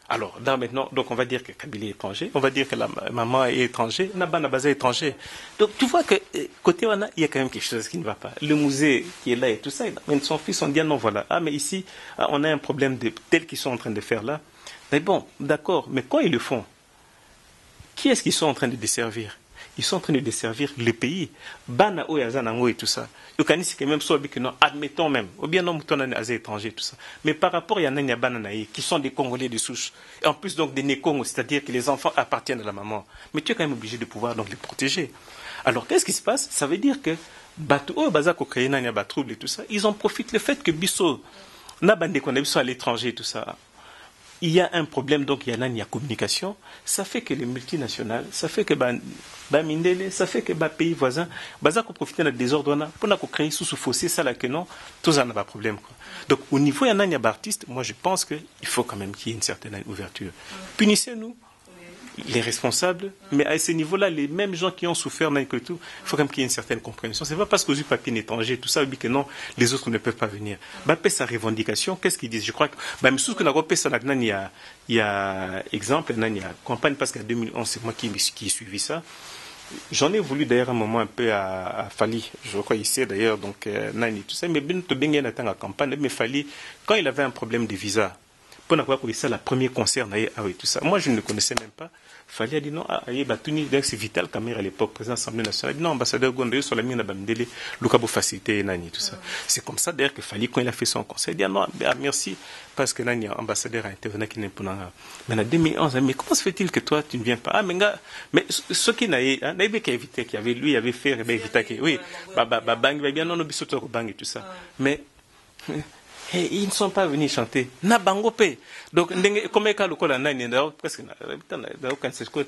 Alors, là maintenant, donc on va dire que Kabila est étranger, on va dire que la maman est étrangère, Nabana Baza est étranger. Donc tu vois que côté Wana, il y a quand même quelque chose qui ne va pas. Le musée qui est là et tout ça, mais son fils, on dit non, voilà. Ah, mais ici, on a un problème tel qu'ils sont en train de faire là. Mais bon, d'accord, mais quand ils le font, qui est-ce qu'ils sont en train de desservir? Ils sont en train de desservir le pays. Bana Oyazanango et tout ça. Yokanisi que même soit que non, admettons même, ou bien non, mouton étranger, tout ça. Mais par rapport à Yanania Bananaï, qui sont des Congolais de souche, et en plus donc des Nékongos, c'est-à-dire que les enfants appartiennent à la maman. Mais tu es quand même obligé de pouvoir donc les protéger. Alors qu'est-ce qui se passe? Ça veut dire que Batou, Bazako Krayena, Batrouble et tout ça, ils en profitent le fait que Bisso, Nabande Kondabiso à l'étranger, tout ça. Il y a un problème, donc il y a communication. Ça fait que les multinationales, ça fait que Mindele, ça fait que les pays voisins, ça profite de désordre pour créer sous fossé, ça là que non, tous en a pas problème. Quoi. Donc au niveau il y a d'artistes, moi je pense qu'il faut quand même qu'il y ait une certaine ouverture. Punissez-nous, les responsables, mais à ce niveau-là, les mêmes gens qui ont souffert, même que tout, il faut quand même qu'il y ait une certaine compréhension. C'est pas parce que j'ai papier étranger, tout ça, que non, les autres ne peuvent pas venir. Sa revendication, qu'est-ce qu'ils disent? Je crois que, même sous que il y a exemple, il y a campagne, parce qu'en 2011, c'est moi qui ai suivi ça. J'en ai voulu d'ailleurs un moment un peu à Fali, je crois ici d'ailleurs, donc, Nani, tout ça, mais bien, la campagne, mais Fali, quand il avait un problème de visa, ça la premier concert tout ça. Moi je ne le connaissais même pas. Fallait a dit non, c'est Vital Kamer à l'époque, président de l'Assemblée nationale. Il dit non, ambassadeur Gondé sur la mine à Bamdele, Lukabo facilité Nani, tout ça. C'est comme ça d'ailleurs que Fallait quand il a fait son concert, il dit non, merci, parce que Nani, ambassadeur a intervenu qui n'est pas là. Mais en 2011, mais comment se fait-il que toi tu ne viens pas? Ah, mais ce qui n'a évité, qui avait lui avait fait, oui, bang, bien non, bisoto bang et tout ça. Mais et ils ne sont pas venus chanter. Na bangope. Donc, comme le cas la nani, presque, quand c'est quoi,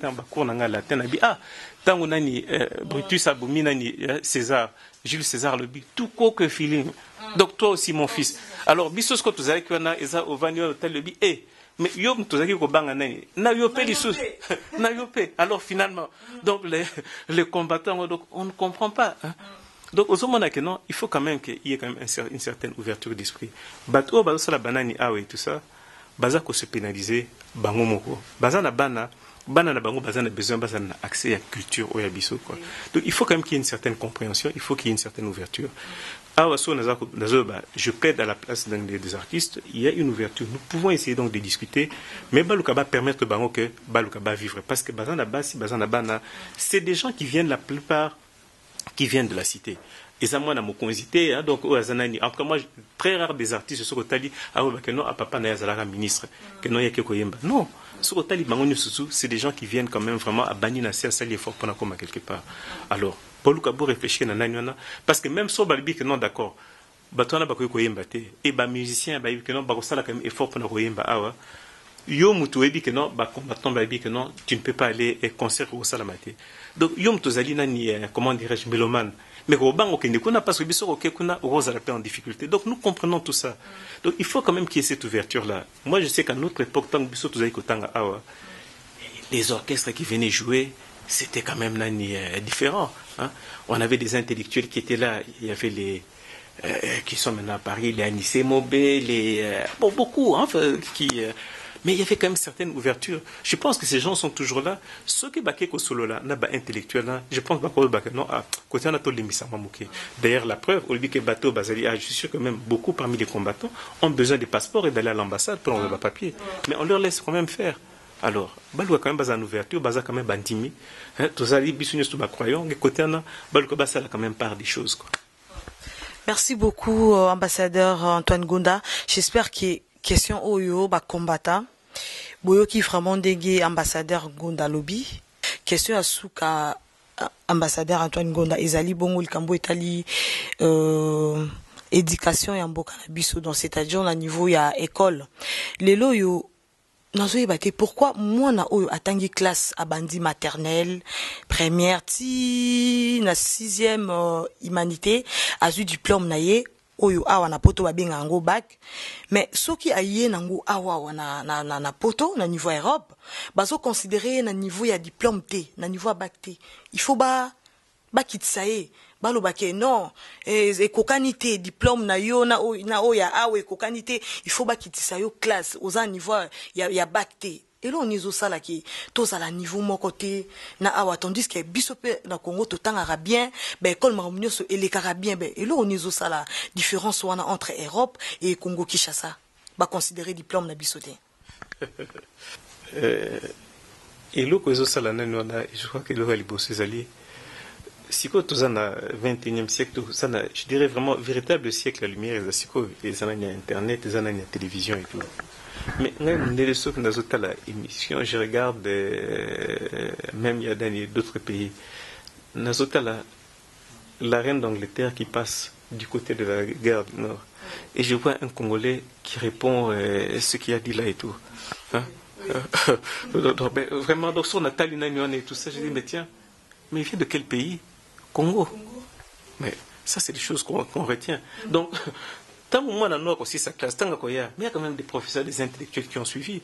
tango nani, Brutus Aboumi nani, César, Jules César le but, tout quoi que feeling. Donc, toi aussi, mon fils. Alors, bisos ko tuzaki kwa na, eza ovanyo, tel le but, mais yo tuzaki ko banga nani, na yope les sous, na yope. Alors, finalement, donc, les combattants, donc, on ne comprend pas, hein. Donc, au moment non, il faut quand même qu'il y ait quand même une certaine ouverture d'esprit. Bato, la banane, et tout ça, baza ko se pénaliser, bango moko. Baza na bana na bango, baza na besoin, baza na accès à la culture, au yabiso, quoi. Donc, il faut quand même qu'il y ait une certaine compréhension, il faut qu'il y ait une certaine ouverture. Je plaide à la place des artistes, il y a une ouverture. Nous pouvons essayer donc de discuter, mais Balukaba permettre bango que Balukaba vivre. Parce que baza na basi, baza na bana, c'est des gens qui viennent la plupart qui viennent de la cité. Et ça, moi, dans mon hésité, donc, en tout cas, moi, très rare des artistes, ce que dit, que non, à papa, n'a ministre, que non, il y a quelque chose. Non, ce que dit, c'est des gens qui viennent quand même vraiment à bannir la CSA, l'effort pour comme quelque part. Alors, Paul Kabo réfléchit, parce que même si on que non, d'accord, batona ba koyemba te et ba musicien ba que non ba kosala quand même effort pour na koyemba awa yo mutu ebi que non ba combattant ba ebi que non tu ne peux pas aller et concert ko sala mate donc yo mutu zali nani comment dirais-je mélomane mais ko bango kende kuna parce que biso ko kuna rose la paix en difficulté donc nous comprenons tout ça donc il faut quand même qu'il y ait cette ouverture là moi je sais qu'à notre époque tant biso to zali ko tanga awa les orchestres qui venaient jouer c'était quand même nani différent hein? On avait des intellectuels qui étaient là il y avait les qui sont maintenant à Paris, les Anissé Mobé, bon, beaucoup, hein, mais il y avait quand même certaines ouvertures. Je pense que ces gens sont toujours là. Ceux qui baquent au solo là, n'a pas intellectuel là, je pense que non, côté on a tout les misamamouké. D'ailleurs, la preuve, au lieu que bateau Bazali, je suis sûr que même beaucoup parmi les combattants ont besoin des passeports et d'aller à l'ambassade pour enlever le papier. Mais on leur laisse quand même faire. Alors, balou quand même basa une ouverture, basa quand même bantimi. Tous les bisounis tout croyant, que côté on a, balou basa quand même part des choses quoi. Merci beaucoup, ambassadeur Antoine Gonda. J'espère que question oyo ba combattant boyo qui vraiment dégué ambassadeur Gonda lobby. Question à souka ambassadeur Antoine Gonda ezali bongo likambo etali éducation ya mboka na biso dans c'est-à-dire au niveau ya école. Lelo yo pourquoi moi na oyo atangi classe à bandi maternelle première ti na 6e humanité azu diplôme na ye oyo awa na poto babenga ngo bac mais soki aye nango awa na poto na niveau Europe bazo considérer na niveau ya diplôme T na niveau ya bac T il faut ba kitisa ye balobake non ekokanité diplôme na yo na oya awe ekokanité il faut bakitisa yo classe aux niveau ya bac T et là on iso sala ki tous à la niveau mon côté na awa tandis que biso pe na Congo to tangara bien ben école mamunyo so elekara bien ben et là on iso sala différence wana entre Europe et Congo Kinshasa ba considérer diplôme na biso te et lo ko iso sala na nona je crois que le liboso zali si quoi tout ça na 21e siècle tout ça na je dirais vraiment véritable siècle la lumière c'est quoi les années internet les années télévision et tout mais même les ceux qui nous ont la émission je regarde même il y a dans d'autres pays nous ont la reine d'Angleterre qui passe du côté de la gare du Nord et je vois un Congolais qui répond ce qu'il a dit là et tout hein? Vraiment donc son Nathalie Nagnon et tout ça je dis mais tiens mais il vient de quel pays? Congo. Mais ça, c'est des choses qu'on retient. Donc, tant que moi, on a aussi sa classe, tant qu'il y a, mais il y a quand même des professeurs, des intellectuels qui ont suivi.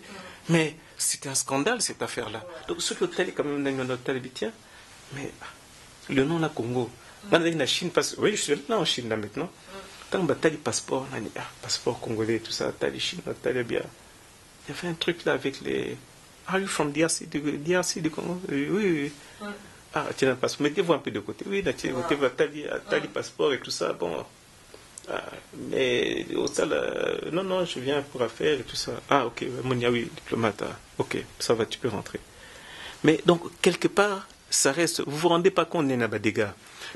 Mais c'était un scandale, cette affaire-là. Donc, ceux qui ont télé, quand même, on a télé, tiens, mais le nom, là, Congo. On a dit la Chine, parce que, oui, je suis là en Chine, là, maintenant. Tant que tu as passeport, on a dit, passeport congolais, tout ça, tu as les Chine, tu as les bien. Il y avait un truc, là, avec les. Are you from DRC, du Congo? Oui. Ah, tu n'as pas mettez-vous un peu de côté. Oui, tu as le passeport et tout ça. Bon. Ah, mais au salle, non, je viens pour affaires et tout ça. Ah, ok, oui, diplomate. Ok, ça va, tu peux rentrer. Mais donc, quelque part, ça reste. Vous vous rendez pas compte, Néna Badega.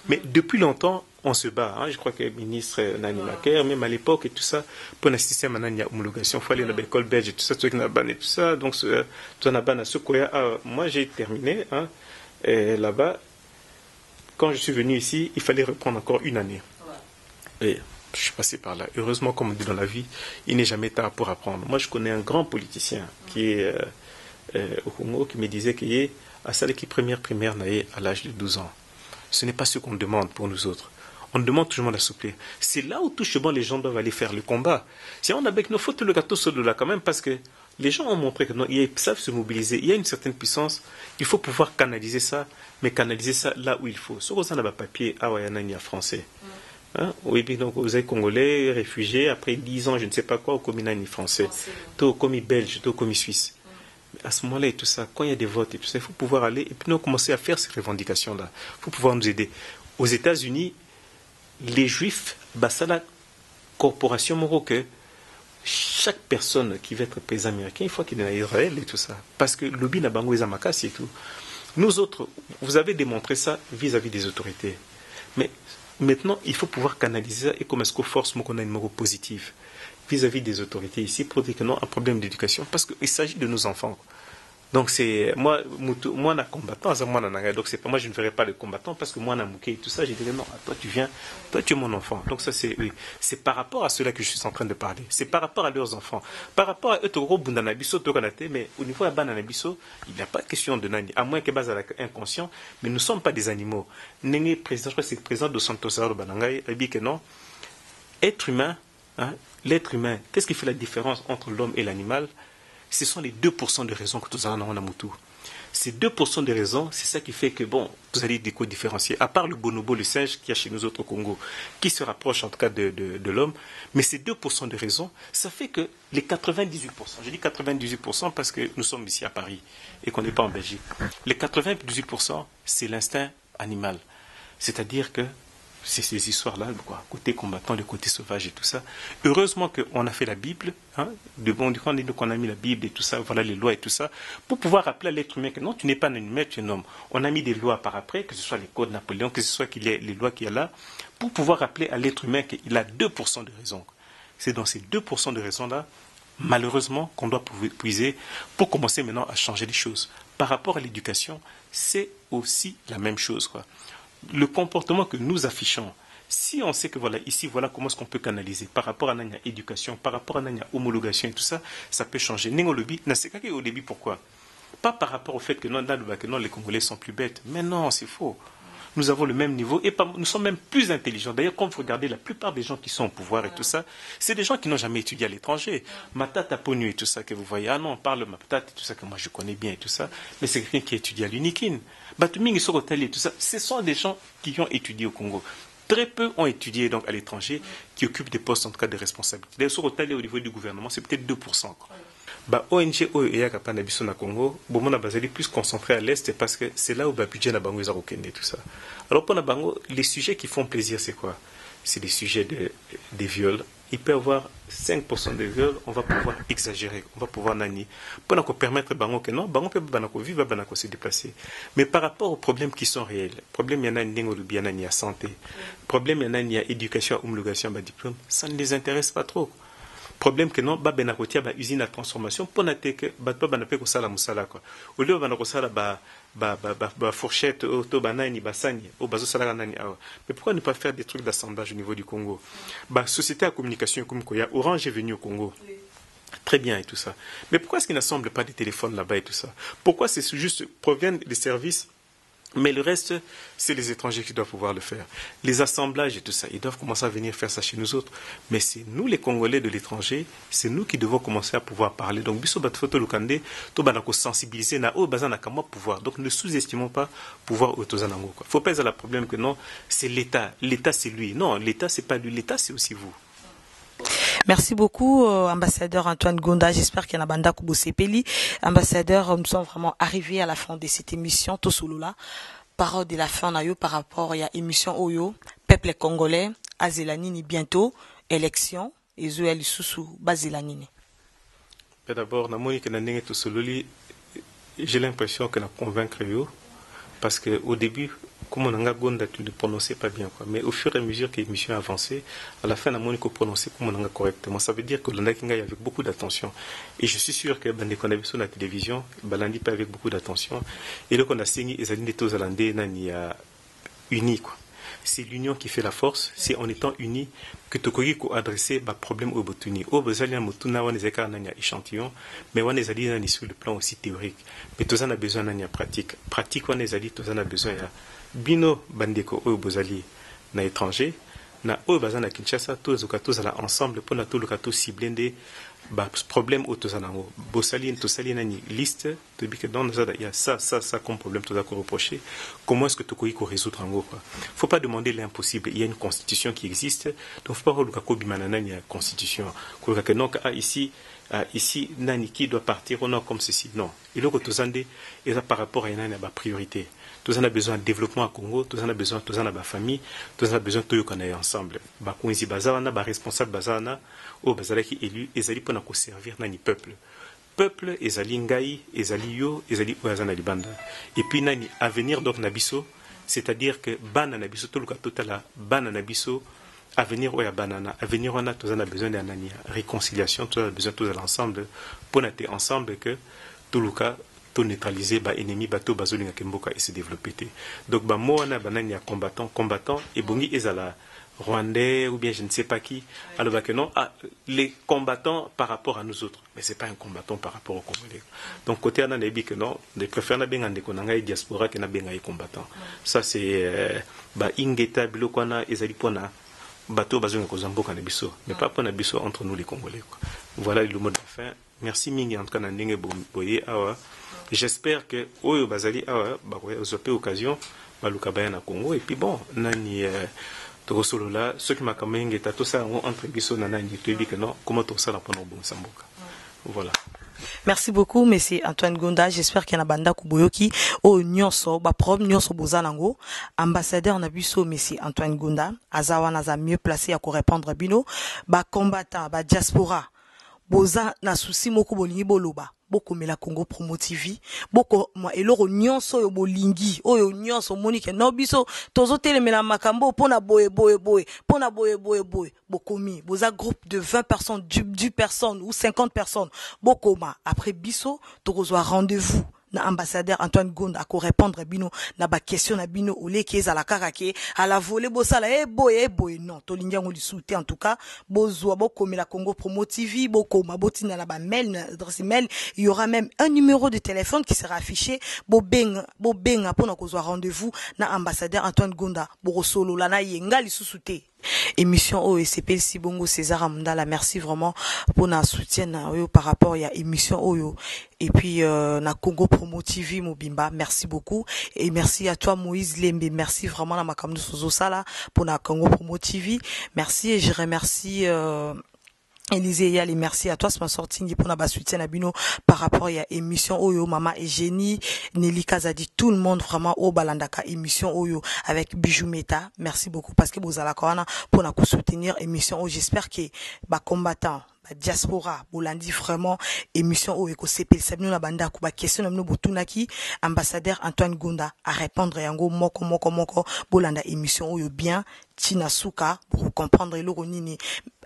Mais depuis longtemps, on se bat. Hein. Je crois que le ministre Nani Maker, même à l'époque et tout ça, pour un système, il y a homologation. Il faut aller dans l'école belge et tout ça, et tout ça. Donc, moi, j'ai terminé. Hein. Et là-bas, quand je suis venu ici, il fallait reprendre encore une année. Et je suis passé par là. Heureusement, comme on dit dans la vie, il n'est jamais tard pour apprendre. Moi, je connais un grand politicien qui est au Congo, qui me disait qu'il est à celle qui première primaire naïe à l'âge de 12 ans. Ce n'est pas ce qu'on demande pour nous autres. On demande toujours d'assouplir. C'est là où tout bon les gens doivent aller faire le combat. Si on a avec nos fautes le gâteau sur de là quand même, parce que les gens ont montré qu'ils savent se mobiliser. Il y a une certaine puissance. Il faut pouvoir canaliser ça, mais canaliser ça là où il faut. Ce qu'on a pas papier, il y a français. Hein? Oui, donc vous êtes congolais, réfugiés, après 10 ans, je ne sais pas quoi, au communal français. Tout comme belge, tout comme suisse. À ce moment-là et tout ça, quand il y a des votes et tout ça, il faut pouvoir aller et puis nous commencer à faire ces revendications-là. Il faut pouvoir nous aider. Aux États-Unis, les Juifs, c'est la corporation marocaine. Chaque personne qui veut être président américain, il faut qu'il est en Israël et tout ça. Parce que le lobby n'a pas et tout. Nous autres, vous avez démontré ça vis-à-vis des autorités. Mais maintenant, il faut pouvoir canaliser ça et comment est-ce qu'on force qu'on a une morale positive vis-à-vis des autorités ici pour dire que non, un problème d'éducation. Parce qu'il s'agit de nos enfants. Donc c'est moi un combattant, donc c'est pas moi, je ne ferai pas le combattant parce que moi un mouké et tout ça, j'ai dit non, toi tu viens, toi tu es mon enfant. Donc ça c'est oui, c'est par rapport à cela que je suis en train de parler. C'est par rapport à leurs enfants, par rapport à eux toro bundanabiso tokanate, mais au niveau de bananabiso, il n'y a pas de question de nani, à moins que base à inconscient, mais nous ne sommes pas des animaux. Nengue président, je crois que c'est le président de Santos Ardo Banangai, il dit que non, être humain, hein, l'être humain, qu'est-ce qui fait la différence entre l'homme et l'animal? Ce sont les 2% de raisons que nous avons en Amoutou. Ces 2% de raisons, c'est ça qui fait que, bon, vous allez différencier. À part le bonobo, le singe qu'il y a chez nous autres au Congo, qui se rapproche en tout cas de l'homme, mais ces 2% de raisons, ça fait que les 98%, je dis 98% parce que nous sommes ici à Paris et qu'on n'est pas en Belgique, les 98%, c'est l'instinct animal. C'est-à-dire que c'est ces histoires-là, quoi, côté combattant, le côté sauvage et tout ça. Heureusement qu'on a fait la Bible, hein, qu'on a mis la Bible et tout ça, voilà les lois et tout ça, pour pouvoir rappeler à l'être humain que non, tu n'es pas un animal, tu es un homme. On a mis des lois par après, que ce soit les codes Napoléon, que ce soit qu'il y ait les lois qu'il y a là, pour pouvoir rappeler à l'être humain qu'il a 2% de raison. C'est dans ces 2% de raisons-là, malheureusement, qu'on doit puiser pour commencer maintenant à changer les choses. Par rapport à l'éducation, c'est aussi la même chose, quoi. Le comportement que nous affichons, si on sait que voilà, ici, voilà comment est-ce qu'on peut canaliser par rapport à notre éducation, par rapport à notre homologation et tout ça, ça peut changer. Au début, pourquoi? Pas par rapport au fait que non, les Congolais sont plus bêtes. Mais non, c'est faux. Nous avons le même niveau et nous sommes même plus intelligents. D'ailleurs, quand vous regardez la plupart des gens qui sont au pouvoir et tout ça, c'est des gens qui n'ont jamais étudié à l'étranger. Matata Ponu et tout ça que vous voyez, ah non, on parle de Matata et tout ça que moi je connais bien et tout ça, mais c'est quelqu'un qui a étudié à l'Unikin. Batuming et tout ça, ce sont des gens qui ont étudié au Congo. Très peu ont étudié donc à l'étranger, qui occupent des postes en tout cas de responsabilité. D'ailleurs, au niveau du gouvernement, c'est peut-être 2%. Bah, ONG Oyaka Nabiso na Congo, bon, on a basé plus concentré à l'Est parce que c'est là où le budget na Bango est à tout ça. Alors pour Nabango, les sujets qui font plaisir, c'est quoi? C'est des sujets des viols. Il peut y avoir 5% de viols, on va pouvoir exagérer, on va pouvoir nani. Pour nous permettre Bango que non, Bango peut vivre, Bango se déplacer. Mais par rapport aux problèmes qui sont réels, problème il y en a ni à santé, problème il y en a ni à éducation, homologation, diplôme, ça ne les intéresse pas trop. Problème que non, benakotia usine à transformation pour n'attendre que batba banape ko sala musala quoi. Au lieu banako sala fourchette auto banani basani au bazo sala nani awa. Mais pourquoi ne pas faire des trucs d'assemblage au niveau du Congo? Société à communication comme Koya, Orange est venu au Congo. Très bien et tout ça. Mais pourquoi est-ce qu'il n'assemble pas des téléphones là-bas et tout ça? Pourquoi c'est juste proviennent des services? Mais le reste, c'est les étrangers qui doivent pouvoir le faire. Les assemblages et tout ça, ils doivent commencer à venir faire ça chez nous autres. Mais c'est nous, les Congolais de l'étranger, c'est nous qui devons commencer à pouvoir parler. Donc, biso batfoto lukande, to banako sensibiliser na o bazana kama pouvoir. Donc, ne sous-estimons pas pouvoir autozanango. Faut pas être le problème que non, c'est l'État. L'État, c'est lui. Non, l'État, c'est pas lui. L'État, c'est aussi vous. Merci beaucoup, ambassadeur Antoine Gonda. J'espère qu'il y en a banda Koubosepeli. Ambassadeur, nous sommes vraiment arrivés à la fin de cette émission. Tosolula, parole de la fin nayo par rapport à l'émission Oyo, peuple congolais, Azelanini bientôt, élection, et Zoé Sousou, Bazelanini. D'abord, j'ai l'impression que nous convaincre yo, parce qu'au début, comme on a Gonda, tu ne prononçais pas bien, quoi. Mais au fur et à mesure que l'émission a avancé, à la fin, on a prononcé comme on a correctement. Ça veut dire que l'on a avec beaucoup d'attention. Et je suis sûr que quand on a vu sur la télévision, Balandi pas avec beaucoup d'attention. Et donc on a signé les alliés des Hollandais, unis, quoi. C'est l'union qui fait la force. C'est en étant unis que Tokogi a adressé le problème au Botuni. Au Bozali, on a échantillon, mais on a sur le plan aussi théorique. Mais tout ça a besoin de pratique. Pratique, on a besoin de Bino Bandeko au Bozali na étranger, na au Bazana Kinshasa, tous les ensemble pour na tout le cas ciblé des problèmes au Tozanango. Bosali, Tosali na ni liste, de que dans il y a ça comme problème tout à reprocher. Comment est-ce que tu peux résoudre en gros? Faut pas demander l'impossible. Il y a une constitution qui existe, donc faut pas que le cas bimanana il y a une constitution. Que non ici nani qui doit partir ou non comme ceci. Non. Et le Tozande est par rapport à une priorité. Tous en a besoin de développement à Congo, tous en a besoin, tous en a ma famille, tous en a besoin de tout qu'on est ensemble. Bakunzi bazana, responsable bazana, au bazala qui élu, ezali pour nous servir nani peuple. Peuple ezali ngai, ezali yo, ezali oazana libanda. Et puis nani avenir donc nabiso, c'est-à-dire que bana nabiso tout le cas total bana nabiso avenir oya banana, avenir on a tous en a besoin d'un réconciliation, tous en a besoin tous ensemble pour être ensemble que tout le cas to neutraliser ba ennemi bato bazolinga kemboka et se développer. Donc ba mo wana banani ya combattant et bongi ezala rwandais ou bien je ne sais pas qui, alors que non, les combattants par rapport à nous autres, mais c'est pas un combattant par rapport aux Congolais. Donc côté on a dit que non, de préférer na benga ndeko nanga diaspora que na benga combattant. Ça c'est ba ingeta biloko wana ezali pona bateau bazonga kozamboka na biso, mais pas pona biso entre nous les Congolais. Voilà le mot de la fin. Merci mingi en tout cas na ndenge boye awa. J'espère que oyo bazali awa ba ozope occasion baluka baya na Congo et puis bon nani Tosolo là, ceux qui m'a quand même été tout ça entre biso nana ni tu dis que non, comment tout ça la pendant bon samboka. Voilà. Merci beaucoup, monsieur Antoine Gonda. J'espère qu'il y a banda kuboyoki au nyonso ba prom nyonso bozanango. Ambassadeur na biso monsieur Antoine Gonda, azawa naza mieux placé à répondre bino, ba combattant, ba diaspora. Boza na souci moko bolingi boloba. Boko mela Congo Promo TV boko moi eloko nyonso yo bolingi oyo nyonso monique no biso tozo telemela makambo pona boye bokomi boza groupe de 20 personnes 10 personnes ou 50 personnes bokoma après biso tokozwa rendez-vous na ambassadeur Antoine Gonda ako répondre bino na ba question na bino oleke za la karake à la volée bosala boye non to lingiango lisouté en tout cas bozwa bokomela Congo Promo TV bokoma botina na ba mail na adresse mail il y aura même un numéro de téléphone qui sera affiché bobenga pona kozwa rendez-vous na ambassadeur Antoine Gonda borosolo la na yenga lisouté émission OECP Sibongo César Amundala, merci vraiment pour notre soutien par rapport à émission Oyo et puis na Congo Promo TV Mobimba, merci beaucoup et merci à toi Moïse Lembe, merci vraiment na makamno sozo sala pour na Congo Promo TV, merci et je remercie Élisée Yali, merci à toi sponsor Tingi pour na soutien na bino par rapport à émission Oyo Mama et Génie Nelly Kazadi, tout le monde vraiment au balandaka émission Oyo avec Bijou Meta, merci beaucoup parce que vous allez pour na soutenir émission Oyo, j'espère que ba combattant diaspora bolandi vraiment émission au eko CP sabino na banda ku ba question na botunaki ambassadeur Antoine Gonda à répondre yango moko bolanda émission oyo bien tina suka pour comprendre eloko nini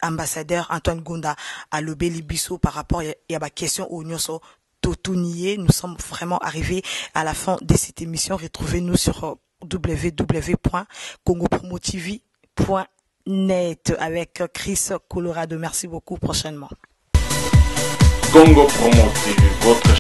ambassadeur Antoine Gonda à lobeli biso par rapport ya ba question au nyonso totunier. Nous sommes vraiment arrivés à la fin de cette émission. Retrouvez-nous sur www.congopromotv.net avec Chris Colorado. Merci beaucoup. Prochainement. Congo Promo TV, votre